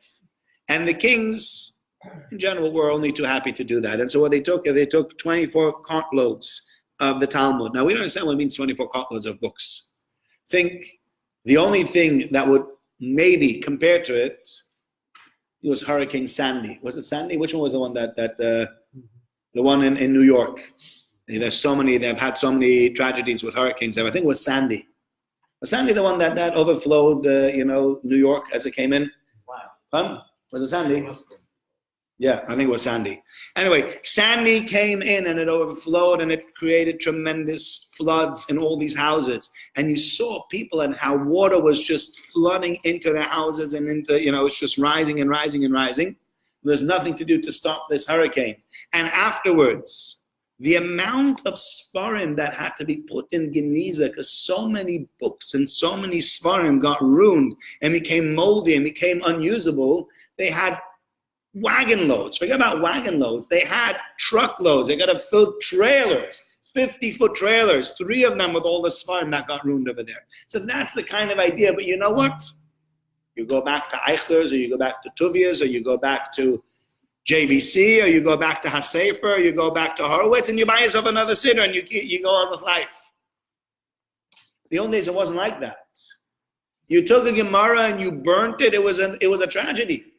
And the kings, in general, were only too happy to do that. And so what they took 24 cartloads of the Talmud. Now, we don't understand what it means 24 cartloads of books. Think the only thing that would maybe compare to it was Hurricane Sandy. Was it Sandy? Which one was the one the one in New York? There's so many, they've had so many tragedies with hurricanes. I think it was Sandy. Was Sandy the one that overflowed, New York as it came in? Wow. Was it Sandy? Yeah, I think it was Sandy. Anyway, Sandy came in and it overflowed and it created tremendous floods in all these houses. And you saw people and how water was just flooding into their houses and into, it's just rising and rising and rising. There's nothing to do to stop this hurricane. And afterwards, the amount of Sfarim that had to be put in Geniza, because so many books and so many Sfarim got ruined and became moldy and became unusable, they had wagon loads. Forget about wagon loads. They had truckloads. They got to fill trailers, 50-foot trailers, 3 of them with all the Sfarim that got ruined over there. So that's the kind of idea. But you know what? You go back to Eichler's, or you go back to Tuvia's, or you go back to JBC, or you go back to Hasefer, or you go back to Horowitz, and you buy yourself another siddur, and you go on with life. The old days, it wasn't like that. You took a Gemara and you burnt it. It was a tragedy.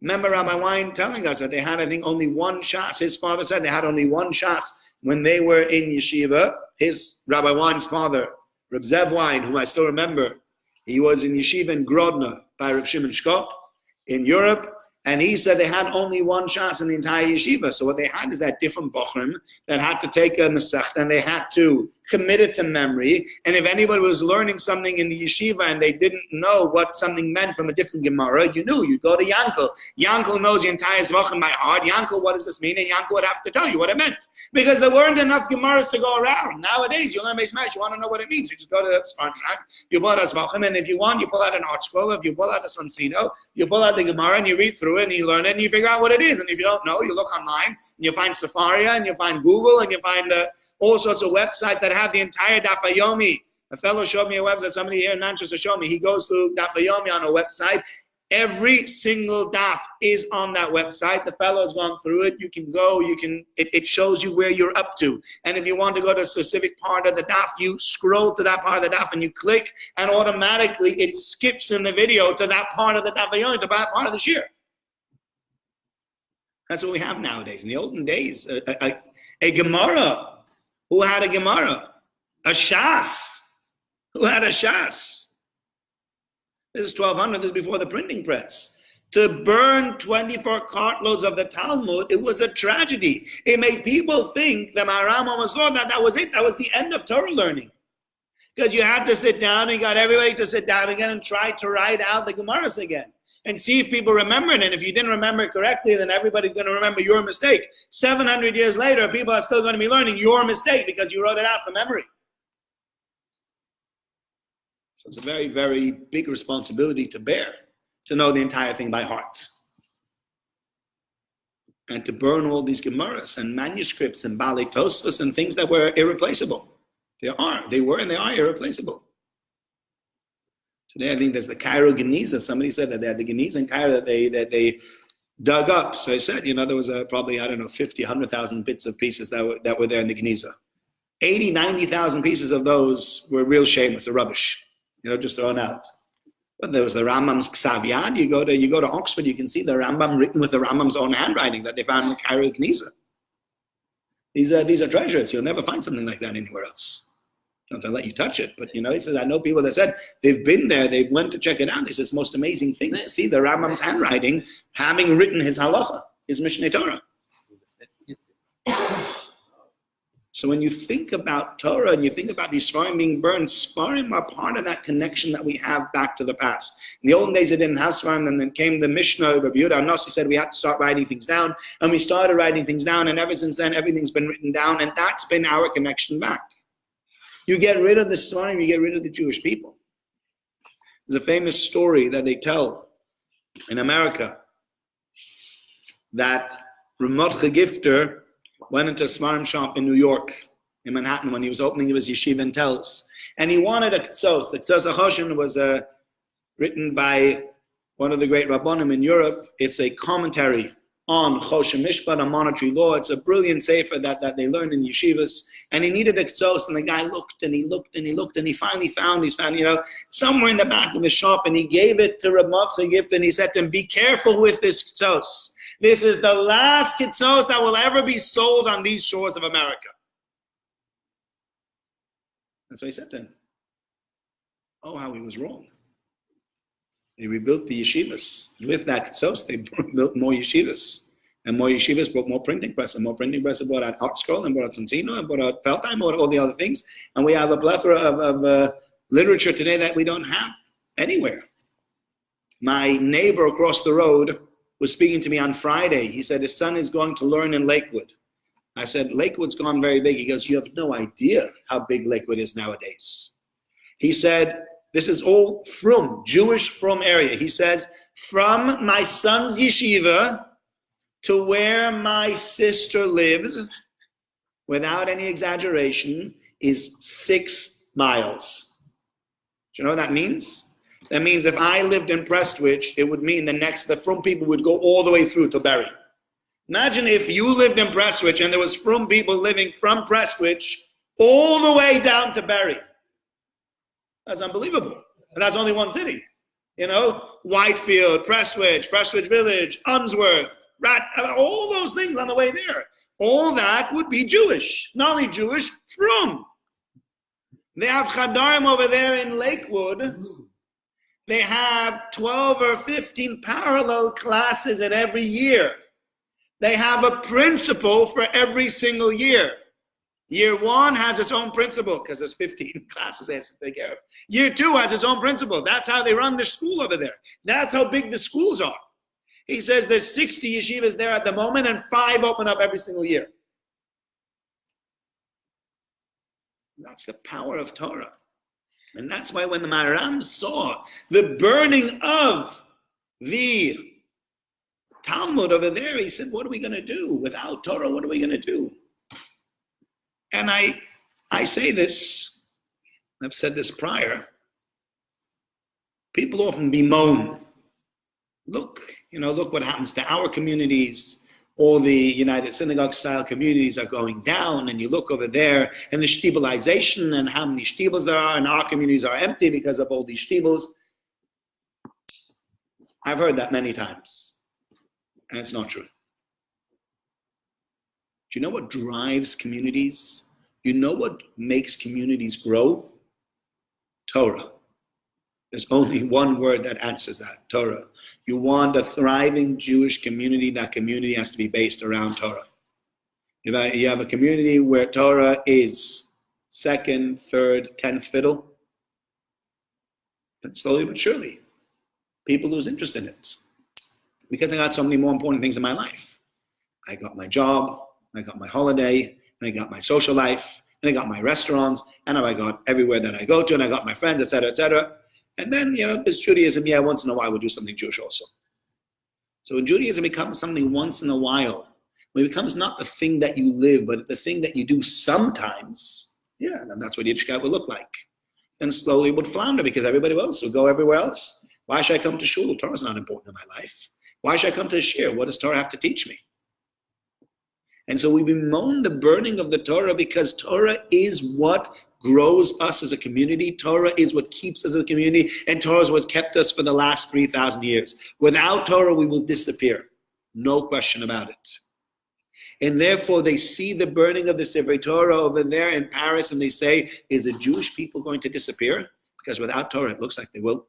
Remember Rabbi Wein telling us that they had, I think, only one shas. His father said they had only one shas when they were in yeshiva. His, Rabbi Wein's father, Reb Zev Wein, whom I still remember, he was in yeshiva in Grodno by Reb Shimon Shkop in Europe. And he said they had only one shas in the entire yeshiva. So what they had is that different bochrim that had to take a masech and they had to commit it to memory. And if anybody was learning something in the yeshiva and they didn't know what something meant from a different Gemara, you go to Yankel. Yankel knows the entire Zvachim by heart. Yankel, what does this mean? And Yankel would have to tell you what it meant. Because there weren't enough Gemaras to go around. Nowadays, you learn Beis Medrash, you want to know what it means. You just go to the Sfar track, you pull out a Zvachim, and if you want, you pull out an art scroll. If you pull out a Sonsino, you pull out the Gemara and you read through it and you learn it and you figure out what it is. And if you don't know, you look online and you find Safaria and you find Google and you find all sorts of websites that have the entire Daf Yomi. A fellow showed me a website, somebody here in Manchester showed me. He goes through Daf Yomi on a website. Every single daf is on that website. The fellow's gone through it. You can go, it shows you where you're up to. And if you want to go to a specific part of the daf, you scroll to that part of the daf and you click, and automatically it skips in the video to that part of the Daf Yomi, to that part of the shir. That's what we have nowadays. In the olden days, a Gemara, who had a Gemara? A Shas, who had a Shas? This is 1200, this is before the printing press. To burn 24 cartloads of the Talmud, it was a tragedy. It made people think that Maharam was Lord, that was it, that was the end of Torah learning. Because you had to sit down, and you got everybody to sit down again and try to write out the Gemaras again. And see if people remember it. And if you didn't remember it correctly, then everybody's going to remember your mistake. 700 years later, people are still going to be learning your mistake because you wrote it out from memory. So it's a very, very big responsibility to bear, to know the entire thing by heart. And to burn all these Gemaras and manuscripts and Baalei Tosfos and things that were irreplaceable. They were and they are irreplaceable. Today, I think there's the Cairo Geniza. Somebody said that they had the Geniza in Cairo that they dug up. So I said, there was probably, 50, 100,000 bits of pieces that were there in the Geniza. 80, 90,000 pieces of those were real shameless, or rubbish, just thrown out. But there was the Rambam's Ksav Yad. You go to Oxford, you can see the Rambam written with the Rambam's own handwriting that they found in the Cairo Knesset. These are treasures. You'll never find something like that anywhere else. Not to let you touch it, but he says, I know people that said they've been there, they went to check it out. They said it's the most amazing thing to see the Rambam's handwriting having written his halacha, his Mishneh Torah. So when you think about Torah and you think about these Sfarim being burned, Sfarim are part of that connection that we have back to the past. In the olden days, they didn't have Sfarim, and then came the Mishnah, Rabbi Yehuda Nasi said we had to start writing things down, and we started writing things down, and ever since then, everything's been written down, and that's been our connection back. You get rid of the Sfarim, you get rid of the Jewish people. There's a famous story that they tell in America that Ramotcha Gifter went into a Sfarim shop in New York, in Manhattan, when he was opening his yeshiva in Telz. And he wanted a Ktsos. The Ktsos HaChoshen was written by one of the great Rabbonim in Europe. It's a commentary on Choshen Mishpat, on monetary law. It's a brilliant sefer that they learned in yeshivas. And he needed a Ktsos, and the guy looked and he looked and he looked, and he finally found, somewhere in the back of the shop, and he gave it to Ramotcha Gifter, and he said to him, be careful with this Ktsos. This is the last Ktsos that will ever be sold on these shores of America. That's what he said to him. Oh, how he was wrong. They rebuilt the yeshivas. With that Ktsos, they built more yeshivas. And more yeshivas brought more printing press. And more printing press brought out Art Scroll, and brought out Sensino, and brought out Feldheim, brought out all the other things. And we have a plethora of literature today that we don't have anywhere. My neighbor across the road was speaking to me on Friday. He said his son is going to learn in Lakewood. I said, Lakewood's gone very big. He goes, you have no idea how big Lakewood is nowadays. He said, this is all from Jewish from area. He says, from my son's yeshiva to where my sister lives, without any exaggeration, is 6 miles. Do you know what that means? That means if I lived in Prestwich, it would mean the Frum people would go all the way through to Bury. Imagine if you lived in Prestwich and there was Frum people living from Prestwich all the way down to Bury. That's unbelievable. And that's only one city. Whitefield, Prestwich Village, Unsworth, all those things on the way there. All that would be Jewish. Not only Jewish, Frum. They have Chadarim over there in Lakewood. They have 12 or 15 parallel classes in every year. They have a principal for every single year. Year 1 has its own principal because there's 15 classes they have to take care of. Year 2 has its own principal. That's how they run the school over there. That's how big the schools are. He says there's 60 yeshivas there at the moment, and 5 open up every single year. That's the power of Torah. And that's why when the Maharam saw the burning of the Talmud over there, he said, what are we going to do? Without Torah, what are we going to do? And I say this, I've said this prior, people often bemoan, look what happens to our communities. All the United Synagogue-style communities are going down, and you look over there, and the shtibelization, and how many shtibels there are, and our communities are empty because of all these shtibels. I've heard that many times, and it's not true. Do you know what drives communities? You know what makes communities grow? Torah. There's only one word that answers that, Torah. You want a thriving Jewish community, that community has to be based around Torah. If you have a community where Torah is 2nd, 3rd, 10th fiddle, then slowly but surely, people lose interest in it. Because I got so many more important things in my life. I got my job, I got my holiday, and I got my social life, and I got my restaurants, and I got everywhere that I go to, and I got my friends, etc., etc. And then, there's Judaism. Yeah, once in a while we'll do something Jewish also. So when Judaism becomes something once in a while, when it becomes not the thing that you live, but the thing that you do sometimes, yeah, then that's what Yiddishkeit would look like. Then slowly it would flounder because everybody else would go everywhere else. Why should I come to shul? Torah's not important in my life. Why should I come to a shir? What does Torah have to teach me? And so we bemoan the burning of the Torah because Torah is what grows us as a community. Torah is what keeps us as a community, and Torah is what's kept us for the last 3,000 years. Without Torah, we will disappear. No question about it. And therefore, they see the burning of the Sefer Torah over there in Paris, and they say, is the Jewish people going to disappear? Because without Torah, it looks like they will.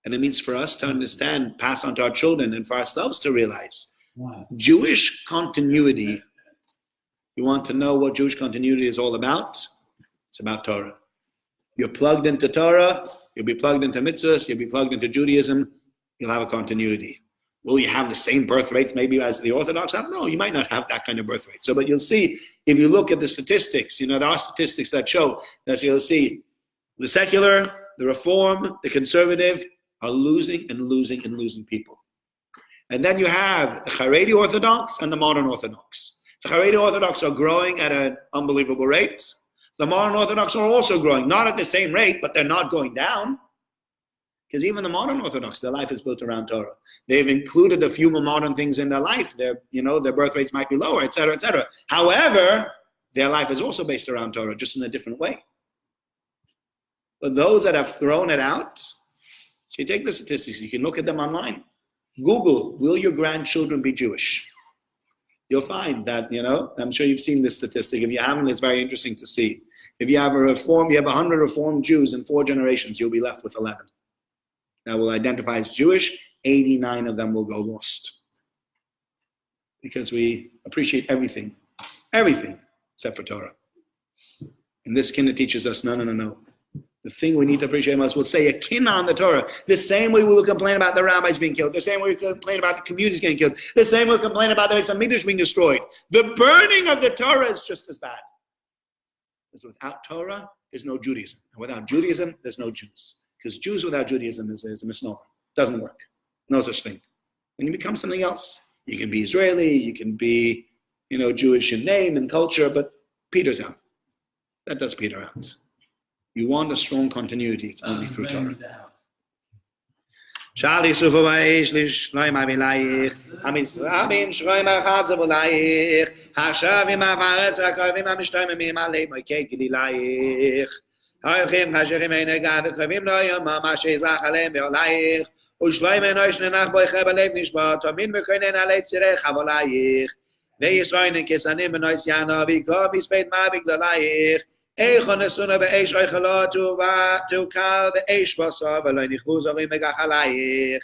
And it means for us to understand, pass on to our children, and for ourselves to realize, Jewish continuity, you want to know what Jewish continuity is all about? It's about Torah. You're plugged into Torah, you'll be plugged into mitzvahs, you'll be plugged into Judaism, you'll have a continuity. Will you have the same birth rates maybe as the Orthodox have? No, you might not have that kind of birth rate. So, but you'll see, if you look at the statistics, there are statistics that show that you'll see the secular, the Reform, the conservative are losing and losing and losing people. And then you have the Haredi Orthodox and the modern Orthodox. The Haredi Orthodox are growing at an unbelievable rate. The modern Orthodox are also growing, not at the same rate, but they're not going down. Because even the modern Orthodox, their life is built around Torah. They've included a few more modern things in their life. Their birth rates might be lower, et cetera, et cetera. However, their life is also based around Torah, just in a different way. But those that have thrown it out, so you take the statistics, you can look at them online. Google, will your grandchildren be Jewish? You'll find that, I'm sure you've seen this statistic. If you haven't, it's very interesting to see. If you have 100 Reformed Jews in 4 generations, you'll be left with 11. That will identify as Jewish, 89 of them will go lost. Because we appreciate everything, except for Torah. And this kinna teaches us, no. The thing we need to appreciate most, we'll say a kinna on the Torah. The same way we will complain about the rabbis being killed, the same way we complain about the communities getting killed, the same way we'll complain about the Beis HaMikdash being destroyed. The burning of the Torah is just as bad. Because without Torah, there's no Judaism. And without Judaism, there's no Jews. Because Jews without Judaism is a misnomer. Doesn't work. No such thing. When you become something else, you can be Israeli, you can be, Jewish in name and culture, but peters out. That does peter out. You want a strong continuity, it's only through Torah. Shali sufa vaish lishloim avilayich, Amisramin shroim achatz avulayich, Hashavim avaretz rakovim amishtoimim alei moikei gililayich, Hoichim kasherim einega v'kovim lo yomam asher yizrach aleim be'olayich, Ushloim enoish nenach boiche b'lev nishbot, Tomin v'koinen alei tzirech avolayich, Ve'yisroinen kesanim b'nois yana v'ko mispeit ma b'glalayich, Eichon esuna be'esh oichalot u'kal be'esh basar v'lo nichvu zorim megachalayich.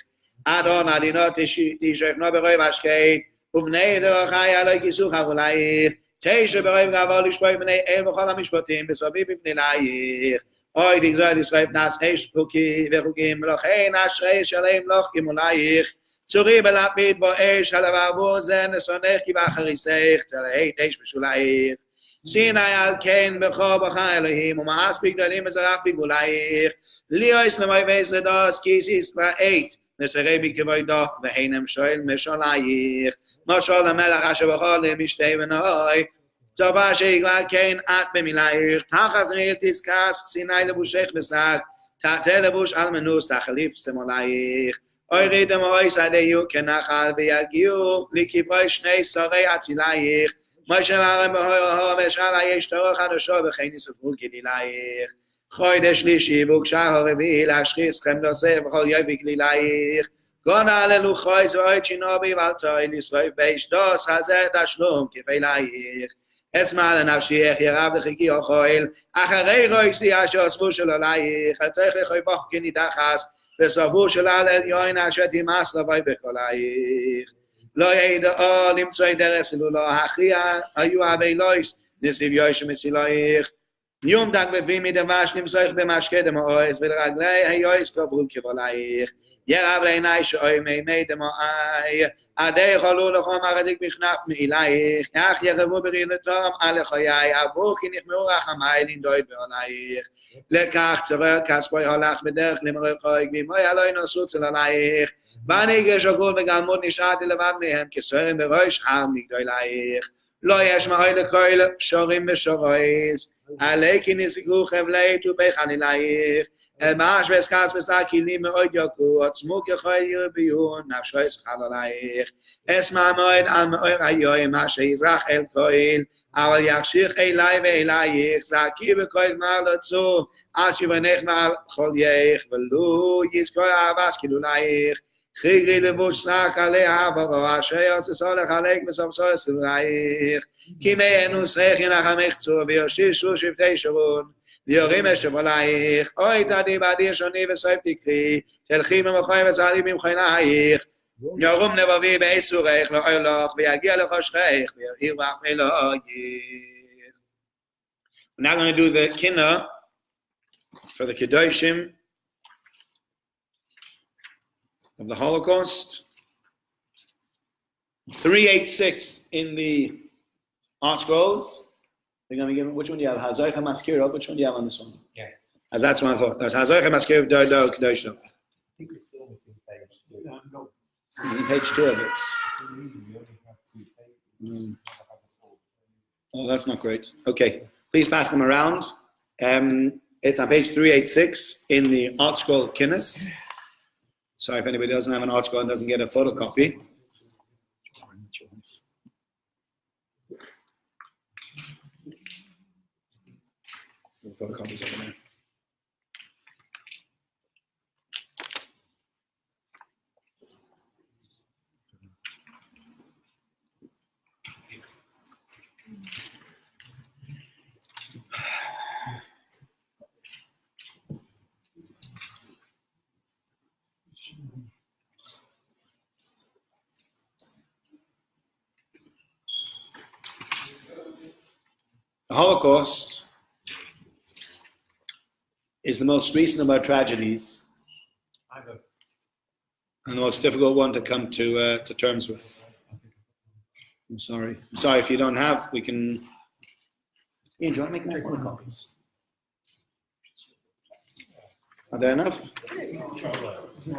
Adon adinot tishechno b'roi vashkeit u'vnei derachai aloi kisuch avulayich. Teisha b'roi v'gavol lishpoi b'nei el v'chol ha'mishpatim b'sobiv b'pnilayich. Oy digzoi disroi b'nas esh v'chukim v'lochein ashrei shalem loch gimulayich. Tzuri b'lapid bo'esh ha'lavavu zen esonech kiv'acharisech telehei teish b'shulayich. Sinai al Kain b'cho b'cha Elohim u'ma'as b'gdalim v'zarach b'gulayich li'ois l'may v'ez l'dos kisis v'eit v'serei b'kivoidoch v'heinem shoel m'sholayich moshol ha'melech asher b'cho l'mishtei v'noi tzova she'igva Kain at b'milayich tachas re'il tizkas Sinai levushech v'sak ta'te levush al menus ta'chalif semolayich oy ridem oy sadeyu kenachal v'yagiu likivoi shnei sorei atzilayich Moshe Aaron b'horaho v'shal hayesh Torah chadasho v'chein yisufru gililayich. Chodesh shlishi v'ukshah ha'revi'i להשחיס חמדוסeh v'chol yofi gililayich. Gona leluchois v'oid shino b'valtoi l'sroif b'eish dos hazeh tashlum kifeilayich. Etzma l'nafshiech yerav l'chiki ochoil acharei roisi asher tzvu shalolayich atech lechoivoch kinidachas v'sofu shalal elyoin asher timas lavoi b'kolayich. לא ידעו למצוא דרך סלולו הכריע, היו אבילויס, נסיב יוישו מסילויך. יום דק בבי מדבש נמסויך במשקה דמואס, ולרגלי היויס קרבול כבולייך. ירב לעיני שאוי מימי דמואי, עדי חולו לכו מרזיק בכנף מעילייך, אך ירבו ברילתום על לחיי, עבור כי נחמאו רחמי לנדויד בעולייך. לכך צורר כספוי הולך בדרך למרחוי, גבימוי אלוהי נוסוץ אלייך. בניגש הגול וגלמוד נשארתי לבד מהם, כסורים בראש הר מגדולייך. לא יש מאוי לכל שורים ושורויס, עלי כי נזקו חבלי טובי חלילייך, Mash Veskas Vesaki Lima Oidyoku, Otsmuk Yochoy Yubiyun, Nafshois Chalalayich, Esma Moed Al Moed Ayoy, Mash Izrach El Koil, Aval Yachshich Elai Ve'elayich, Zaki Bekoil Malotzu, Ashivanech Mal Cholyech, Velu Yizkoy Avas Kilulayich, Chigri Levush Sak Aleh Avava, Sheyot Solech Alek Mesom Soes Kilulayich, Kimeenu Srech Yenachamech Tzu, Vyoshishu Shiftei Shurun, ויורים אשבולייך, אוי תדי בעדי שוני וסויב תקרי, תלכי ממחוי וצעלי במחיינייך, יורום נבבי באיסורך לאוילוך, ויגיע לחושכך, ויריר ואפלוייך. We're now going to do the kinna for the Kedoshim of the Holocaust. 386 in the Art Scrolls. They're going to give which one do you have? Hazoich HaMaskirov. Which one do you have on this one? Yeah. As that's what I thought. There's Hazoich HaMaskirov, Dodo, Kedoshim. I think we're still missing page 2. No, Page 2 of it. for some reason we only have 2 pages. Oh, that's not great. Okay, please pass them around. It's on page 386 in the Art Scroll Kinnos. Sorry if anybody doesn't have an Art Scroll and doesn't get a photocopy. The photocopies over there. The Holocaust is the most recent of our tragedies and the most difficult one to come to terms with. I'm sorry. I'm sorry if you don't have, we can... Ian, do you want to make more photocopies? Are there enough?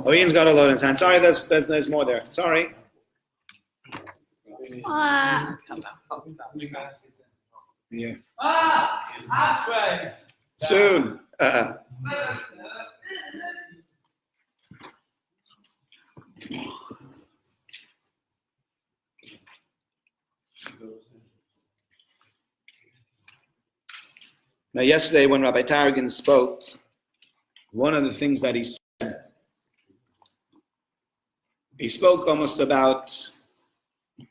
Oh, Ian's got a load in his hand. Sorry, there's more there. Sorry. Yeah. Soon. Now, yesterday when Rabbi Targin spoke, one of the things that he said, he spoke almost about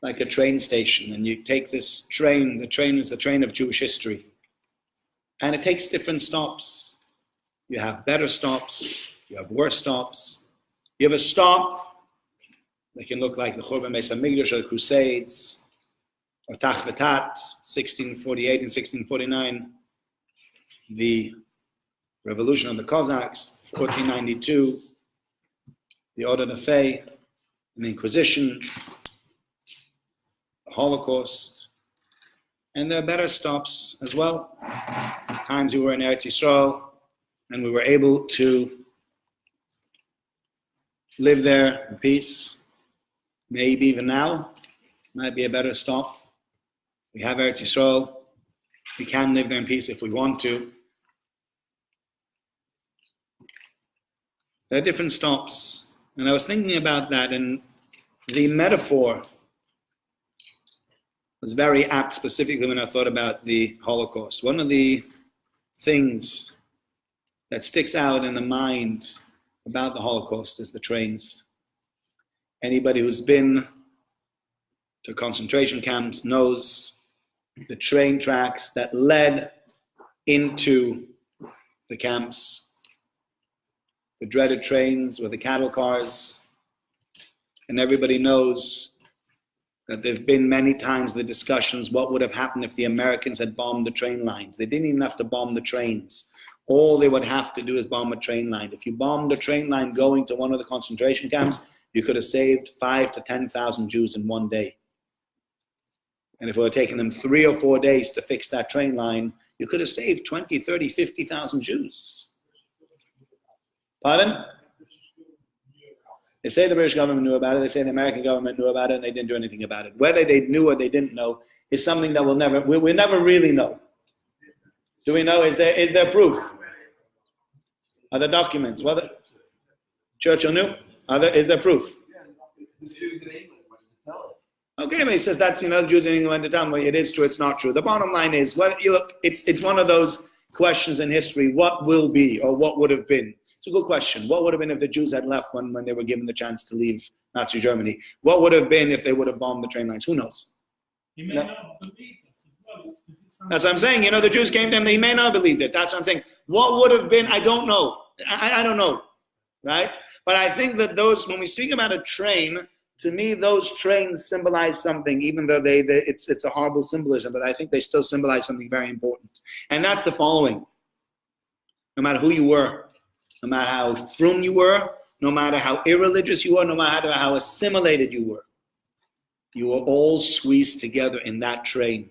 like a train station, and you take this train, the train is the train of Jewish history, and it takes different stops. You have better stops, you have worse stops. You have a stop that can look like the Churban Beis HaMikdash or the Crusades, or Tach V'Tat, 1648 and 1649, the Revolution of the Cossacks, 1492, the Order de Fe, the Inquisition, the Holocaust, and there are better stops as well. Times we were in Eretz Yisrael, and we were able to live there in peace. Maybe even now might be a better stop. We have Eretz Yisrael. We can live there in peace if we want to. There are different stops. And I was thinking about that, and the metaphor was very apt, specifically when I thought about the Holocaust. One of the things that sticks out in the mind about the Holocaust is the trains. Anybody who's been to concentration camps knows the train tracks that led into the camps, the dreaded trains with the cattle cars, and everybody knows that there have been many times the discussions what would have happened if the Americans had bombed the train lines. They didn't even have to bomb the trains. All they would have to do is bomb a train line. If you bombed a train line going to one of the concentration camps, you could have saved 5,000 to 10,000 Jews in one day. And if it would have taken them 3 or 4 days to fix that train line, you could have saved 20, 30, 50,000 Jews. Pardon? They say the British government knew about it, they say the American government knew about it, and they didn't do anything about it. Whether they knew or they didn't know is something that we'll never really know. Do we know? Is there proof? Are there documents? Well, Churchill knew. Is there proof? The Jews in England went to tell it. Okay, but he says that's, the Jews in England went to tell him, well, it is true, it's not true. The bottom line is, well, you look, it's one of those questions in history, what will be or what would have been? It's a good question. What would have been if the Jews had left when they were given the chance to leave Nazi Germany? What would have been if they would have bombed the train lines? Who knows? You may not believe that as well. That's what I'm saying. The Jews came to him, he may not have believed it. That's what I'm saying. What would have been? I don't know. I don't know, right? But I think that when we speak about a train, to me, those trains symbolize something, even though it's a horrible symbolism, but I think they still symbolize something very important. And that's the following. No matter who you were, no matter how frum you were, no matter how irreligious you were, no matter how assimilated you were all squeezed together in that train,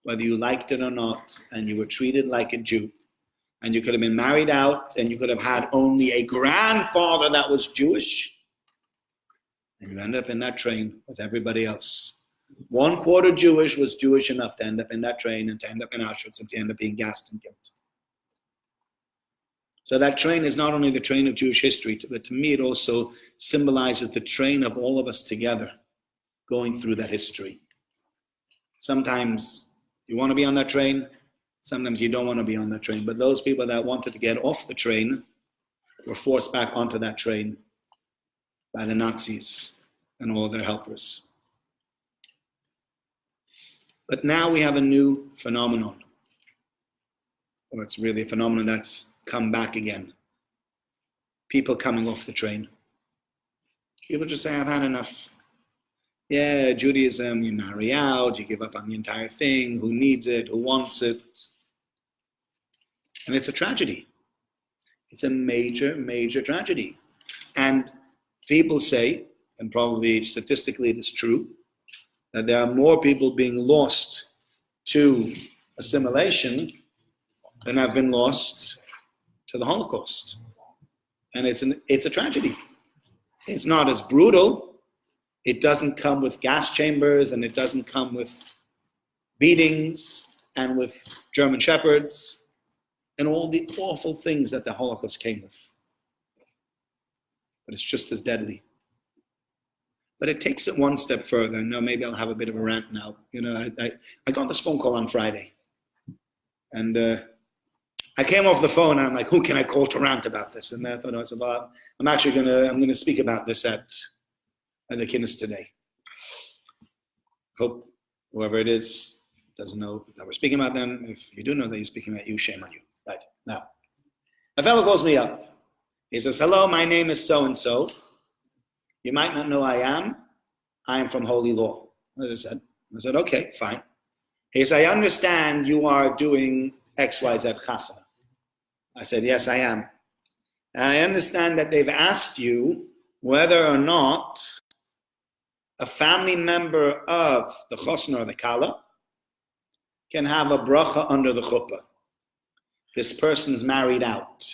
whether you liked it or not, and you were treated like a Jew. And you could have been married out, and you could have had only a grandfather that was Jewish, and you end up in that train with everybody else. 1/4 Jewish was Jewish enough to end up in that train and to end up in Auschwitz and to end up being gassed and killed. So that train is not only the train of Jewish history, but to me it also symbolizes the train of all of us together going through that history. Sometimes you want to be on that train, sometimes you don't want to be on that train. But those people that wanted to get off the train were forced back onto that train by the Nazis and all their helpers. But now we have a new phenomenon. Well, it's really a phenomenon that's come back again. People coming off the train. People just say, I've had enough. Yeah, Judaism, you marry out, you give up on the entire thing. Who needs it? Who wants it? And it's a tragedy. It's a major, major tragedy. And people say, and probably statistically it is true, that there are more people being lost to assimilation than have been lost to the Holocaust. And it's a tragedy. It's not as brutal. It doesn't come with gas chambers, and it doesn't come with beatings and with German shepherds and all the awful things that the Holocaust came with. But it's just as deadly. But it takes it one step further. No, maybe I'll have a bit of a rant now. I got this phone call on Friday, and I came off the phone and I'm like, who can I call to rant about this? And then I thought, I'm gonna speak about this at the Kinnos today. Hope whoever it is doesn't know that we're speaking about them. If you do know that you're speaking about you, shame on you. Right, now, a fellow calls me up. He says, hello, my name is so-and-so. You might not know who I am. I am from Holy Law. I said, okay, fine. He said, I understand you are doing XYZ Chasa. I said, yes, I am. And I understand that they've asked you whether or not a family member of the Chosna or the Kala can have a bracha under the chuppah. This person's married out.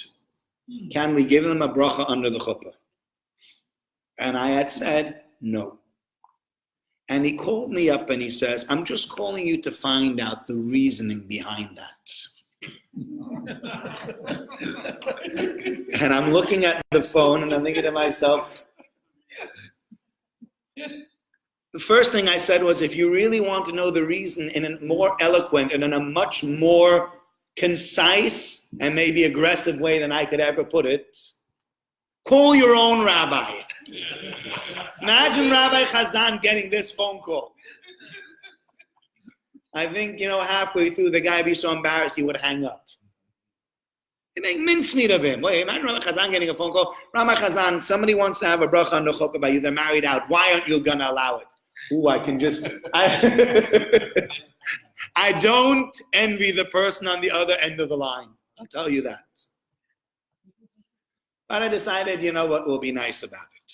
Can we give them a bracha under the chuppah? And I had said, no. And he called me up and he says, I'm just calling you to find out the reasoning behind that. And I'm looking at the phone and I'm thinking to myself, the first thing I said was, if you really want to know the reason in a more eloquent and in a much more concise and maybe aggressive way than I could ever put it, call your own rabbi. Imagine Rabbi Chazan getting this phone call. I think, halfway through, the guy would be so embarrassed he would hang up. They make mincemeat of him. Wait, imagine Rabbi Chazan getting a phone call. Rabbi Chazan, somebody wants to have a bracha on the chuppah, but they're married out. Why aren't you going to allow it? Ooh, I don't envy the person on the other end of the line. I'll tell you that. But I decided, what will be nice about it.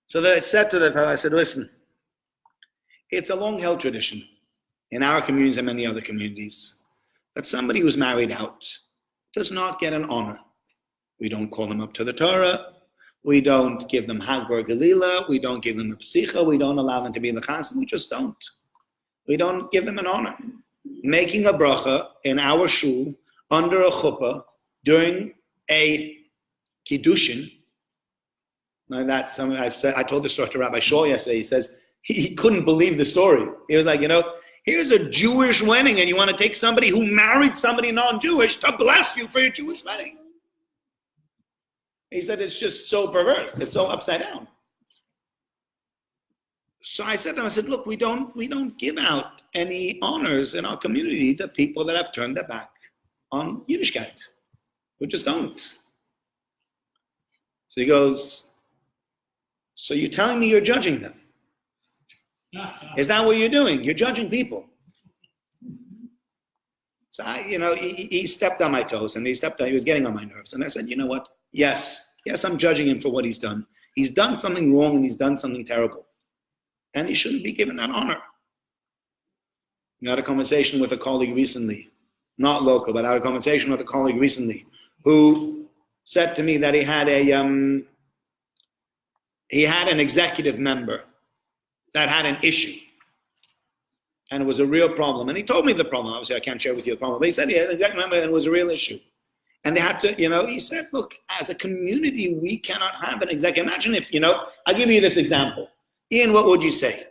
So then I said to the fellow, I said, listen, it's a long-held tradition in our communities and many other communities that somebody who's married out does not get an honor. We don't call them up to the Torah. We don't give them Hagbar Galila. We don't give them a Psicha. We don't allow them to be in the Chasam. We just don't. We don't give them an honor. Making a bracha in our shul under a chuppah during a kiddushin. Now that's something I told the story to Rabbi Shaw yesterday. He says he couldn't believe the story. He was like, here's a Jewish wedding, and you want to take somebody who married somebody non-Jewish to bless you for your Jewish wedding. He said it's just so perverse. It's so upside down. So I said to him, look, we don't give out any honors in our community to people that have turned their back on Yiddishkeit. We just don't. So he goes, so you're telling me you're judging them? Is that what you're doing? You're judging people. So he stepped on my toes, and he was getting on my nerves. And I said, you know what? Yes, I'm judging him for what he's done. He's done something wrong, and he's done something terrible. And he shouldn't be given that honor. I had a conversation with a colleague recently, not local, but I had a conversation with a colleague recently who said to me that he had an executive member that had an issue. And it was a real problem. And he told me the problem. Obviously, I can't share with you the problem. But he said he had an executive member and it was a real issue. And they had to, he said, look, as a community, we cannot have an executive. Imagine if, I'll give you this example. Ian, what would you say?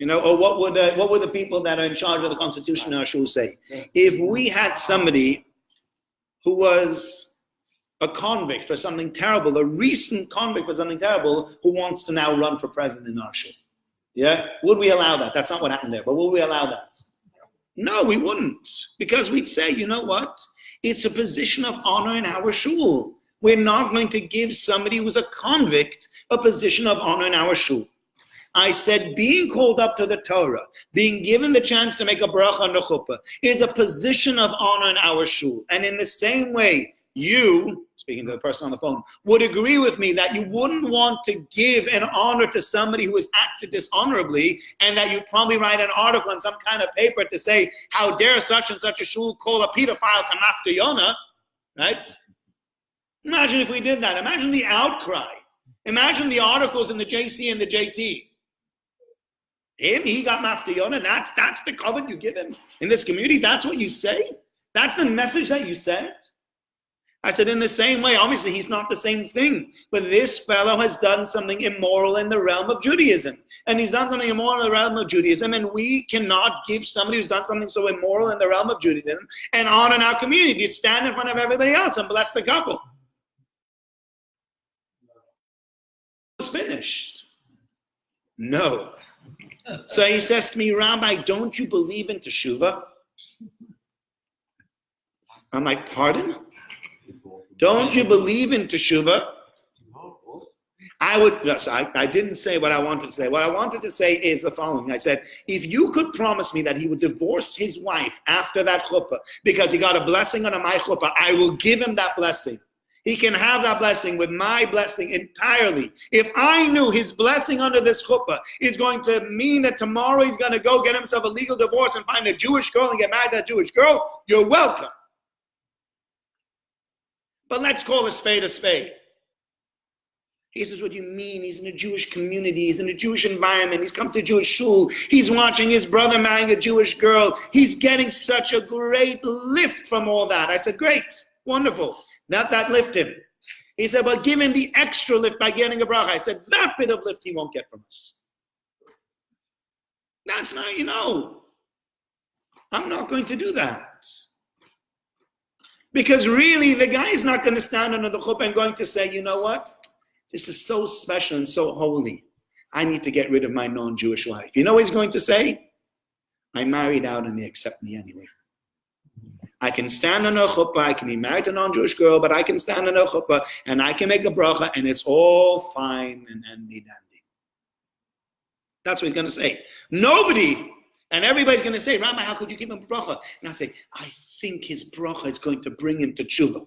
Or what would the people that are in charge of the Constitution in our shul say? If we had somebody who was a convict for something terrible, a recent convict for something terrible, who wants to now run for president in our shul. Yeah? Would we allow that? That's not what happened there, but would we allow that? No, we wouldn't. Because we'd say, you know what? It's a position of honor in our shul. We're not going to give somebody who's a convict a position of honor in our shul. I said being called up to the Torah, being given the chance to make a bracha on the chuppah, is a position of honor in our shul. And in the same way, you, speaking to the person on the phone, would agree with me that you wouldn't want to give an honor to somebody who has acted dishonorably, and that you'd probably write an article on some kind of paper to say, how dare such and such a shul call a pedophile to Mafta Yonah, right? Imagine if we did that. Imagine the outcry. Imagine the articles in the JC and the JT. He got Mafta Yonah. That's the covet you give him in this community. That's what you say. That's the message that you send. I said, in the same way, obviously he's not the same thing, but this fellow has done something immoral in the realm of Judaism. And he's done something immoral in the realm of Judaism, and we cannot give somebody who's done something so immoral in the realm of Judaism and honor in our community. You stand in front of everybody else and bless the couple. It's finished. No. So he says to me, Rabbi, don't you believe in teshuvah? I'm like, pardon? Don't you believe in teshuvah? I didn't say what I wanted to say. What I wanted to say is the following. I said, if you could promise me that he would divorce his wife after that chuppah because he got a blessing on my chuppah, I will give him that blessing. He can have that blessing with my blessing entirely. If I knew his blessing under this chuppah is going to mean that tomorrow he's going to go get himself a legal divorce and find a Jewish girl and get married to that Jewish girl, you're welcome. But let's call a spade a spade. He says, what do you mean? He's in a Jewish community. He's in a Jewish environment. He's come to Jewish shul. He's watching his brother marrying a Jewish girl. He's getting such a great lift from all that. I said, great, wonderful. That lift him. He said, well, give him the extra lift by getting a bracha. I said, that bit of lift he won't get from us. That's not, I'm not going to do that. Because really, the guy is not going to stand under the chuppah and going to say, you know what? This is so special and so holy. I need to get rid of my non-Jewish wife. You know what he's going to say? I married out and they accept me anyway. I can stand on a chuppah, I can be married to a non-Jewish girl, but I can stand on a chuppah and I can make a bracha and it's all fine and handy-dandy. That's what he's going to say. Nobody, and everybody's going to say, Rabbi, how could you give him a bracha? And I say, I think his bracha is going to bring him to tshuva.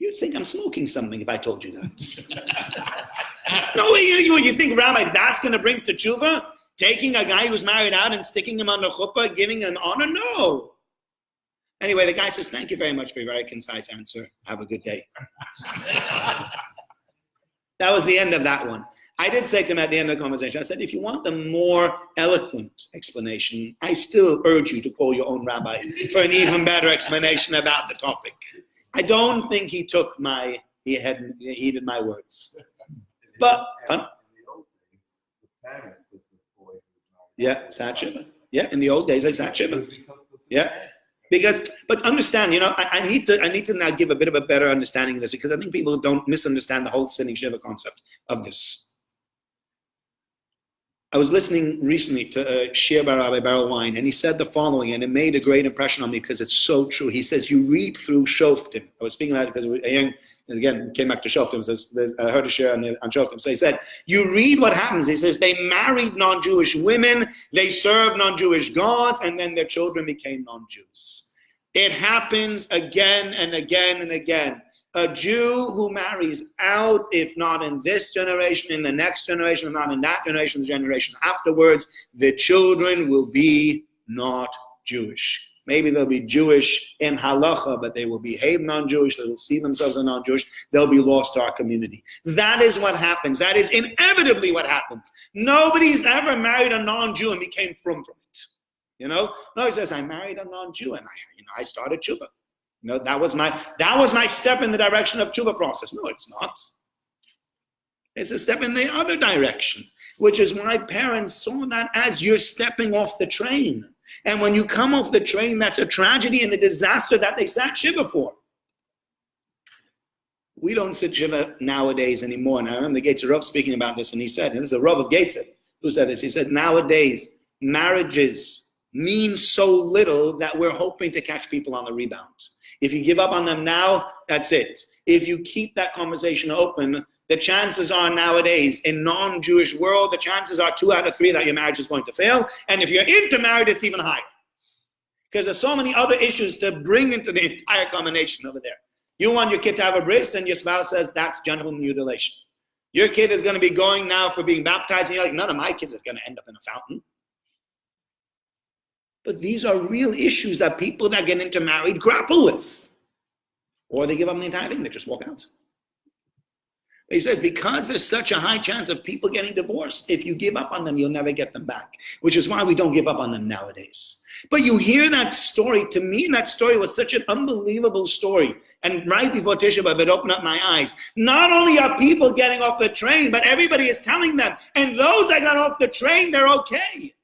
You'd think I'm smoking something if I told you that. No, you think, Rabbi, that's going to bring to tshuva? Taking a guy who's married out and sticking him on the chuppah, giving him honor? No. Anyway, the guy says, thank you very much for your very concise answer. Have a good day. That was the end of that one. I did say to him at the end of the conversation, I said, if you want a more eloquent explanation, I still urge you to call your own rabbi for an even better explanation about the topic. I don't think he heeded my words. But, in the old days, the parents of the boy who yeah, sat shiva. Yeah, in the old days, I sat shiva. was because of the Yeah. parents. But understand, I need to now give a bit of a better understanding of this, because I think people don't misunderstand the whole sitting shiva concept of this. I was listening recently to Shir Bar Rabbi Beryl Wine, and he said the following, and it made a great impression on me because it's so true. He says, you read through Shoftim. I was speaking about it because, again, came back to Shoftim. I heard a share on Shoftim. So he said, you read what happens. He says, they married non-Jewish women, they served non-Jewish gods, and then their children became non-Jews. It happens again and again and again. A Jew who marries out, if not in this generation, in the next generation, if not in that generation, the generation afterwards, the children will be not Jewish. Maybe they'll be Jewish in halacha, but they will behave non-Jewish, they will see themselves as non-Jewish, they'll be lost to our community. That is what happens. That is inevitably what happens. Nobody's ever married a non-Jew and became from it. No, he says, I married a non-Jew and I started tshuva. That was my step in the direction of tshuva process. No, it's not. It's a step in the other direction, which is why parents saw that as you're stepping off the train. And when you come off the train, that's a tragedy and a disaster that they sat shiva for. We don't sit shiva nowadays anymore. And I remember the Gaitzer Rav speaking about this, and he said, and this is the Rav of Gaitzer who said this, he said, nowadays, marriages mean so little that we're hoping to catch people on the rebound. If you give up on them now, that's it. If you keep that conversation open, the chances are nowadays, in non-Jewish world, the chances are 2 out of 3 that your marriage is going to fail. And if you're intermarried, it's even higher. Because there's so many other issues to bring into the entire combination over there. You want your kid to have a bris, and your spouse says that's genital mutilation. Your kid is going to be going now for being baptized, and you're like, none of my kids is going to end up in a fountain. But these are real issues that people that get intermarried grapple with. Or they give up the entire thing, they just walk out. He says, because there's such a high chance of people getting divorced, if you give up on them, you'll never get them back. Which is why we don't give up on them nowadays. But you hear that story, to me that story was such an unbelievable story. And right before Tisha B'Av, it opened up my eyes. Not only are people getting off the train, but everybody is telling them, and those that got off the train, they're okay.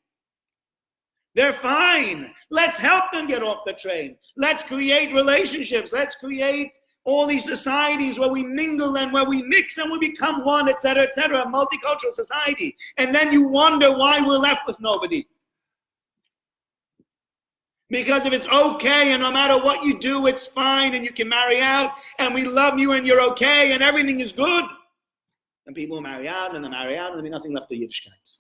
They're fine. Let's help them get off the train. Let's create relationships. Let's create all these societies where we mingle and where we mix and we become one, etc., etc., a multicultural society. And then you wonder why we're left with nobody. Because if it's okay and no matter what you do, it's fine and you can marry out and we love you and you're okay and everything is good, and people marry out and they marry out and there'll be nothing left of Yiddishkeit.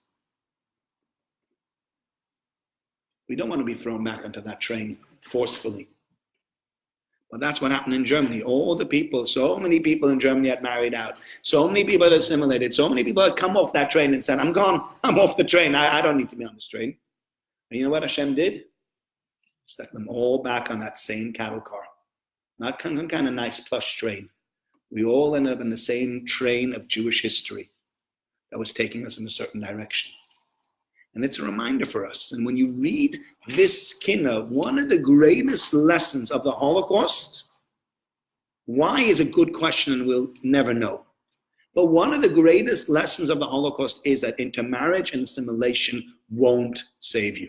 We don't want to be thrown back onto that train forcefully. But that's what happened in Germany. All the people, so many people in Germany had married out. So many people had assimilated. So many people had come off that train and said, I'm gone. I'm off the train. I don't need to be on this train. And you know what Hashem did? Stuck them all back on that same cattle car. Not some kind of nice plush train. We all ended up in the same train of Jewish history that was taking us in a certain direction. And it's a reminder for us. And when you read this Kinna, one of the greatest lessons of the Holocaust, why is a good question and we'll never know. But one of the greatest lessons of the Holocaust is that intermarriage and assimilation won't save you.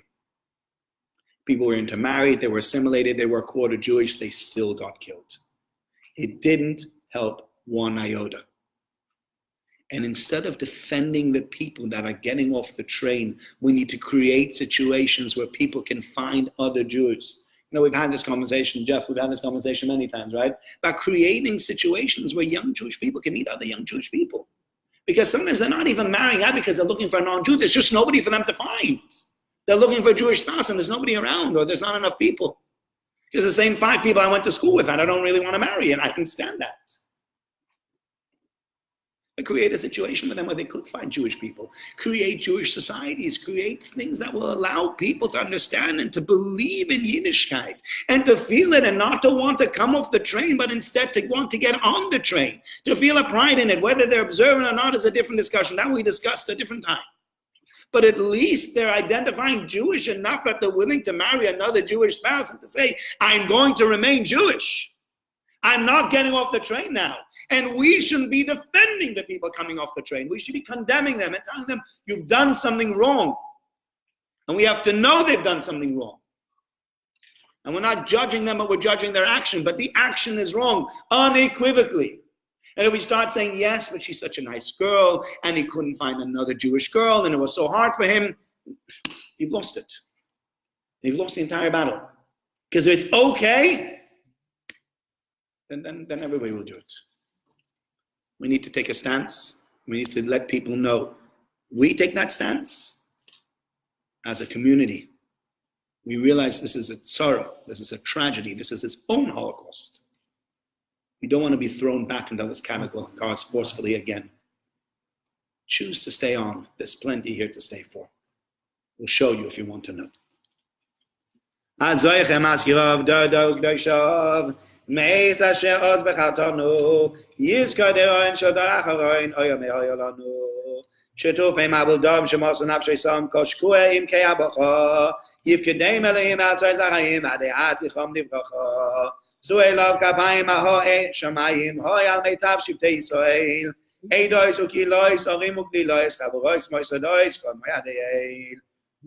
People were intermarried, they were assimilated, they were quarter Jewish, they still got killed. It didn't help one iota. And instead of defending the people that are getting off the train, we need to create situations where people can find other Jews. We've had this conversation, Jeff, we've had this conversation many times, right? About creating situations where young Jewish people can meet other young Jewish people. Because sometimes they're not even marrying out because they're looking for a non-Jew. There's just nobody for them to find. They're looking for a Jewish spouse and there's nobody around or there's not enough people. Because the same 5 people I went to school with and I don't really want to marry, and I can stand that. Create a situation with them where they could find Jewish people, create Jewish societies, create things that will allow people to understand and to believe in Yiddishkeit and to feel it and not to want to come off the train, but instead to want to get on the train, to feel a pride in it. Whether they're observant or not is a different discussion. That we discussed a different time. But at least they're identifying Jewish enough that they're willing to marry another Jewish spouse and to say, I'm going to remain Jewish. I'm not getting off the train now. And we shouldn't be defending the people coming off the train. We should be condemning them and telling them, you've done something wrong. And we have to know they've done something wrong. And we're not judging them, but we're judging their action. But the action is wrong, unequivocally. And if we start saying, yes, but she's such a nice girl, and he couldn't find another Jewish girl, and it was so hard for him, you've lost it. You've lost the entire battle. Because if it's okay, then everybody will do it. We need to take a stance. We need to let people know. We take that stance as a community. We realize this is a sorrow, this is a tragedy, this is its own Holocaust. We don't want to be thrown back into this chemical cause forcefully again. Choose to stay on. There's plenty here to stay for. We'll show you if you want to know. Meis asher oz bechatonu, yizkar deroin shadar acharoin, oyom ehoyolanu. Shetufim abul dom shemos nafshay sam koshkuim keyabacha, yifkedem elohim atzay zachayim adeat yichom livracha. Suelav kapayim aho e shamayim hoy al meitav shiftei Yisrael. Eidois ukilois orim uklilois chavurois moisadois kon moyadeil.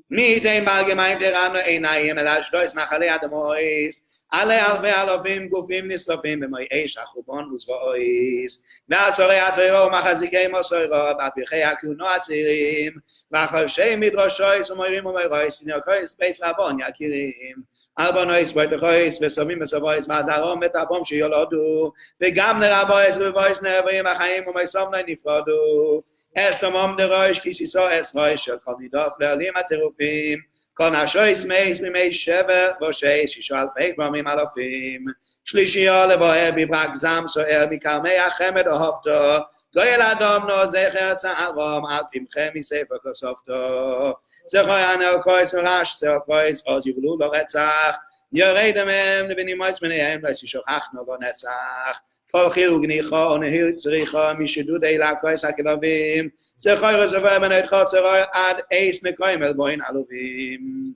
Mitein balgemayim derano einayim elashdois machalei adamois. Ale alve alofim gufim nisrofim b'moi eish achubon uzvaois. V'atzorei atero machazikei mosoiro b'apichei akuno atzirim. V'achovshei midroshois umoirim umoirois sinyokois beis rabon yakirim. Albonois v'oitechois v'sovim v'sovois v'azarom v'tabom sheyolodu. V'gam lerabois v'vois nervim achayim umoisom lo nifrodu. Es tomom deroish kisiso es roish shel kol nidof le'olim aterufim. Kon ashois meis b'mei sheva v'osheis shisho alfei gramim alofim. Shlishio levoer b'brak zam so'er b'karmei achemed ohovto. Goyel adom no zecher tza'arom al timchem misefer kosofto. Zechoy anel kois v'rash tzeo kois oz yivlu lo retzach. Yorei demem לבנימויס בניהם לא ישוכחנו בו נצח. כל חיל וגניחו ונהיל צריחו משדוד אלה כויס הכלבים. זכוי רזובר בנית חוצרו עד אייס נקוים אל בוין עלובים.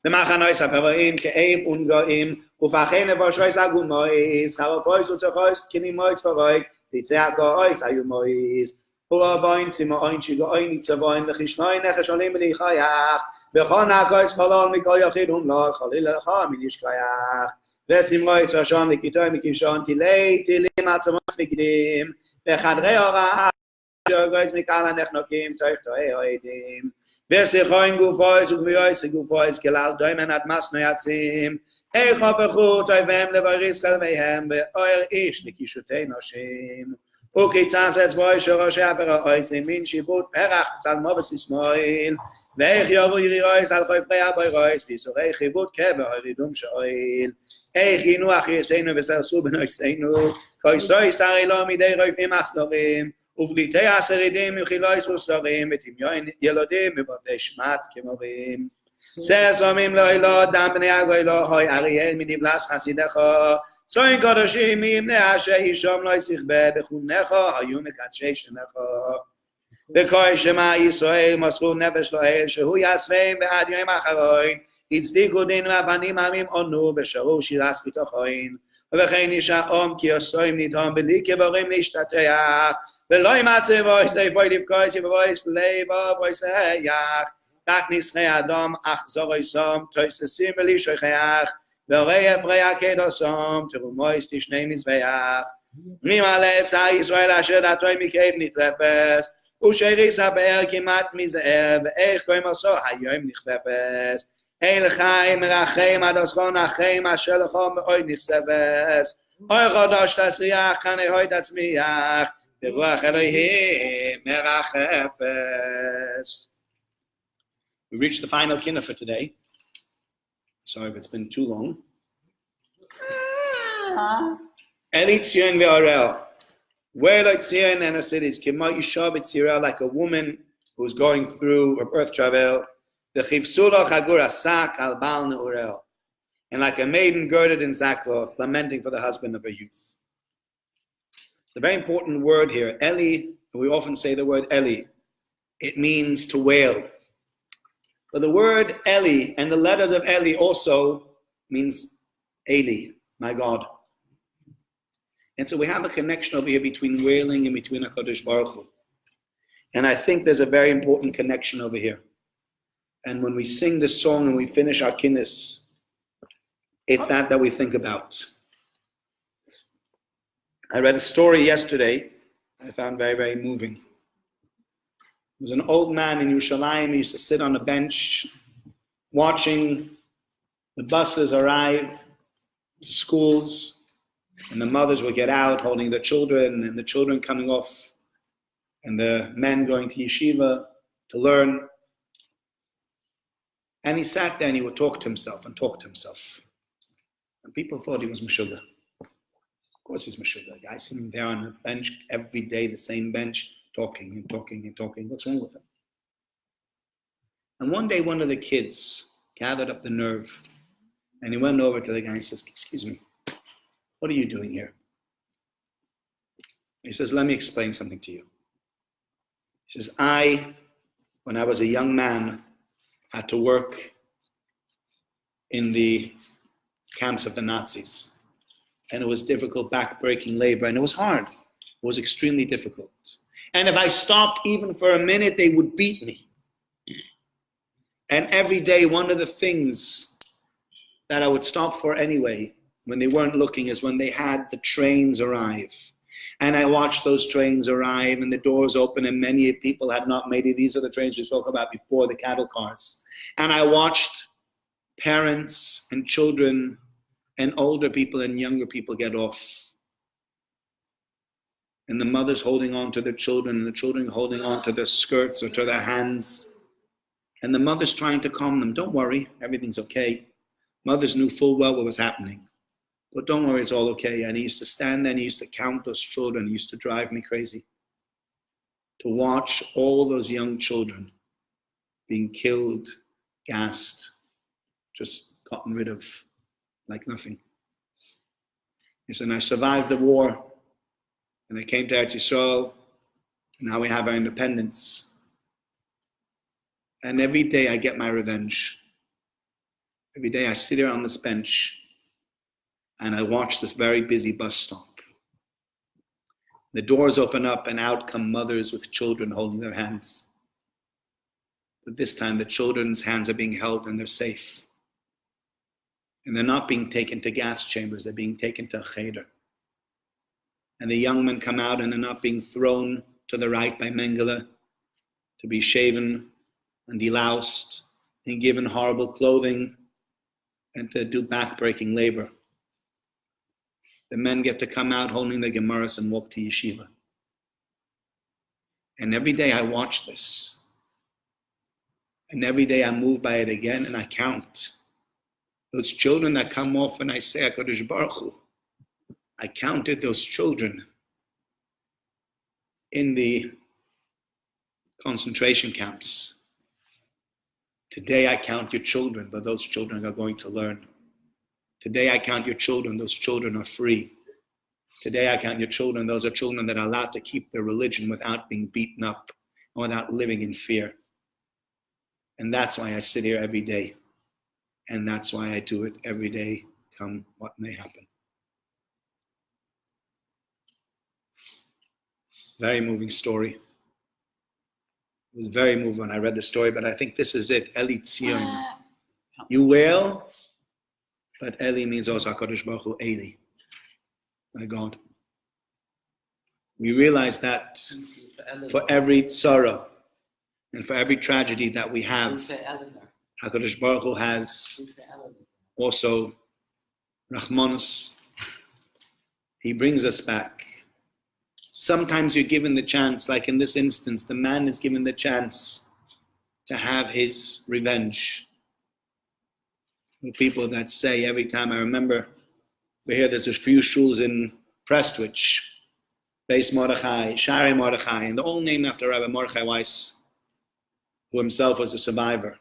במחנויס הפרועים כאim ונגועים ופחי נבושויס אגומויס חרופויס וצחויס כנימויס פרויק תצא הכויס איומויס. פורבוין צימאוין שיגאוין ניצבוין וחשנוין נחש עולים בניחויך בכל נקויס חלול מכל יחיד הומלול חליל לך מנשקויך. וסמרויס ראשון וקיטוי מקישון תילי תילים עצמוס מקידים וחדרי הוראה שרגויס מקל הנחנוקים תויכתוי הועדים ושיחוין גופויס וגביויס גופויס כלל דוימן עד מסנו יצים איך הופכו תויבם לבריס חלמיהם ואויר איש לקישותי נושים וקיצץ אצבוי שראשי הפרעויס למין שיבוט פרח צלמו בסיסמויל ואיך יובו ירירויס על חופרי הבוירויס ביסורי חיבוט קבר הרידום שאויל איך ינוח יסנו וסרסו בנויסנו כויסוי סתרי לו מידי רויפים אכסלורים ובליטי הסרידים מחילויס וסורים ותמיון ילודים בבתי שמט כמורים סרסומים לא אילו דם בני הגוילו הוי אריאל מדיבלס חסידך צוין קודשים מבני אשר אישום לא יסיכבה בחונך היו מקדשי שמך וכוי שמע ישראל מסרו נפש לו אל שהוא יספם ועד יום אחרון הצדיקו דין רבנים עמים עונו בשרו שירס בתוכוין ובכן ישעום כי עשויים נדהום בלי כבורים להשתתח ולא ימצא וויס איפוי לבכויס ובוויס ליבו וויס היח כך נסחי אדום אך זורוי סום תויססים ולי שוכח וראי אפרי הקדו סום תרומויס תשני מזבח ממלא צע ישראל אשר דתוי מקייב נטרפס ושריס הבאר כמעט מזער ואיך קוים עשו היום נכפפס אל חיים מרחם עד עשכון החיים אשר לכו מאוי נכספס אוי חודש תצריח כאן אוי תצמיח ברוח אלוהים מרחפס. We reached the final kinna for today. Sorry if it's been too long. Eli Tzion ve'orel. Where like Tzion and her cities, Kimo Yishav Tzirel, like a woman who's going through a birth travail. V'chivsulo chagur asak al bal ne'urel. And like a maiden girded in sackcloth, lamenting for the husband of her youth. It's a very important word here. Eli, we often say the word Eli. It means to wail. But the word Eli and the letters of Eli also means Eli, my God. And so we have a connection over here between wailing and between HaKadosh Baruch Hu. And I think there's a very important connection over here. And when we sing this song and we finish our kinnos, it's that we think about. I read a story yesterday I found very, very moving. There was an old man in Yerushalayim. He used to sit on a bench watching the buses arrive to schools, and the mothers would get out holding their children, and the children coming off, and the men going to yeshiva to learn. And he sat there and he would talk to himself and talk to himself. And people thought he was Meshuggah. Of course he's Meshuggah. A guy sitting there on a bench every day, the same bench, talking and talking and talking. What's wrong with him? And one day one of the kids gathered up the nerve and he went over to the guy and says, "Excuse me, what are you doing here?" He says, "Let me explain something to you." He says, when I was a young man, had to work in the camps of the Nazis. And it was difficult, back-breaking labor, and it was hard. It was extremely difficult. And if I stopped even for a minute, they would beat me. And every day, one of the things that I would stop for anyway, when they weren't looking, is when they had the trains arrive. And I watched those trains arrive and the doors open and many people had not made it. These are the trains we spoke about before, the cattle cars. And I watched parents and children and older people and younger people get off. And the mothers holding on to their children and the children holding on to their skirts or to their hands. And the mothers trying to calm them. Don't worry, everything's okay. Mothers knew full well what was happening. But don't worry, it's all okay. And he used to stand there and he used to count those children. He used to drive me crazy. To watch all those young children being killed, gassed, just gotten rid of like nothing. He said, I survived the war and I came to Eretz Yisrael. And now we have our independence. And every day I get my revenge. Every day I sit here on this bench and I watch this very busy bus stop. The doors open up and out come mothers with children holding their hands. But this time the children's hands are being held and they're safe. And they're not being taken to gas chambers, they're being taken to a cheder. And the young men come out and they're not being thrown to the right by Mengele to be shaven and deloused and given horrible clothing and to do back-breaking labor. The men get to come out holding the Gemaras and walk to yeshiva. And every day I watch this. And every day I'm moved by it again and I count. Those children that come off and I say, HaKadosh Baruch Hu, I counted those children in the concentration camps. Today I count your children, but those children are going to learn. Today I count your children, those children are free. Today I count your children, those are children that are allowed to keep their religion without being beaten up and without living in fear. And that's why I sit here every day. And that's why I do it every day, come what may happen. Very moving story. It was very moving when I read the story, but I think this is it. Eli Tzion. You wail, but Eli means also HaKadosh Baruch Hu, Eli. My God. We realize that for every tzara and for every tragedy that we have, HaKadosh Baruch Hu has also Rahmanus. He brings us back. Sometimes you're given the chance, like in this instance, the man is given the chance to have his revenge. The people that say every time, I remember, we hear there's a few shuls in Prestwich, Beis Mordechai, Shari Mordechai, and they're all named after Rabbi Mordechai Weiss, who himself was a survivor.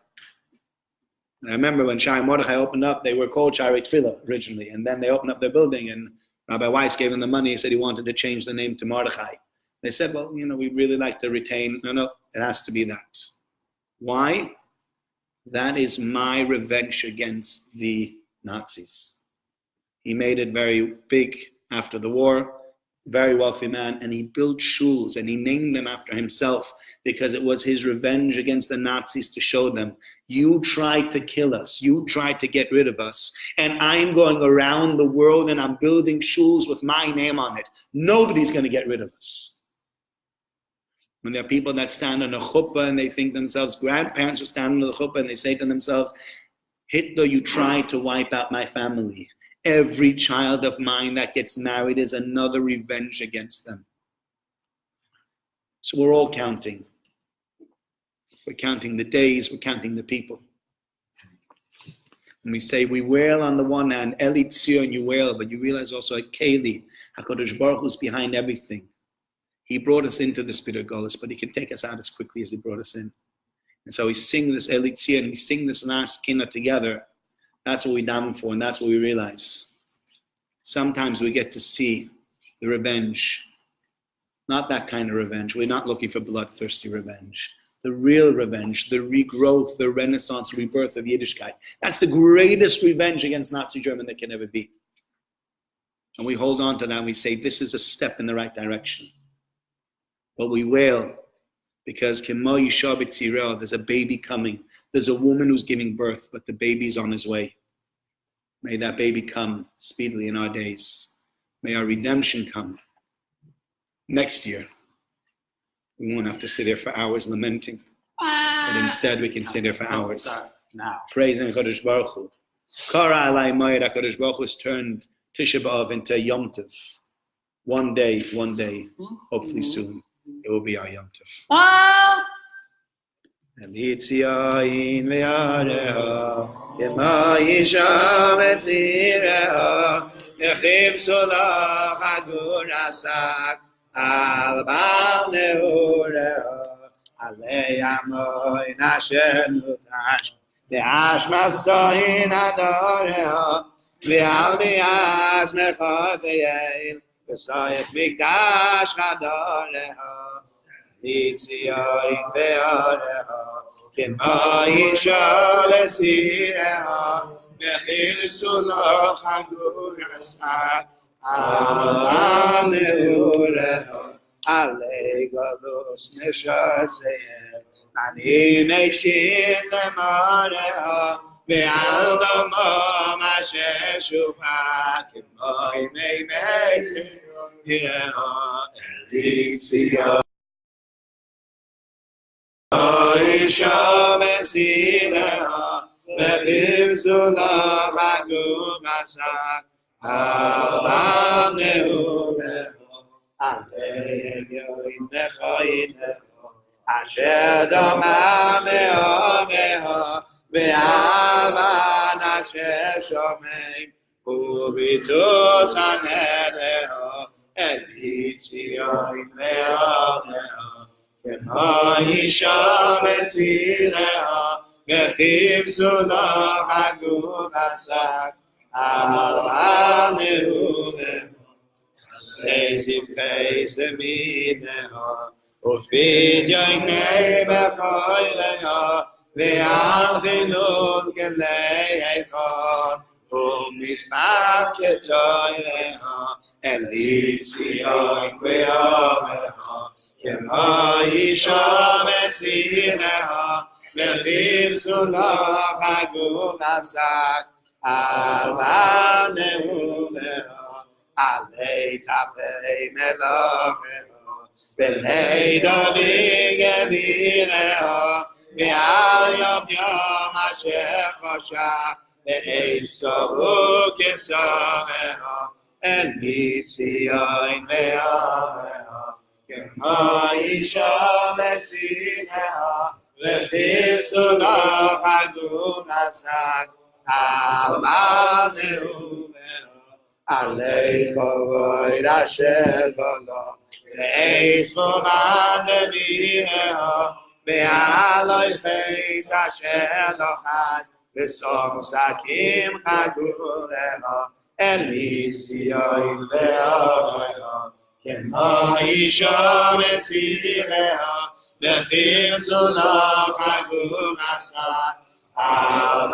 And I remember when Shari Mordechai opened up, they were called Shari Tefillah originally, and then they opened up their building, and Rabbi Weiss gave him the money. He said he wanted to change the name to Mordechai. They said, well, we really like to retain. No, it has to be that. Why? That is my revenge against the Nazis. He made it very big after the war. very wealthy man, and he built shuls and he named them after himself because it was his revenge against the Nazis to show them, you tried to kill us, you tried to get rid of us, and I'm going around the world and I'm building shuls with my name on it. Nobody's going to get rid of us. When there are people that stand on a chuppah and they think themselves, grandparents who stand on the chuppah and they say to themselves, Hitler, you tried to wipe out my family. Every child of mine that gets married is another revenge against them. So we're all counting. We're counting the days, we're counting the people. And we say, we wail on the one hand, Eli Tzion, you wail, but you realize also at Keli, HaKadosh Baruch Hu is behind everything. He brought us into the spirit of Golus, but he can take us out as quickly as he brought us in. And so we sing this Eli Tzion, we sing this last Kinnos together. That's what we daven for, and that's what we realize. Sometimes we get to see the revenge. Not that kind of revenge. We're not looking for bloodthirsty revenge. The real revenge, the regrowth, the renaissance, rebirth of Yiddishkeit. That's the greatest revenge against Nazi Germany that can ever be. And we hold on to that and we say, this is a step in the right direction. But we wail because there's a baby coming. There's a woman who's giving birth, but the baby's on his way. May that baby come speedily in our days. May our redemption come next year. We won't have to sit here for hours lamenting, but instead we can sit here for hours. Now. Praising HaKadosh Baruch Hu. Kara alai Mayed, HaKadosh Baruch Hu has turned Tisha B'Av into Yom Tov. One day, hopefully soon, it will be our Yom Tov. Elitziayin ve'areha, Yema yisham et zireha, Yechiv solach hagur asak, Al bal neureha, Alei amoy nashem nutash, Ve'ash masoyin adoreha, Ve'al bi'az mecha ve'yel, Ve'soyet mikdash chadoreha, Elitziayin ve'areha, Kema yisha letzireha, Mechir sulach hagur asak, Al neureha, Alei galus meshaseyev, Ani neishim lemareha, Ve'al domam asher shuvah, Kemo yimei meitim yireha, Elitziayin Isha Metzileha, Mechir sulach hagur asak, Al neureha, Alei yoim nechayineha, Asher domam me'omeha, Ve'al man asher shomein, Uvitus hanereha, Elitziayin ve'areha, Kema yisha metzileha, Mechiv sulach hagur asak, Al neureha, Leizivkei semineha, Ufid yoinei bechoileha, Ve'al chinul gelei echad, U'mizbach ketoileha, Elitziayin ve'areha, Kema yisha metzileha, Mechiv sulach hagur asak, Al neureha, Alei tapei melocheha, B'nei David gevireha, Ve'al yom asher choshach, Ve'esavu kesameha, Elitziayin ve'areha, Kema yisha metzileha, Ve'chiv sulach hagur asak, Al neureha, Alei kavod asher bala, Ve'eis loman levireha, Ve'al oichet asher lochas, Ve'som sakim chagureha, Elitziayin ve'areha, Kema yisha metzileha, Mechir sulach hagur asak, Al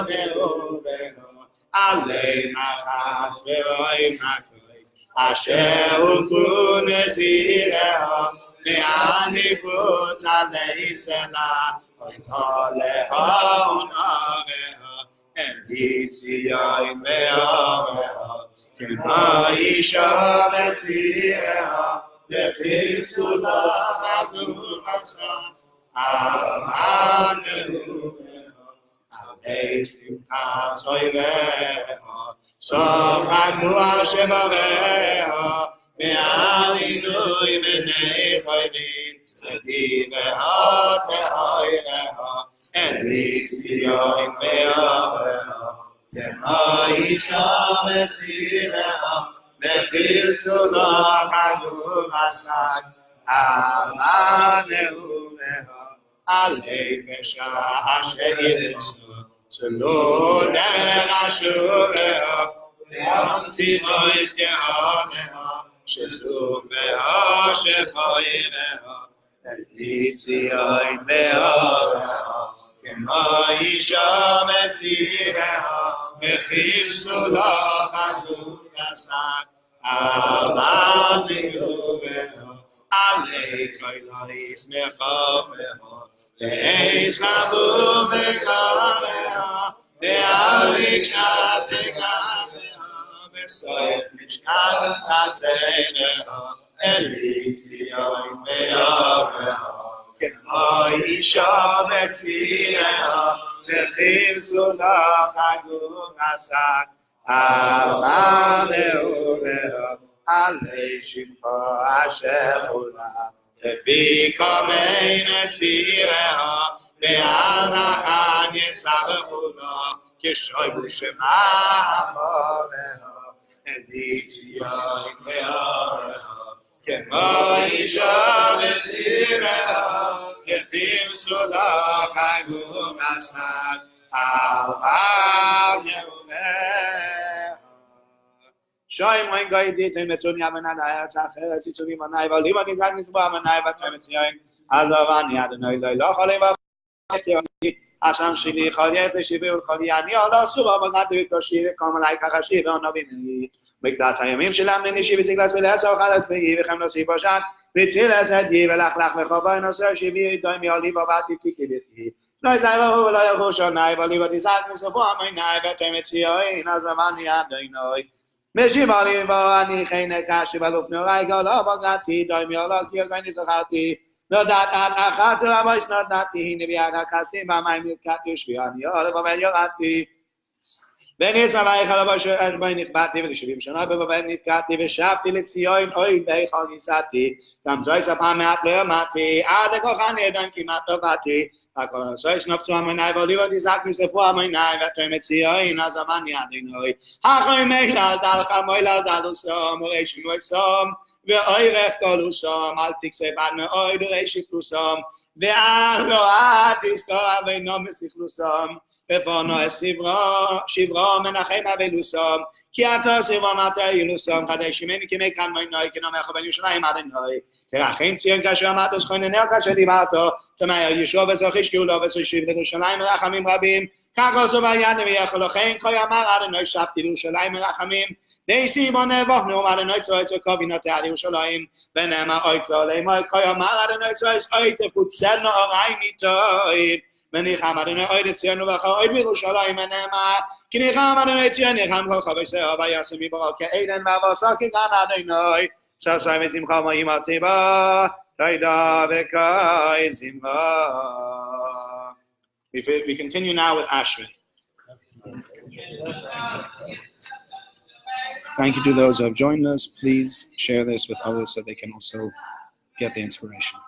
neureha, Alei machatz ve'oim hakois, אשר הולכו נזיריה, מהניפוץ עלי סלע, עולה ונעריה, אל ציון ועריה, כמו אישה וציריה, וחיפשו לה הגורסה, על מנעוריה, על שמחה זויריה, שוחקו על שבביה, מעל עינוי בני חייבים, לדיביה תהיריה, אל ציון ועריה, כמו אישה וציריה, וחיפשו לה הגורסה, על מנעוריה, על נפשה אשר ירצו, צלו דרך אשוריה, ואמתי מויס כהניה, שסופיה שחייריה, אל ציון ועריה, כמו אישה מציריה, וחיפשו לה הגורסה, על מנעוריה, עלי קולות מחפיה, ואיש חבוב וגריה, ועל רגשת וגריה, בסוף משכן עצריה, אל ציון ועריה, כמו אישה מציריה, וחיפשו לה הגורסה, על מנעוריה, עלי שמחו אשר עולה, לפי קומי מציריה, ועל נחן יצרפו לו, כשוי שמע אמוריה, אל ציון ועריה, כמו אישה מציריה, וחיפשו לה הגורסה, על מנעוריה. שוים רואים גוידית, הם מצוני אמנה לארץ האחרת, ציצוני מנאי, ועולים אני זג נצבוע מנאי, ואתם מציעים, אז אבני אדוני לא יכולים ואחרי אשם שני חולי לשיבי ולחולי אני עולה סורה בגדי וקושי וקום עלי כחשי ועונבים לי בקצת הימים שלם לנישי וצגלס ולעשר חלץ באי וכם נוסי פושט וציל עשדי ולחלך וחובי נוסר שיבי דוי מעלי ובאתי ככיליתי לא יתלהבו ולא ירחו שוני ולי ותזעק מסופו עמי ואתם מציעים אז אבני אדוני משיב עלי ואני חינק קשי ולוף נוראי גאולה בגדתי דוי מעלה כי יגני זכרתי לא דעת עד אחת ובויס נתתי הנה ביד הקסתי במים נתקעתי שביעני עולה בבל ירדתי בניצה ויכל אשר בי נכבדתי ול70 שנה בבבל נתקעתי ושבתי לציון אוי ביכל ניסתי גם זוי ספה מעט לא ימדתי עד לכוחני ידיים כמעט לא באתי הכל הסויס נפצו עמי ועולי ותזעק מספו עמי ואתם מציון אז אבני אדוני החוי מילל דל חמוי לדל וסום ורישינו אקסום ואוירך כל וסום אל תקצה בד מאוי דורשי פלוסום ואל לא תזכור אבינו מסיכלוסום בפונו שברו מנחם אבילוסום כי אתה סברו מטה אילוסום חדש ממני כמי כאן מוינוי כנומך בן ירושלים אדוני תרחם ציון כאשר אמרת זכוננך כאשר דיברתו תמהר ישוב וזוכיש גאולו וסושיב לירושלים מרחמים רבים כך עשו ביד ויכול לכן כה אמר אדוני שבתי לירושלים מרחמים דייסי בו נבוכנו אדוני צועץ וקובינותי על ירושלים ונאמר אוי כל אמר כה אמר אדוני צועץ אוי תפוצלנו אורי מיטוי וניחם אדוני אוי לציונו ואחר אוי בירושלים ונאמר כי ניחם אדוני ציון ניחם כל חבשהו ויעשה מברו כעדן ובשר כגן אדוני ששי ושמחה מאים הציבה תודה וכל שמחה. We continue now with Ashray. Thank you to those who have joined us. Please share this with others so they can also get the inspiration.